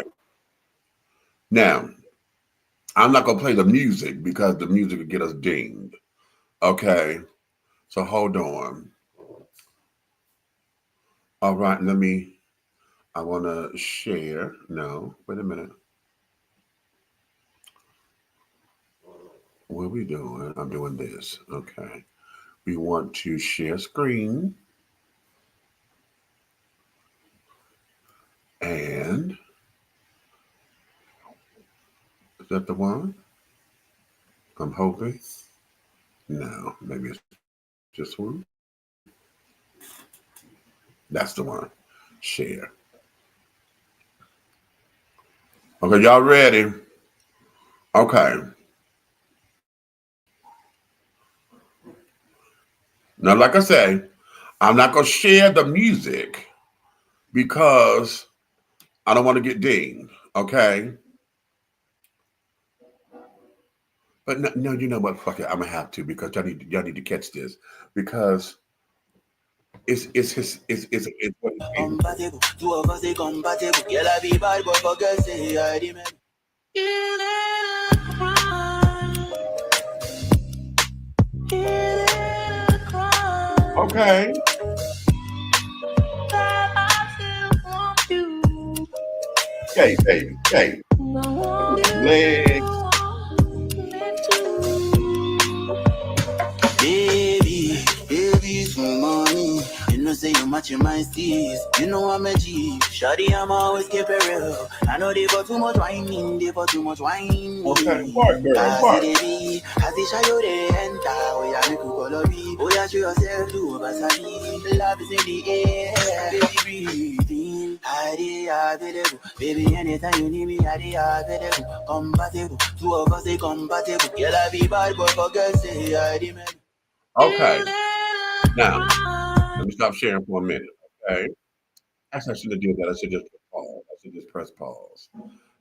[SPEAKER 3] Now, I'm not going to play the music because the music will get us dinged. Okay. So hold on. All right. I want to share. No, wait a minute. What are we doing? I'm doing this. Okay. We want to share screen. And is that the one? I'm hoping. No, maybe it's just one. That's the one. Share. Okay, y'all ready? Okay. Now, like I say, I'm not going to share the music because I don't want to get dinged. Okay. But no, you know what? Fuck it. I'm going to have to because y'all need to catch this because it's what it
[SPEAKER 2] Compatible, two of us they compatible. Girl, I be bad, but for girls say I remember.
[SPEAKER 3] Okay. Okay, baby. Okay. Legs.
[SPEAKER 2] Baby, for money. You know, say you matching my steez. You know I'm a G. Shawty, I'm always keep it real. I know they for too much whining, they for too much whining.
[SPEAKER 3] Okay, work, girl,
[SPEAKER 2] As
[SPEAKER 3] work.
[SPEAKER 2] it be, as they show you they enter, we are make you color be. Oh, yeah, show yourself to Basali. Love is in the air, baby, breathe in. I dey available, baby, anytime you need me, I dey available. Compatible, two of us they compatible. Girl, I be bad, but for girls say I remember.
[SPEAKER 3] Okay. Now, let me stop sharing for a minute. Okay. Actually, I shouldn't do that. I should just pause. I should just press pause.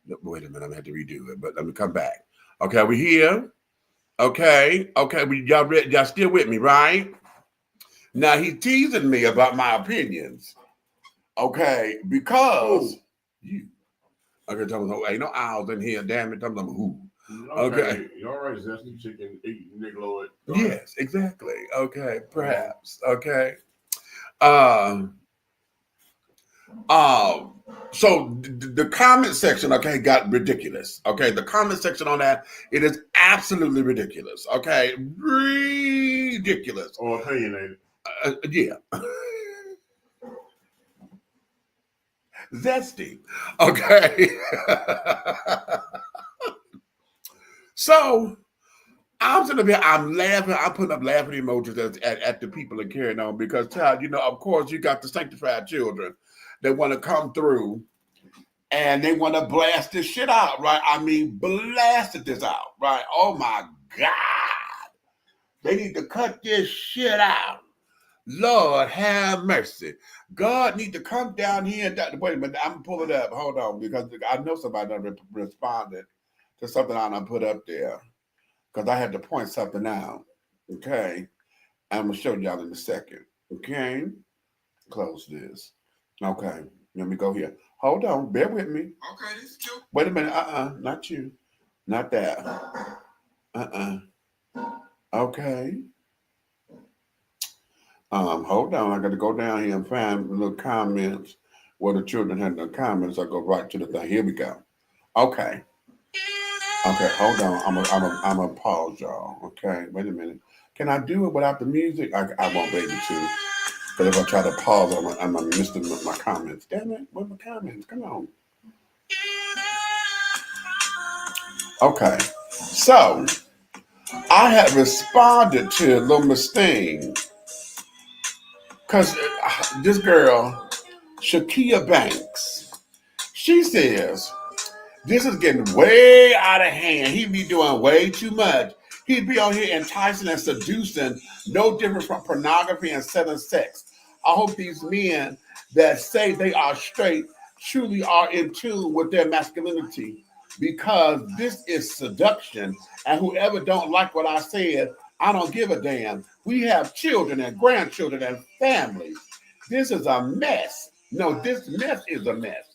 [SPEAKER 3] No, wait a minute. I'm gonna have to redo it, but let me come back. Okay, we here. Okay. Y'all still with me, right? Now he's teasing me about my opinions. Okay, because you. Okay, tell me, ain't no owls in here. Damn it, tell me who. Okay.
[SPEAKER 4] You all right, Zesty Chicken, eat Nickelodeon.
[SPEAKER 3] Yes, exactly. Okay, perhaps. Okay. So the comment section, okay, got ridiculous. Okay, the comment section on that, it is absolutely ridiculous. Okay, ridiculous.
[SPEAKER 4] Or opinionated.
[SPEAKER 3] Yeah. Zesty. Okay. So I'm sitting there, I'm laughing. I'm putting up laughing emojis at the people and carrying on because, child, of course, you got the sanctified children that want to come through and they want to blast this shit out, right? I mean, blasted this out, right? Oh my God. They need to cut this shit out. Lord have mercy. God need to come down here and wait a minute, I'm gonna pull it up. Hold on, because I know somebody done responded to something I done put up there. Because I had to point something out. Okay. I'm gonna show y'all in a second. Okay. Close this. Okay. Let me go here. Hold on. Bear with me.
[SPEAKER 1] Okay, this is cute.
[SPEAKER 3] Wait a minute. Not you. Not that. Okay. Hold on. I got to go down here and find the little comments where the children had the comments. I go right to the thing. Here we go. Okay. Okay, hold on. I'm gonna pause y'all. Okay, wait a minute. Can I do it without the music? I won't be able to. But if I try to pause, I'm gonna miss my comments. Damn it! Where's my comments? Come on. Okay, so I had responded to Lil Miss Thing because this girl, Shakia Banks, she says, this is getting way out of hand. He be doing way too much. He'd be on here enticing and seducing, no different from pornography and selling sex. I hope these men that say they are straight truly are in tune with their masculinity, because this is seduction. And whoever don't like what I said, I don't give a damn. We have children and grandchildren and families. This is a mess. No, this mess is a mess.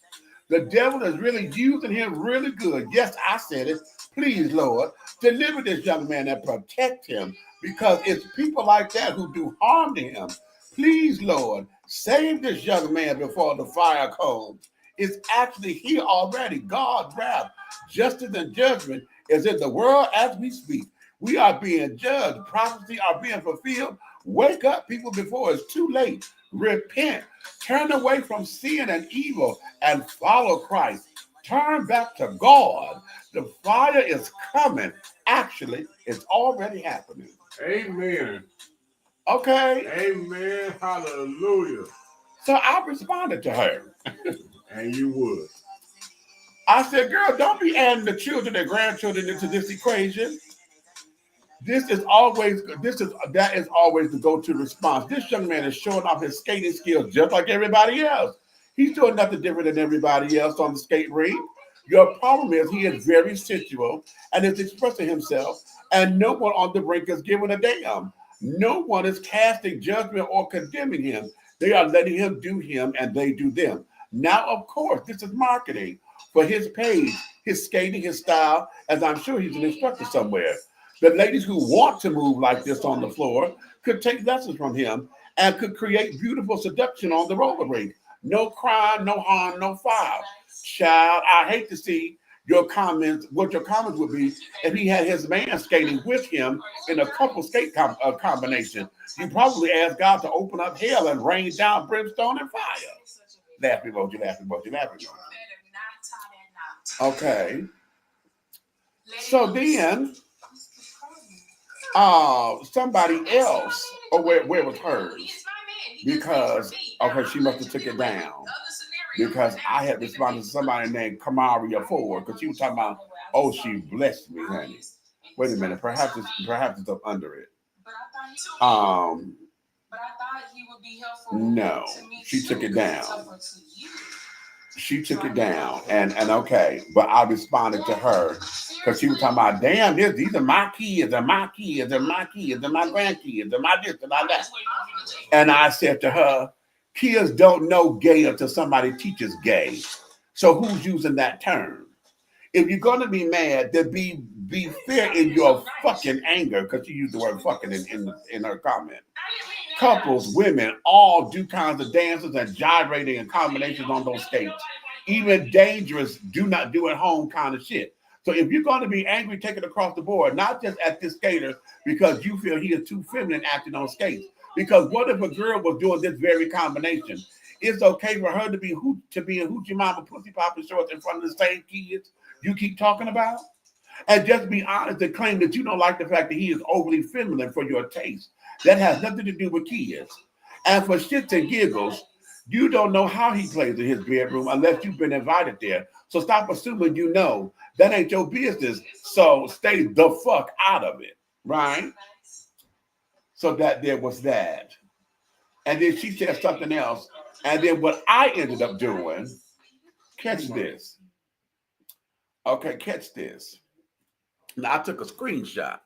[SPEAKER 3] The devil is really using him really good. Yes, I said it. Please, Lord, deliver this young man and protect him, because it's people like that who do harm to him. Please, Lord, save this young man before the fire comes. It's actually here already. God's wrath, justice, and judgment is in the world as we speak. We are being judged. Prophecy are being fulfilled. Wake up, people, before it's too late. Repent. Turn away from sin and evil and follow Christ. Turn back to God. The fire is coming. Actually, it's already happening.
[SPEAKER 4] Amen.
[SPEAKER 3] Okay.
[SPEAKER 4] Amen. Hallelujah.
[SPEAKER 3] So I responded to her.
[SPEAKER 4] And you would.
[SPEAKER 3] I said, girl, don't be adding the children and grandchildren into this equation. That is always the go-to response. This young man is showing off his skating skills just like everybody else. He's doing nothing different than everybody else on the skate rink. Your problem is he is very sensual and is expressing himself, and no one on the rink is giving a damn. No one is casting judgment or condemning him. They are letting him do him and they do them. Now, of course, this is marketing for his page, his skating, his style, as I'm sure he's an instructor somewhere. The ladies who want to move like this on the floor could take lessons from him and could create beautiful seduction on the roller rink. No crime, no harm, no foul. Child, I hate to see your comments, what your comments would be if he had his man skating with him in a couple skate combination. You probably ask God to open up hell and rain down brimstone and fire. Laughing emoji, laughing emoji, laughing emoji. Okay. So then, somebody else, or where was hers? Because, okay, she must have took it down. Because I had responded to somebody named Kamaria Ford, because she was talking about, oh, she blessed me, honey. Wait a minute, perhaps it's up under it. No, she took it down. She took it down, and okay, but I responded to her because she was talking about, damn, these are my kids, and my kids, and my kids, and my grandkids, and my this and my that. And I said to her, kids don't know gay until somebody teaches gay. So who's using that term? If you're gonna be mad, then be fair in your fucking anger, because she used the word fucking in her comment. Couples, women, all do kinds of dances and gyrating and combinations on those skates. Even dangerous, do not do at home kind of shit. So if you're going to be angry, take it across the board, not just at this skater because you feel he is too feminine acting on skates. Because what if a girl was doing this very combination? It's okay for her to be in hoochie mama pussy popping shorts in front of the same kids you keep talking about? And just be honest and claim that you don't like the fact that he is overly feminine for your taste. That has nothing to do with kids. And for shits and giggles, you don't know how he plays in his bedroom unless you've been invited there. So stop assuming you know. That ain't your business. So stay the fuck out of it, right? So that there was that. And then she said something else. And then what I ended up doing, catch this. Okay, catch this. Now I took a screenshot.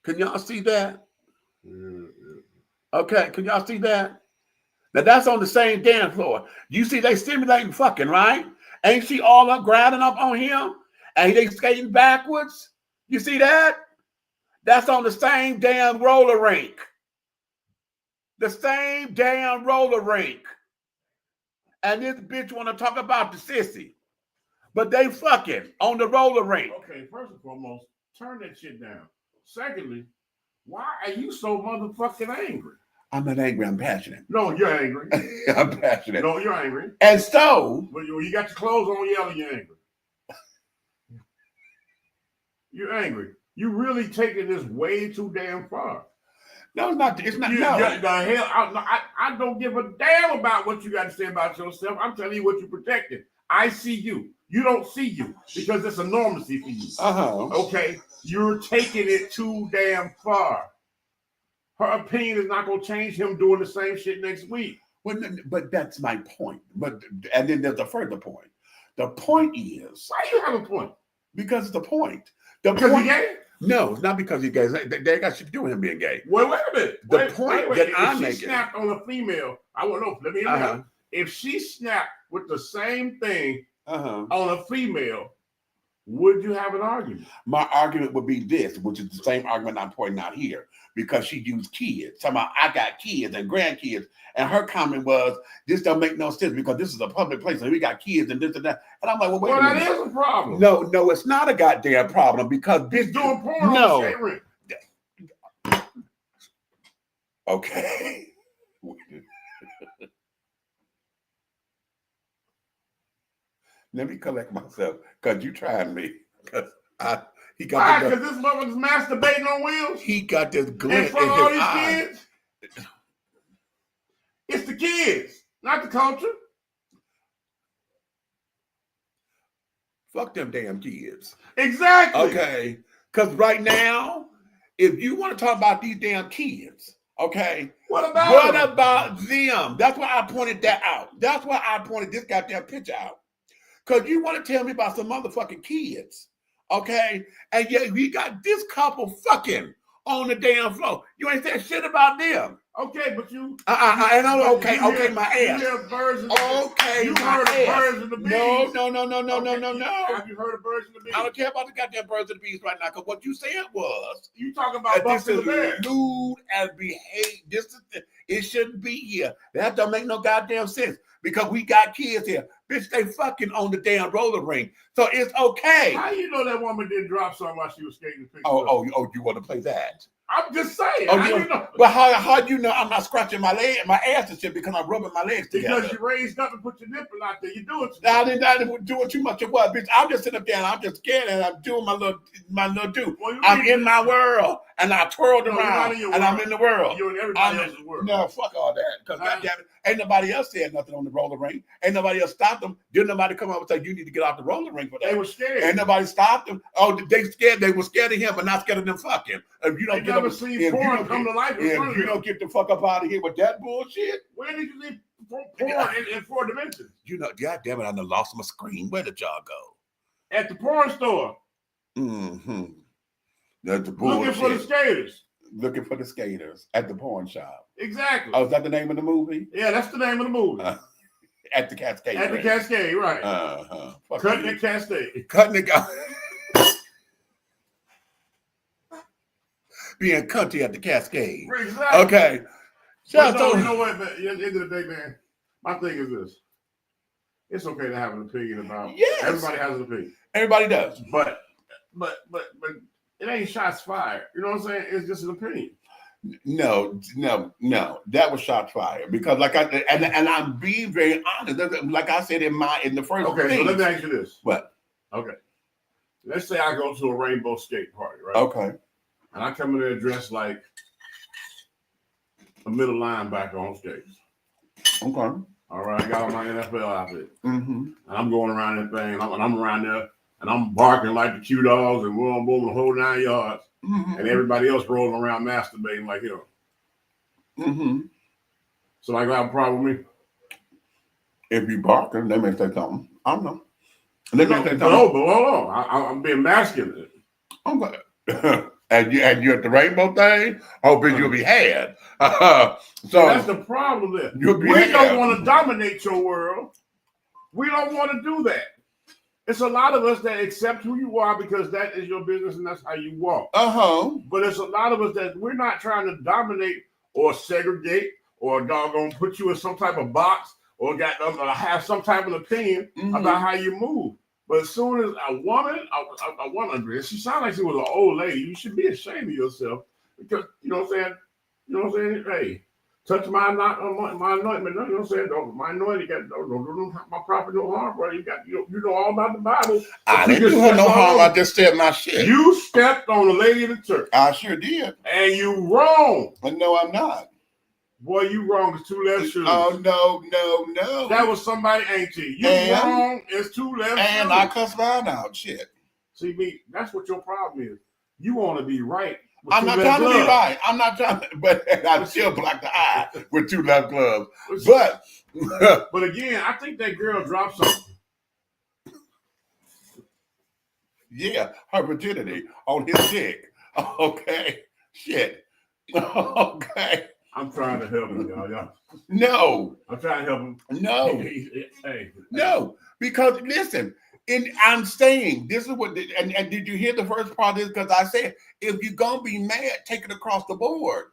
[SPEAKER 3] Can y'all see that? Okay, can y'all see that? Now that's on the same dance floor. You see they simulating fucking, right? Ain't she all up grinding up on him? And they skating backwards? You see that? That's on the same damn roller rink. The same damn roller rink. And this bitch want to talk about the sissy. But they fucking on the roller rink.
[SPEAKER 4] Okay, first and foremost, turn that shit down. Secondly, why are you so motherfucking angry?
[SPEAKER 3] I'm not angry, I'm passionate.
[SPEAKER 4] No, you're angry.
[SPEAKER 3] I'm passionate.
[SPEAKER 4] No, you're angry.
[SPEAKER 3] And so...
[SPEAKER 4] When you got your clothes on, yelling, you're angry. You're angry. You really taking this way too damn far.
[SPEAKER 3] No, it's not. It's not. No.
[SPEAKER 4] The hell, I don't give a damn about what you got to say about yourself. I'm telling you what you're protecting. I see you. You don't see you because it's a normalcy for you. Okay, you're taking it too damn far. Her opinion is not going to change him doing the same shit next week.
[SPEAKER 3] Well, but that's my point. And then there's a further point. The point is...
[SPEAKER 4] Why do you have a point?
[SPEAKER 3] Because it's the point.
[SPEAKER 4] Because he's gay?
[SPEAKER 3] No, it's not because he's gay. They got shit to do with him being gay.
[SPEAKER 4] Wait a minute.
[SPEAKER 3] The point that I'm making...
[SPEAKER 4] If she snapped on a female, I won't know. Let me hear that. If she snapped with the same thing on a female, would you have an argument?
[SPEAKER 3] My argument would be this, which is the same argument I'm pointing out here, because she used kids. Somehow I got kids and grandkids, and her comment was, "This don't make no sense because this is a public place and we got kids and this and that." And I'm like, "Well, wait a minute.
[SPEAKER 4] That is a problem."
[SPEAKER 3] No, it's not a goddamn problem because
[SPEAKER 4] he's doing porn on the skate rink.
[SPEAKER 3] Okay. Let me collect myself, because you trying me. Because he got
[SPEAKER 4] Why? Because this motherfucker's masturbating on wheels?
[SPEAKER 3] He got this glint
[SPEAKER 4] in front
[SPEAKER 3] in
[SPEAKER 4] of all
[SPEAKER 3] his
[SPEAKER 4] these
[SPEAKER 3] eye.
[SPEAKER 4] kids? It's the kids, not the culture.
[SPEAKER 3] Fuck them damn kids.
[SPEAKER 4] Exactly.
[SPEAKER 3] Okay. Because right now, if you want to talk about these damn kids, okay,
[SPEAKER 4] what about
[SPEAKER 3] them? That's why I pointed that out. That's why I pointed this goddamn picture out. Because you want to tell me about some motherfucking kids, okay? And yet we got this couple fucking on the damn floor. You ain't saying shit about them.
[SPEAKER 4] Okay, but you.
[SPEAKER 3] And I'm okay,
[SPEAKER 4] hear,
[SPEAKER 3] my ass.
[SPEAKER 4] You hear birds in
[SPEAKER 3] okay,
[SPEAKER 4] you
[SPEAKER 3] my
[SPEAKER 4] heard
[SPEAKER 3] ass.
[SPEAKER 4] Of birds and the bees.
[SPEAKER 3] No.
[SPEAKER 4] Have you heard of birds and the bees?
[SPEAKER 3] I don't care about the goddamn birds and the bees right now, because what you said was
[SPEAKER 4] you talking about
[SPEAKER 3] this is
[SPEAKER 4] the bear.
[SPEAKER 3] lewd and behave. It shouldn't be here. That don't make no goddamn sense, because we got kids here. Bitch, they fucking on the damn roller ring, so it's okay.
[SPEAKER 4] How you know that woman didn't drop something while she was skating?
[SPEAKER 3] Oh, you want to play that?
[SPEAKER 4] I'm just saying.
[SPEAKER 3] Oh,
[SPEAKER 4] how you know?
[SPEAKER 3] But how do you know I'm not scratching my ass and shit because I'm rubbing my legs together?
[SPEAKER 4] Because you raised up and put your nipple out there. You do it.
[SPEAKER 3] I didn't do it too much of what, bitch. I'm just sitting up there and I'm just scared and I'm doing my little do. Well, I'm in my world and I twirled around and I'm in the world.
[SPEAKER 4] You're in everybody else's world.
[SPEAKER 3] No, fuck all that. Because goddamn it, ain't nobody else said nothing on the roller ring. Ain't nobody else stopped them. Didn't nobody come up and say you need to get off the roller ring for that.
[SPEAKER 4] They were scared.
[SPEAKER 3] Ain't nobody stopped them. Oh, they scared. They were scared of him, but not scared of them fucking. If you don't get
[SPEAKER 4] never seen porn come to life.
[SPEAKER 3] If you don't get the fuck up out of here with that bullshit.
[SPEAKER 4] Where did you see porn in 4 dimensions?
[SPEAKER 3] You know, goddamn it, I done lost my screen. Where did y'all go?
[SPEAKER 4] At the porn store.
[SPEAKER 3] Mm-hmm. That's the bullshit.
[SPEAKER 4] Looking for the skaters.
[SPEAKER 3] Looking for the skaters at the porn shop.
[SPEAKER 4] Exactly.
[SPEAKER 3] Oh, is that the name of the movie?
[SPEAKER 4] Yeah, that's the name of the movie.
[SPEAKER 3] At the Cascade.
[SPEAKER 4] At the Cascade, right. Cutting the Cascade.
[SPEAKER 3] Cutting the being cunty at the Cascade.
[SPEAKER 4] Exactly.
[SPEAKER 3] Okay.
[SPEAKER 4] You know what, man? At the end of the day, man, my thing is this. It's okay to have an opinion about.
[SPEAKER 3] Yes.
[SPEAKER 4] Everybody has an opinion.
[SPEAKER 3] Everybody does.
[SPEAKER 4] But it ain't shots fired. You know what I'm saying? It's just an opinion.
[SPEAKER 3] No. That was shots fired because, like I'm being very honest. Like I said in the first.
[SPEAKER 4] Okay,
[SPEAKER 3] thing.
[SPEAKER 4] so let me ask you this.
[SPEAKER 3] What?
[SPEAKER 4] Okay. Let's say I go to a rainbow skate party, right?
[SPEAKER 3] Okay.
[SPEAKER 4] And I come in there dressed like a middle linebacker on skates.
[SPEAKER 3] Okay.
[SPEAKER 4] All right, I got on my NFL outfit.
[SPEAKER 3] Mm-hmm.
[SPEAKER 4] And I'm going around that thing, and I'm around there, and I'm barking like the Q dogs and boom, boom, the whole 9 yards. Mm-hmm. And everybody else rolling around masturbating like him.
[SPEAKER 3] Mm-hmm.
[SPEAKER 4] So like, I have a problem with me?
[SPEAKER 3] If you barking, they may say something. I don't know. They may say something.
[SPEAKER 4] No, but hold on. I'm being masculine.
[SPEAKER 3] Okay. And you at the rainbow thing, hoping you'll be had.
[SPEAKER 4] So that's the problem there. We don't want to dominate your world. We don't want to do that. It's a lot of us that accept who you are because that is your business and that's how you walk. But it's a lot of us that we're not trying to dominate or segregate or doggone put you in some type of box or have some type of opinion about how you move. But as soon as a woman, she sounds like she was an old lady. You should be ashamed of yourself because you know what I'm saying. You know what I'm saying? Hey, touch my anointment. You know what I'm saying? My anointing don't do my prophet no harm, bro. You know all about the Bible.
[SPEAKER 3] I didn't do her no harm. I just said my shit.
[SPEAKER 4] You stepped on a lady in the church.
[SPEAKER 3] I sure did.
[SPEAKER 4] And you wrong.
[SPEAKER 3] But no, I'm not.
[SPEAKER 4] Boy, you wrong. It's 2 left shoes.
[SPEAKER 3] Oh, no.
[SPEAKER 4] That was somebody, ain't you? Wrong. It's 2 left shoes.
[SPEAKER 3] And I cuss mine out. Shit.
[SPEAKER 4] See, me, that's what your problem is. You want to be right.
[SPEAKER 3] I'm not trying to be right. I'm not trying to, but I still block the eye with 2 left gloves. But again, I think that girl dropped something. Yeah, her virginity on his dick. Okay. Shit. Okay.
[SPEAKER 4] I'm trying to help him, y'all.
[SPEAKER 3] No.
[SPEAKER 4] I'm trying to help him.
[SPEAKER 3] No.
[SPEAKER 4] Hey.
[SPEAKER 3] No. Because listen, I'm saying this is what, and did you hear the first part of this? Because I said, if you're gonna be mad, take it across the board.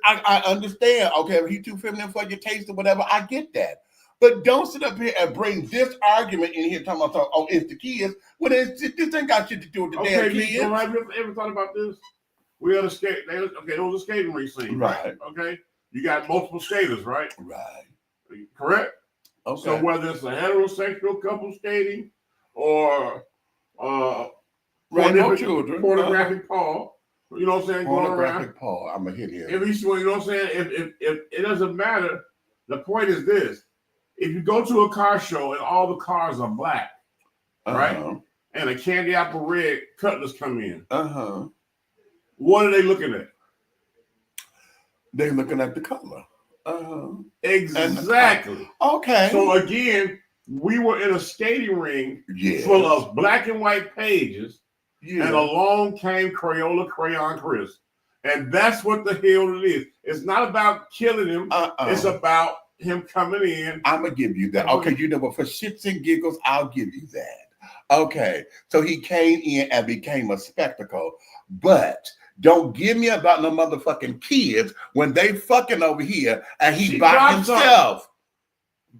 [SPEAKER 3] I understand, okay, if he's too feminine for your taste or whatever, I get that. But don't sit up here and bring this argument in here talking about, oh, it's the kids. Well, this ain't got shit to do with the damn kids.
[SPEAKER 4] Have you ever thought about this? we had a skate. Okay, there was a skating rink scene, right? Okay, you got multiple skaters, right?
[SPEAKER 3] Right.
[SPEAKER 4] Correct.
[SPEAKER 3] Okay.
[SPEAKER 4] So whether it's a heterosexual couple skating or
[SPEAKER 3] children,
[SPEAKER 4] pornographic Paul, you know what I'm saying?
[SPEAKER 3] Pornographic Paul, I'm gonna hit him.
[SPEAKER 4] If he's, you know what I'm saying? If it doesn't matter, the point is this: if you go to a car show and all the cars are black, right, and a candy apple red Cutlass come in, what are they looking at?
[SPEAKER 3] They're looking at the color.
[SPEAKER 4] Exactly.
[SPEAKER 3] Okay.
[SPEAKER 4] So again, we were in a skating ring full of black and white pages, and along came Crayola Crayon Chris. And that's what the hell it is. It's not about killing him. It's about him coming in.
[SPEAKER 3] I'm going to give you that. Okay, you know what? For shits and giggles, I'll give you that. Okay. So he came in and became a spectacle. But don't give me about no motherfucking kids when they fucking over here and he by himself.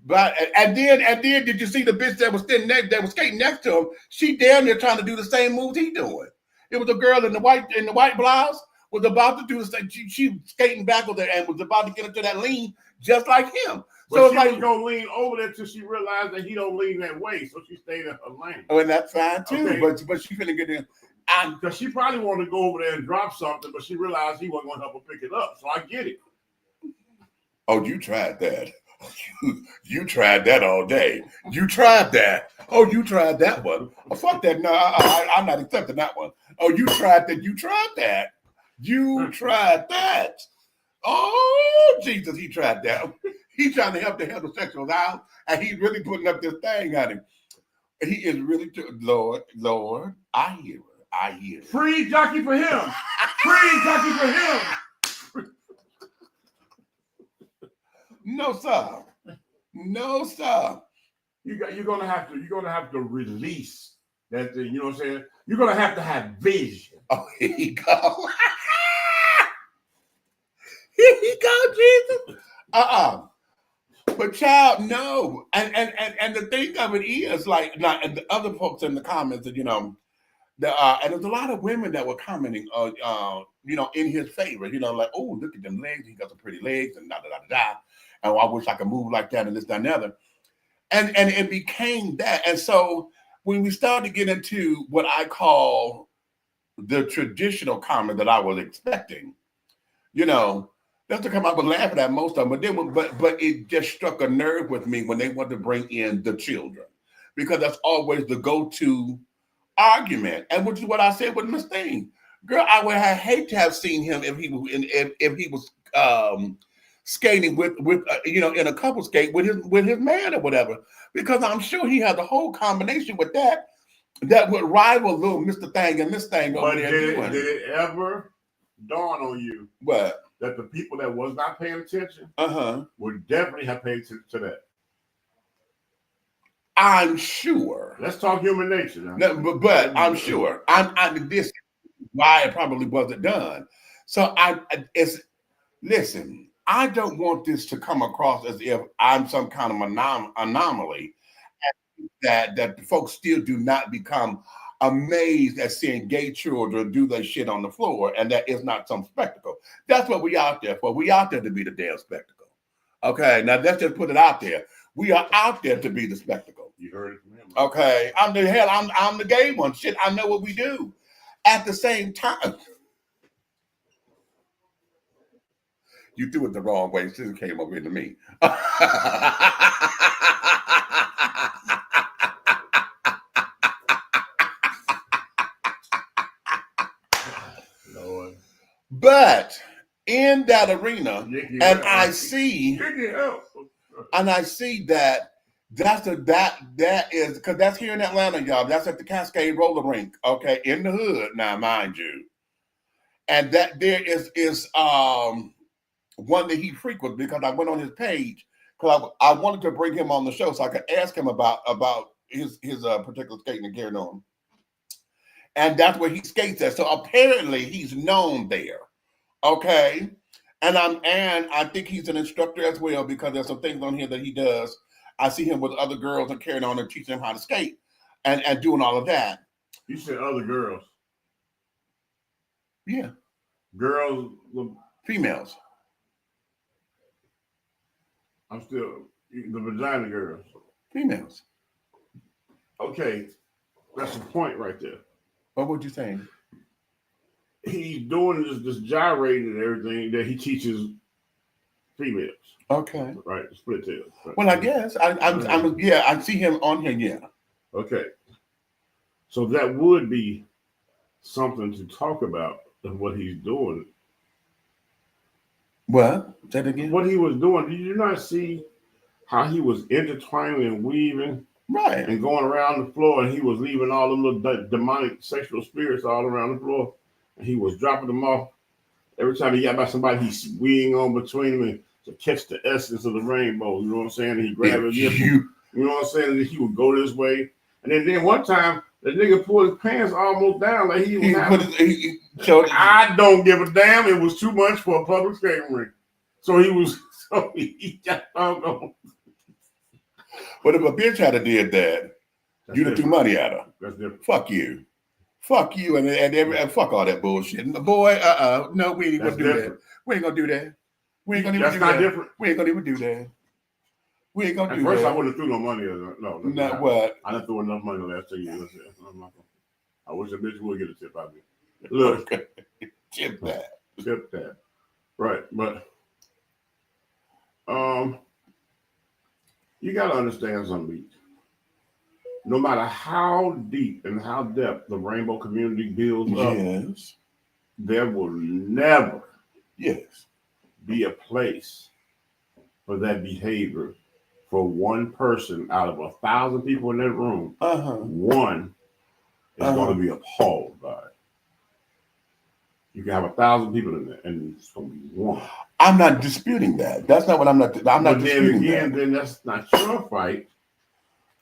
[SPEAKER 3] But and then did you see the bitch that was sitting next, that was skating next to him? She damn near trying to do the same moves he doing. It was a girl in the white blouse was about to do the same. She was skating back with her and was about to get into that lean just like him.
[SPEAKER 4] But so she was gonna lean over there till she realized that he don't lean that way, so she stayed in her lane.
[SPEAKER 3] Oh, and that's fine too. Okay. But she finna get in.
[SPEAKER 4] Because she probably wanted to go over there and drop something, but she realized he wasn't gonna help her pick it up. So I get it.
[SPEAKER 3] Oh, you tried that. You tried that all day. You tried that. Oh, you tried that one. Oh, fuck that. No, I'm not accepting that one. Oh, you tried that. You tried that. You tried that. Oh, Jesus, he tried that. He's trying to help the heterosexuals out, and he's really putting up this thing on him. He is really, Lord, I hear it. I hear it.
[SPEAKER 4] Free jockey for him. Free jockey for him.
[SPEAKER 3] No, sir. No, sir.
[SPEAKER 4] You're gonna have to release that thing. You know what I'm saying? You're gonna have to have vision.
[SPEAKER 3] Oh, here you go. Here you go, Jesus. But child, no. And the thing of it is, like, and the other folks in the comments that, you know, and there's a lot of women that were commenting, you know, in his favor, you know, like, oh, look at them legs. He got some pretty legs and da-da-da-da-da. And I wish I could move like that and this, that, and the other. And it became that. And so when we started to get into what I call the traditional comment that I was expecting, you know, that's to come out with laughing at most of them. But it just struck a nerve with me when they want to bring in the children, because that's always the go-to argument, and which is what I said with Miss Thing. Girl, I would have hate to have seen him if he was skating with you know, in a couple skate with his man or whatever, because I'm sure he has a whole combination with that would rival little Mr. Thing and Miss Thing over there.
[SPEAKER 4] Did it ever dawn on you
[SPEAKER 3] what?
[SPEAKER 4] That the people that was not paying attention would definitely have paid attention to that?
[SPEAKER 3] I'm sure.
[SPEAKER 4] Let's talk human nature now.
[SPEAKER 3] No, but I'm sure. This is why it probably wasn't done. So listen, I don't want this to come across as if I'm some kind of anomaly, that folks still do not become amazed at seeing gay children do their shit on the floor, and that is not some spectacle. That's what we out there for. We out there to be the damn spectacle. Okay, now let's just put it out there. We are out there to be the spectacle.
[SPEAKER 4] You heard it from him.
[SPEAKER 3] Right? Okay, I'm the gay one. Shit, I know what we do. At the same time, you threw it the wrong way. It came over into me.
[SPEAKER 4] Lord.
[SPEAKER 3] But in that arena, I see that that is because that's here in Atlanta, y'all. That's at the Cascade Roller Rink, okay, in the hood now, mind you. And that there is one that he frequents, because I went on his page because I wanted to bring him on the show so I could ask him about his particular skating and carrying on. And that's where he skates at. So apparently he's known there, okay. And I think he's an instructor as well, because there's some things on here that he does. I see him with other girls and carrying on and teaching them how to skate and doing all of that.
[SPEAKER 4] You said other girls.
[SPEAKER 3] Yeah.
[SPEAKER 4] Girls,
[SPEAKER 3] females.
[SPEAKER 4] I'm still the vagina girls.
[SPEAKER 3] Females.
[SPEAKER 4] Okay, that's the point right there.
[SPEAKER 3] What would you say?
[SPEAKER 4] He's doing this gyrating and everything that he teaches females.
[SPEAKER 3] Okay.
[SPEAKER 4] Right, split tails. Right.
[SPEAKER 3] Well, I guess I see him on here. Yeah.
[SPEAKER 4] Okay. So that would be something to talk about of what he's doing.
[SPEAKER 3] What? Say it again.
[SPEAKER 4] What he was doing. Did you not see how he was intertwining and weaving?
[SPEAKER 3] Right.
[SPEAKER 4] And going around the floor, and he was leaving all them little demonic sexual spirits all around the floor. And he was dropping them off. Every time he got by somebody, he's weaving on between them and to catch the essence of the rainbow. You know what I'm saying? And he grabbed it. You know what I'm saying? And he would go this way. And then one time, the nigga pulled his pants almost down like he was I don't give a damn. It was too much for a public skating rink. So he got on.
[SPEAKER 3] But if a bitch had did that, you'd have threw money at her.
[SPEAKER 4] That's different.
[SPEAKER 3] Fuck you. Fuck you and fuck all that bullshit. And the boy, no, we ain't gonna do that. We ain't gonna do that. We ain't gonna even do that. That's not different. We ain't gonna even do that. We ain't gonna do that. At first, I wouldn't have threw no money. No. Not what?
[SPEAKER 4] I didn't throw enough money the last 2 years. I wish a bitch would get a tip out of me. Look.
[SPEAKER 3] Tip that.
[SPEAKER 4] Tip that. Right. But you got to understand something. No matter how deep and how depth the rainbow community builds up, there will never be a place for that behavior for one person out of 1,000 people in that room. One is going to be appalled by it. You can have 1,000 people in there, and it's going to be one.
[SPEAKER 3] I'm not disputing that. That's not what I'm not disputing.
[SPEAKER 4] Then that's not your fight.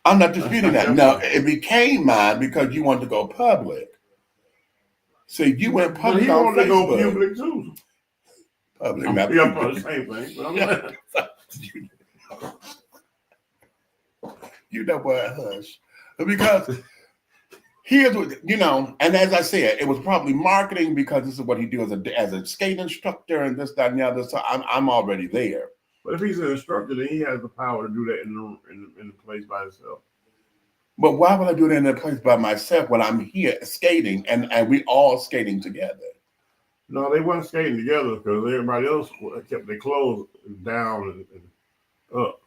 [SPEAKER 3] I'm not disputing that. No, it became mine because you wanted to go public. So you went public on Facebook. He wanted to go public too. Public, not the same thing. But you know what? Hush, because here's what and as I said, it was probably marketing because this is what he do as a skate instructor and this, that, and the other. So I'm already there.
[SPEAKER 4] But if he's an instructor, then he has the power to do that in the place by himself.
[SPEAKER 3] But why would I do that in a place by myself when I'm here skating and we all skating together?
[SPEAKER 4] No, they weren't skating together because everybody else kept their clothes down and up.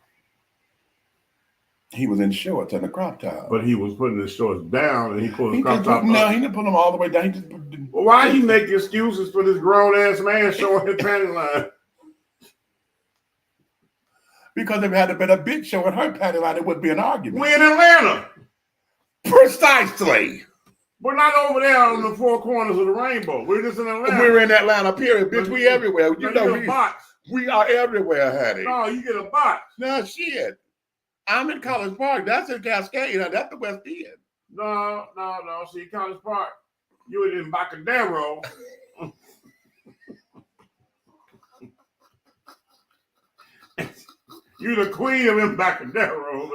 [SPEAKER 3] He was in shorts and a crop top.
[SPEAKER 4] But he was putting his shorts down and he pulled his crop top up.
[SPEAKER 3] No, he didn't put them all the way down.
[SPEAKER 4] Well, why he make excuses for this grown-ass man showing his panty line?
[SPEAKER 3] Because if it had been a bitch showing her panty line, it would be an argument.
[SPEAKER 4] We're in Atlanta.
[SPEAKER 3] Precisely.
[SPEAKER 4] We're not over there on the four corners of the rainbow. We're just in Atlanta.
[SPEAKER 3] We're in Atlanta, period. Bitch, we everywhere.
[SPEAKER 4] You know,
[SPEAKER 3] we are everywhere, honey.
[SPEAKER 4] No, you get a box.
[SPEAKER 3] No, shit. I'm in College Park. That's in Cascade. That's the West End.
[SPEAKER 4] No. See, College Park, you were in Embarcadero. You're the queen of Embarcadero.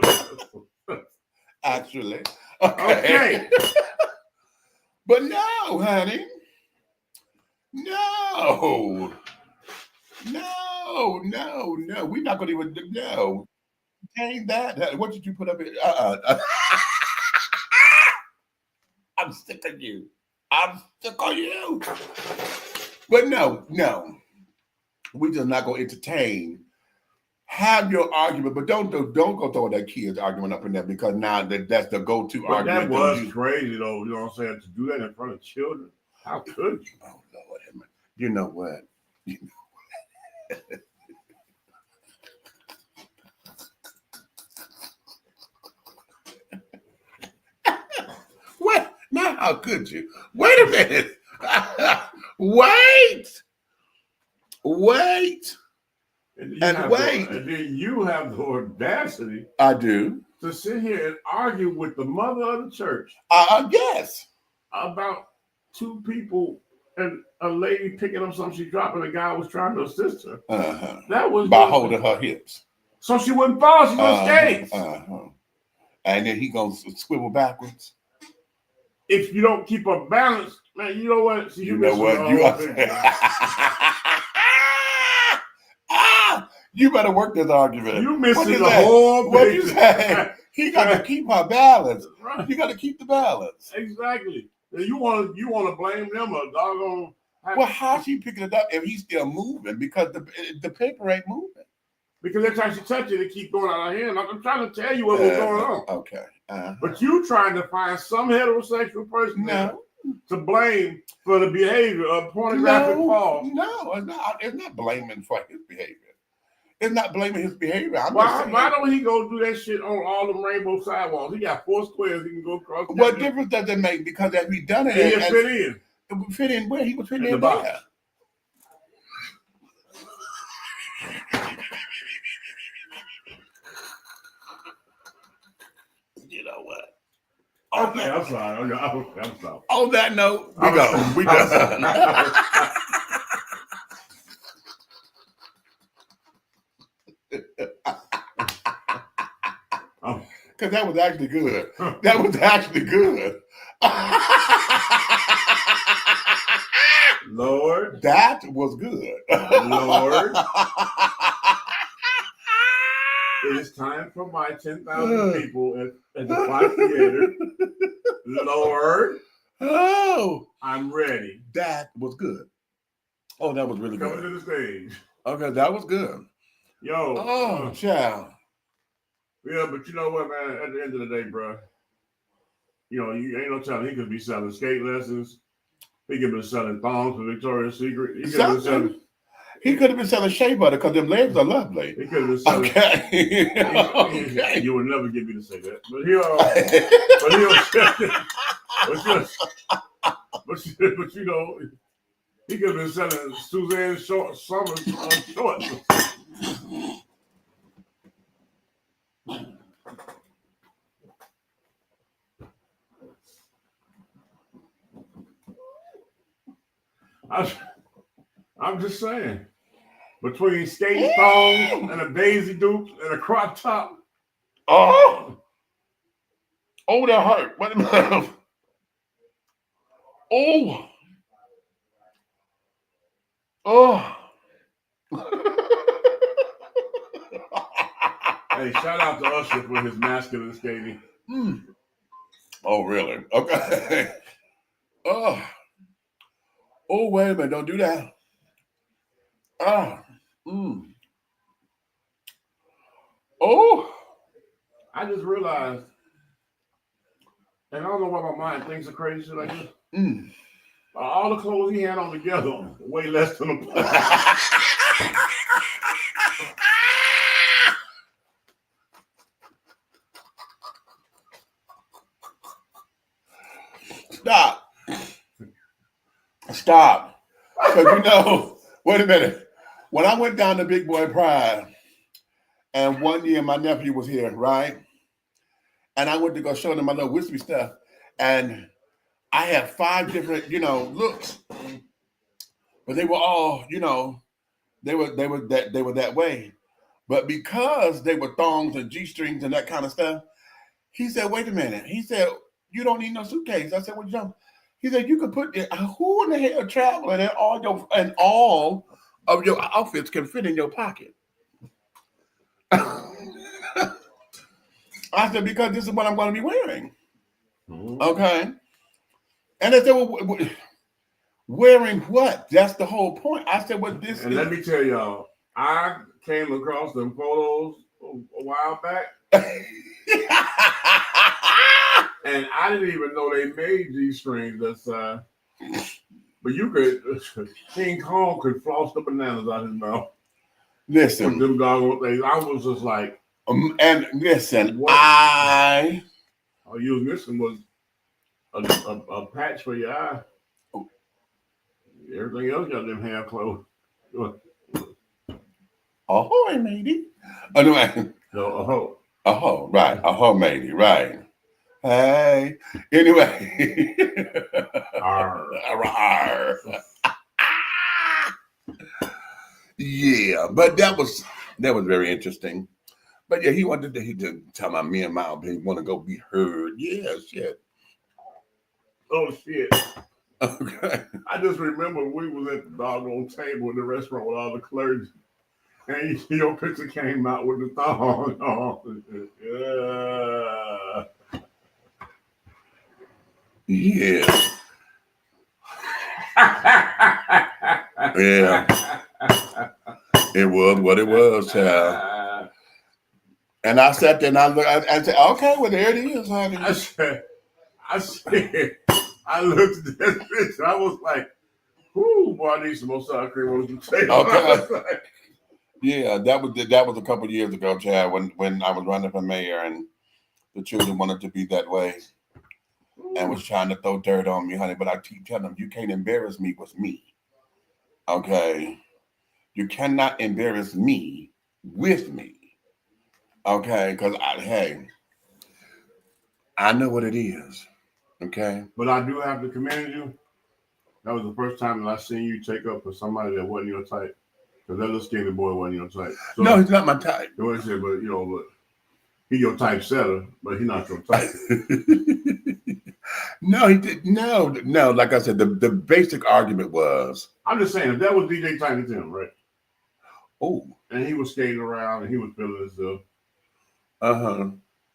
[SPEAKER 3] Actually.
[SPEAKER 4] Okay.
[SPEAKER 3] But no, honey. No. We're not going to even no. Ain't that. What did you put up here? I'm sick of you. But no. We just not going to entertain. Have your argument, but don't go throw that kids argument up in there because now that's the go-to argument.
[SPEAKER 4] That was crazy though, you know what I'm saying? To do that in front of children. How could you?
[SPEAKER 3] Oh Lord, you know what? What? Now how could you? Wait a minute. Wait.
[SPEAKER 4] And then you have the audacity.
[SPEAKER 3] I do.
[SPEAKER 4] To sit here and argue with the mother of the church.
[SPEAKER 3] Yes.
[SPEAKER 4] About two people and a lady picking up something she dropped and a guy was trying to assist her. That was
[SPEAKER 3] by holding her hips.
[SPEAKER 4] So she wouldn't fall. She's on skates.
[SPEAKER 3] And then he goes swivel backwards.
[SPEAKER 4] If you don't keep her balanced, Man, you know what? See,
[SPEAKER 3] You know what? You better work this argument.
[SPEAKER 4] You missing the whole
[SPEAKER 3] picture. What you say? He got to keep her balance. Right. You got to keep the balance.
[SPEAKER 4] Exactly. You want to blame them a doggone.
[SPEAKER 3] Well, how's she picking it up if he's still moving? Because the paper ain't moving.
[SPEAKER 4] Because every time she touches it, it keeps going out of her hand. I'm trying to tell you what was going on.
[SPEAKER 3] Okay.
[SPEAKER 4] But you trying to find some heterosexual person to blame for the behavior of pornographic Paul.
[SPEAKER 3] No, it's not blaming for his behavior. It's not blaming his behavior.
[SPEAKER 4] Why don't he go do that shit on all the rainbow sidewalks? He got 4 squares he can go across.
[SPEAKER 3] What difference does it make? Because if he done it,
[SPEAKER 4] he fit in.
[SPEAKER 3] It would fit in where? He was fitting in
[SPEAKER 4] the
[SPEAKER 3] there. You know what?
[SPEAKER 4] Okay, I'm sorry. I'm sorry.
[SPEAKER 3] On that note, we go. We done. Because that was actually good. That was actually good.
[SPEAKER 4] Lord.
[SPEAKER 3] That was good.
[SPEAKER 4] Lord. It is time for my 10,000 people at the Five Theater. Lord.
[SPEAKER 3] Oh.
[SPEAKER 4] I'm ready.
[SPEAKER 3] That was good. Oh, that was really good.
[SPEAKER 4] Coming to the stage.
[SPEAKER 3] Okay, that was good.
[SPEAKER 4] Yo.
[SPEAKER 3] Oh, child.
[SPEAKER 4] Yeah, but you know what, man? At the end of the day, bro, you know, you ain't no telling. He could be selling skate lessons. He could be selling thongs for Victoria's Secret. He could have been selling shea butter because them legs are lovely. He could have been selling.
[SPEAKER 3] Okay.
[SPEAKER 4] Okay. You would never get me to say that, but but you know, he could have been selling Suzanne shorts. I'm just saying, between skate thongs and a Daisy Duke and a crop top.
[SPEAKER 3] Oh, that hurt. Wait a minute. Oh.
[SPEAKER 4] Hey, shout out to Usher for his masculine skating.
[SPEAKER 3] Oh, really? Okay. Oh, wait a minute. Don't do that. Oh.
[SPEAKER 4] I just realized, and I don't know why my mind thinks of crazy shit like this. All the clothes he had on together way less than a
[SPEAKER 3] Stop. Because you know, wait a minute. When I went down to Big Boy Pride, and one year my nephew was here, right? And I went to go show them my little whiskey stuff. And I had 5 different, looks. But they were all, they were that way. But because they were thongs and G-strings and that kind of stuff, he said, wait a minute. He said, you don't need no suitcase. I said, what you doing? He said, you could put it, who in the hell traveling and all of your outfits can fit in your pocket? I said, because this is what I'm going to be wearing. Okay. And they said, well, wearing what? That's the whole point. I said, well, this
[SPEAKER 4] And let me tell y'all, I came across them photos a while back. And I didn't even know they made G-strings that size. But you could, King Kong could floss the bananas out his mouth.
[SPEAKER 3] Listen.
[SPEAKER 4] With them doggone things. I was just like.
[SPEAKER 3] And listen,
[SPEAKER 4] what all you was missing was a patch for your eye. Everything else got them hair clothes.
[SPEAKER 3] Ahoy, matey. Anyway.
[SPEAKER 4] No,
[SPEAKER 3] right. Ahoy, matey, right. Hey. Anyway. Arr. Yeah, but that was very interesting. But yeah, he wanted to tell me and Mom he want to go be heard. Yeah, shit.
[SPEAKER 4] Oh shit.
[SPEAKER 3] Okay.
[SPEAKER 4] I just remember we was at the doggone table in the restaurant with all the clergy, and your picture came out with the thong on.
[SPEAKER 3] Yeah. Yeah. It was what it was, child. And I sat there and I looked. I said, "Okay, well there it is, honey."
[SPEAKER 4] I looked at that picture. I was like, "Ooh, boy, I need some more sour cream on the table."
[SPEAKER 3] Okay. Yeah, that was a couple of years ago, child, when I was running for mayor and the children wanted to be that way and was trying to throw dirt on me, honey. But I keep telling them, you can't embarrass me with me. Okay. You cannot embarrass me with me. Okay, because I know what it is. Okay.
[SPEAKER 4] But I do have to commend you. That was the first time that I seen you take up for somebody that wasn't your type. Because that little skinny boy wasn't your type. So,
[SPEAKER 3] no, he's not my type.
[SPEAKER 4] But he your type setter, but he's not your type.
[SPEAKER 3] No, he did. No. Like I said, the basic argument was.
[SPEAKER 4] I'm just saying, if that was DJ Tiny Tim, right?
[SPEAKER 3] Oh.
[SPEAKER 4] And he was skating around and he was feeling himself.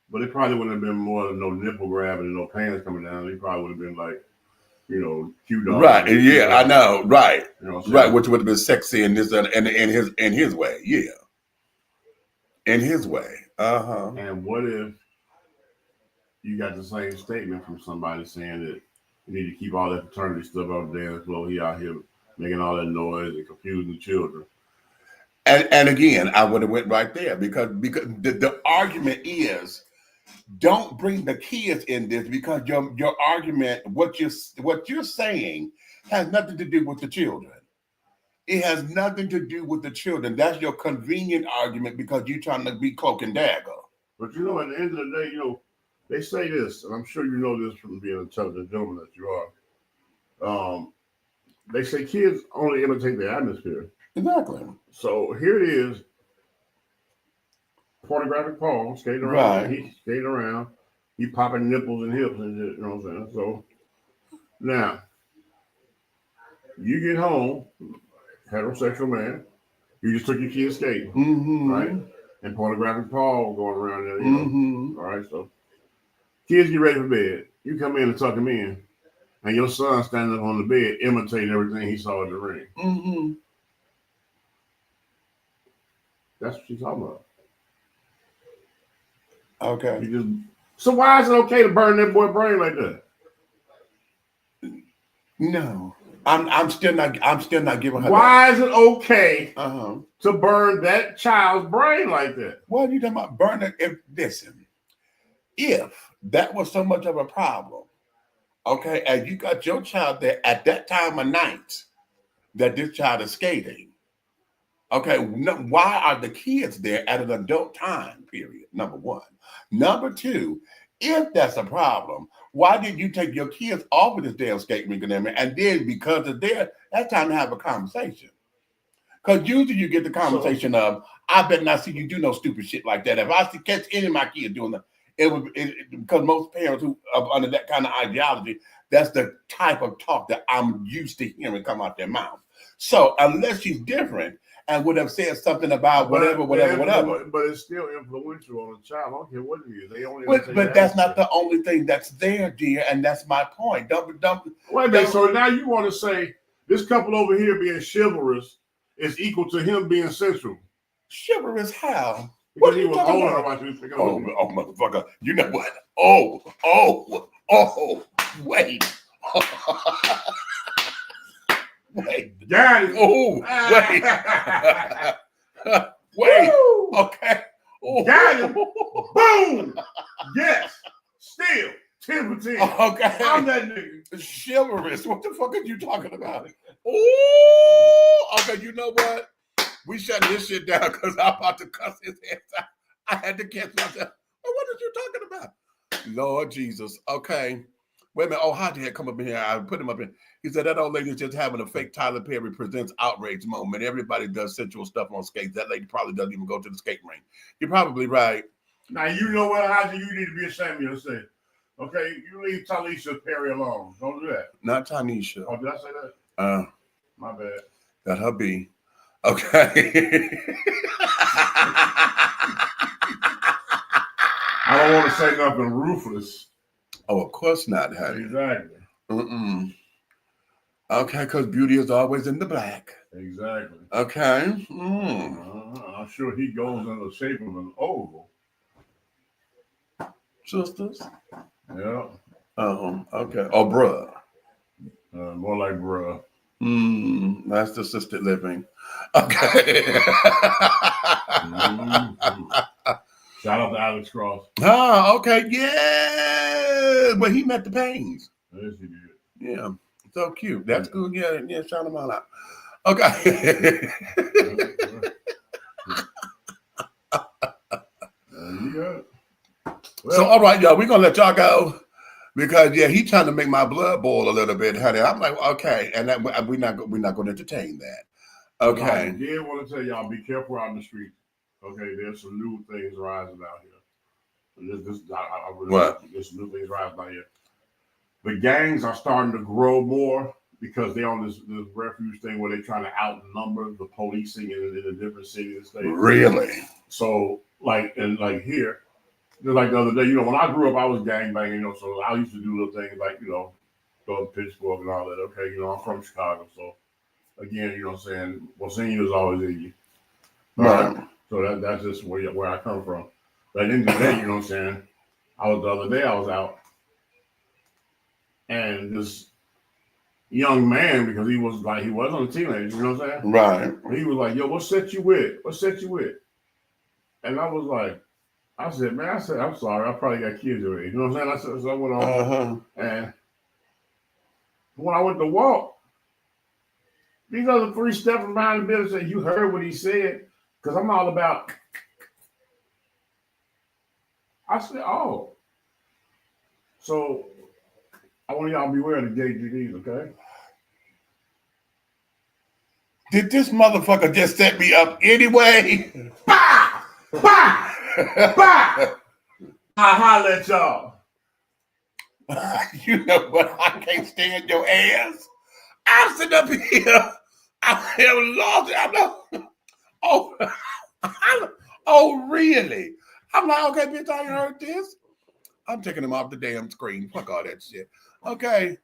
[SPEAKER 3] But
[SPEAKER 4] it probably wouldn't have been more no nipple grabbing and no pants coming down. He probably would have been like, Q-Dog.
[SPEAKER 3] Right. Yeah, I know. Right.
[SPEAKER 4] You know
[SPEAKER 3] right. Which would have been sexy in his way. Yeah. In his way.
[SPEAKER 4] And what if you got the same statement from somebody saying that you need to keep all that fraternity stuff out the dance floor? He out here making all that noise and confusing the children.
[SPEAKER 3] And again, I would have went right there because the argument is, don't bring the kids in this because your argument, what you're saying, has nothing to do with the children. It has nothing to do with the children. That's your convenient argument because you're trying to be cloak and dagger.
[SPEAKER 4] But at the end of the day, they say this, and I'm sure you know this from being an intelligent gentleman that you are. They say kids only imitate the atmosphere.
[SPEAKER 3] Exactly.
[SPEAKER 4] So here it is. Pornographic Paul skating around. Right. He's skating around. He popping nipples and hips and shit, you know what I'm saying? So now you get home, heterosexual man, you just took your kid skating, right? And Pornographic Paul going around there, All right, so kids get ready for bed. You come in and tuck him in, and your son standing up on the bed imitating everything he saw in the ring. That's what she's talking about.
[SPEAKER 3] Okay.
[SPEAKER 4] So why is it okay to burn that boy brain like that?
[SPEAKER 3] No, I'm still not giving her.
[SPEAKER 4] Why is it okay to burn that child's brain like that?
[SPEAKER 3] What are you talking about burning? If that was so much of a problem, okay, and you got your child there at that time of night that this child is skating. Okay, why are the kids there at an adult time period? Number one. Number two, if that's a problem, why did you take your kids off of this damn skate rink and then because it's there, that's time to have a conversation. Because usually you get the conversation of, I better not see you do no stupid shit like that. If I catch any of my kids doing that, because most parents who are under that kind of ideology, that's the type of talk that I'm used to hearing come out their mouth. So unless she's different, and would have said something about whatever.
[SPEAKER 4] But it's still influential on the child. I don't care what it is. They only.
[SPEAKER 3] But that's not the only thing that's there, dear, and that's my point. Don't.
[SPEAKER 4] Wait a minute. So now you want to say this couple over here being chivalrous is equal to him being sensual?
[SPEAKER 3] Chivalrous how?
[SPEAKER 4] Because he was older.
[SPEAKER 3] Oh, motherfucker! You know what? Wait. Wait.
[SPEAKER 4] Got it.
[SPEAKER 3] Oh, wait. Okay.
[SPEAKER 4] Oh. Got it. Boom. Yes. Still 10 for 10.
[SPEAKER 3] Okay.
[SPEAKER 4] I'm that nigga.
[SPEAKER 3] Chivalrous. What the fuck are you talking about? Oh. Okay. You know what? We shut this shit down because I'm about to cuss his ass out. I had to catch myself. Oh, what are you talking about? Lord Jesus. Okay. Wait a minute. Oh, Haji had come up in here. I put him up in. He said that old lady is just having a fake Tyler Perry presents outrage moment. Everybody does sensual stuff on skates. That lady probably doesn't even go to the skate rink. You're probably right.
[SPEAKER 4] Now, you know what, Haji? You need to be ashamed of yourself. Okay, you leave Talisha Perry alone. Don't do that.
[SPEAKER 3] Not Tanisha.
[SPEAKER 4] Oh, did I say that? My bad.
[SPEAKER 3] Got her B. Okay.
[SPEAKER 4] I don't want to say nothing ruthless.
[SPEAKER 3] Oh, of course not, honey.
[SPEAKER 4] Exactly.
[SPEAKER 3] Okay, because beauty is always in the black.
[SPEAKER 4] Exactly.
[SPEAKER 3] Okay.
[SPEAKER 4] I'm sure he goes in the shape of an oval.
[SPEAKER 3] Sisters?
[SPEAKER 4] Yeah.
[SPEAKER 3] Okay. Oh, bruh.
[SPEAKER 4] More like bruh.
[SPEAKER 3] That's assisted living. Okay.
[SPEAKER 4] Shout out to Alex Cross.
[SPEAKER 3] Okay. Yeah. But he met the pains.
[SPEAKER 4] Yes, he did.
[SPEAKER 3] Yeah. So cute. That's good. Yeah. Shout them all out. Okay. So, all right, y'all, we're going to let y'all go because, he's trying to make my blood boil a little bit, honey. I'm like, okay. And that, we're not going to entertain that. Okay.
[SPEAKER 4] I did want to tell y'all, be careful out in the street. Okay, there's some new things rising out here. There's some new things rising out here. The gangs are starting to grow more because they're on this refuge thing where they're trying to outnumber the policing in the different cities and states.
[SPEAKER 3] Really?
[SPEAKER 4] So, like here, just like the other day, when I grew up, I was gangbanging, so I used to do little things like, go to Pittsburgh and all that. Okay, I'm from Chicago, so again, you know what I'm saying? What's in you is always in you.
[SPEAKER 3] Right.
[SPEAKER 4] So that's just where I come from. But at the end of the day, you know what I'm saying? The other day I was out, and this young man, because he wasn't a teenager, you know what I'm saying?
[SPEAKER 3] Right.
[SPEAKER 4] He was like, yo, what set you with? And I was like, I'm sorry, I probably got kids already. You know what I'm saying? So I went on, and when I went to walk, these other three stepping behind the building said, you heard what he said? Because I'm all about, I said, oh. So I want y'all to beware of the JUDIES, okay?
[SPEAKER 3] Did this motherfucker just set me up anyway?
[SPEAKER 4] Bah! Bah! Bah! I holler at y'all.
[SPEAKER 3] You know what? I can't stand your ass. I'm sitting up here. I am lost. I'm not. Oh, really? I'm like, okay, bitch, I heard this. I'm taking them off the damn screen. Fuck all that shit. Okay.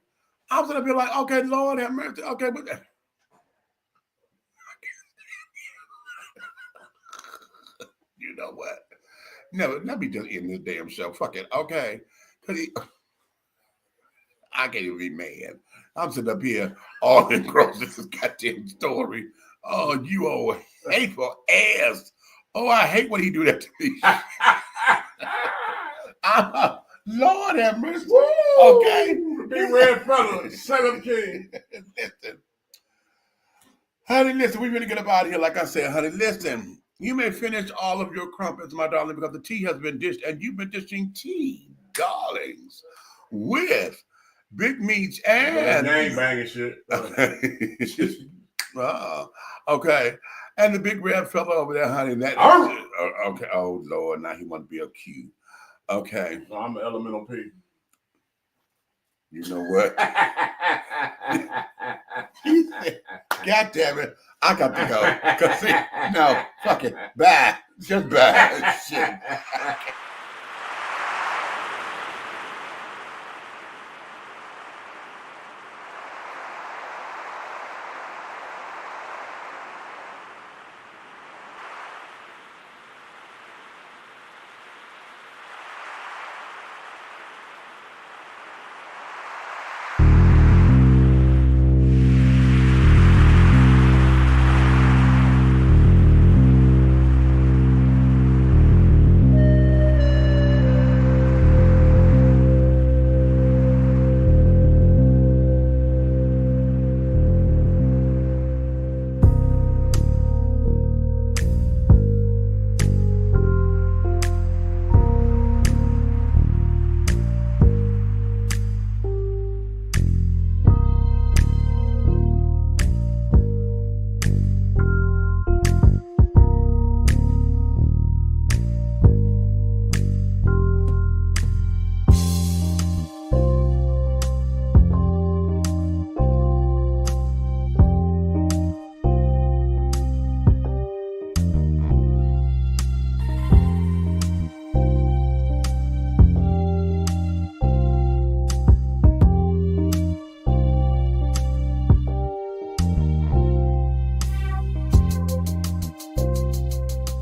[SPEAKER 3] I'm sitting up here like, okay, Lord have mercy. Okay, but you know what? No, let me just end this damn show. Fuck it. Okay. I can't even be mad. I'm sitting up here all engrossed in this goddamn story. Oh, you old hateful ass. Oh, I hate when he do that to me. Lord have mercy. Woo! Okay.
[SPEAKER 4] Big red fella. Shut up, king.
[SPEAKER 3] Listen. Honey, listen, we're going to get up out of here. Like I said, honey, listen. You may finish all of your crumpets, my darling, because the tea has been dished, and you've been dishing tea, darlings, with big meats and
[SPEAKER 4] gangbanging shit.
[SPEAKER 3] Okay. And the big red fella over there, honey, that is okay. Oh Lord, now he want to be a Q. Okay.
[SPEAKER 4] No, I'm an elemental P.
[SPEAKER 3] You know what? God damn it. I got to go. No, fuck it. Bye. Just bye. Shit.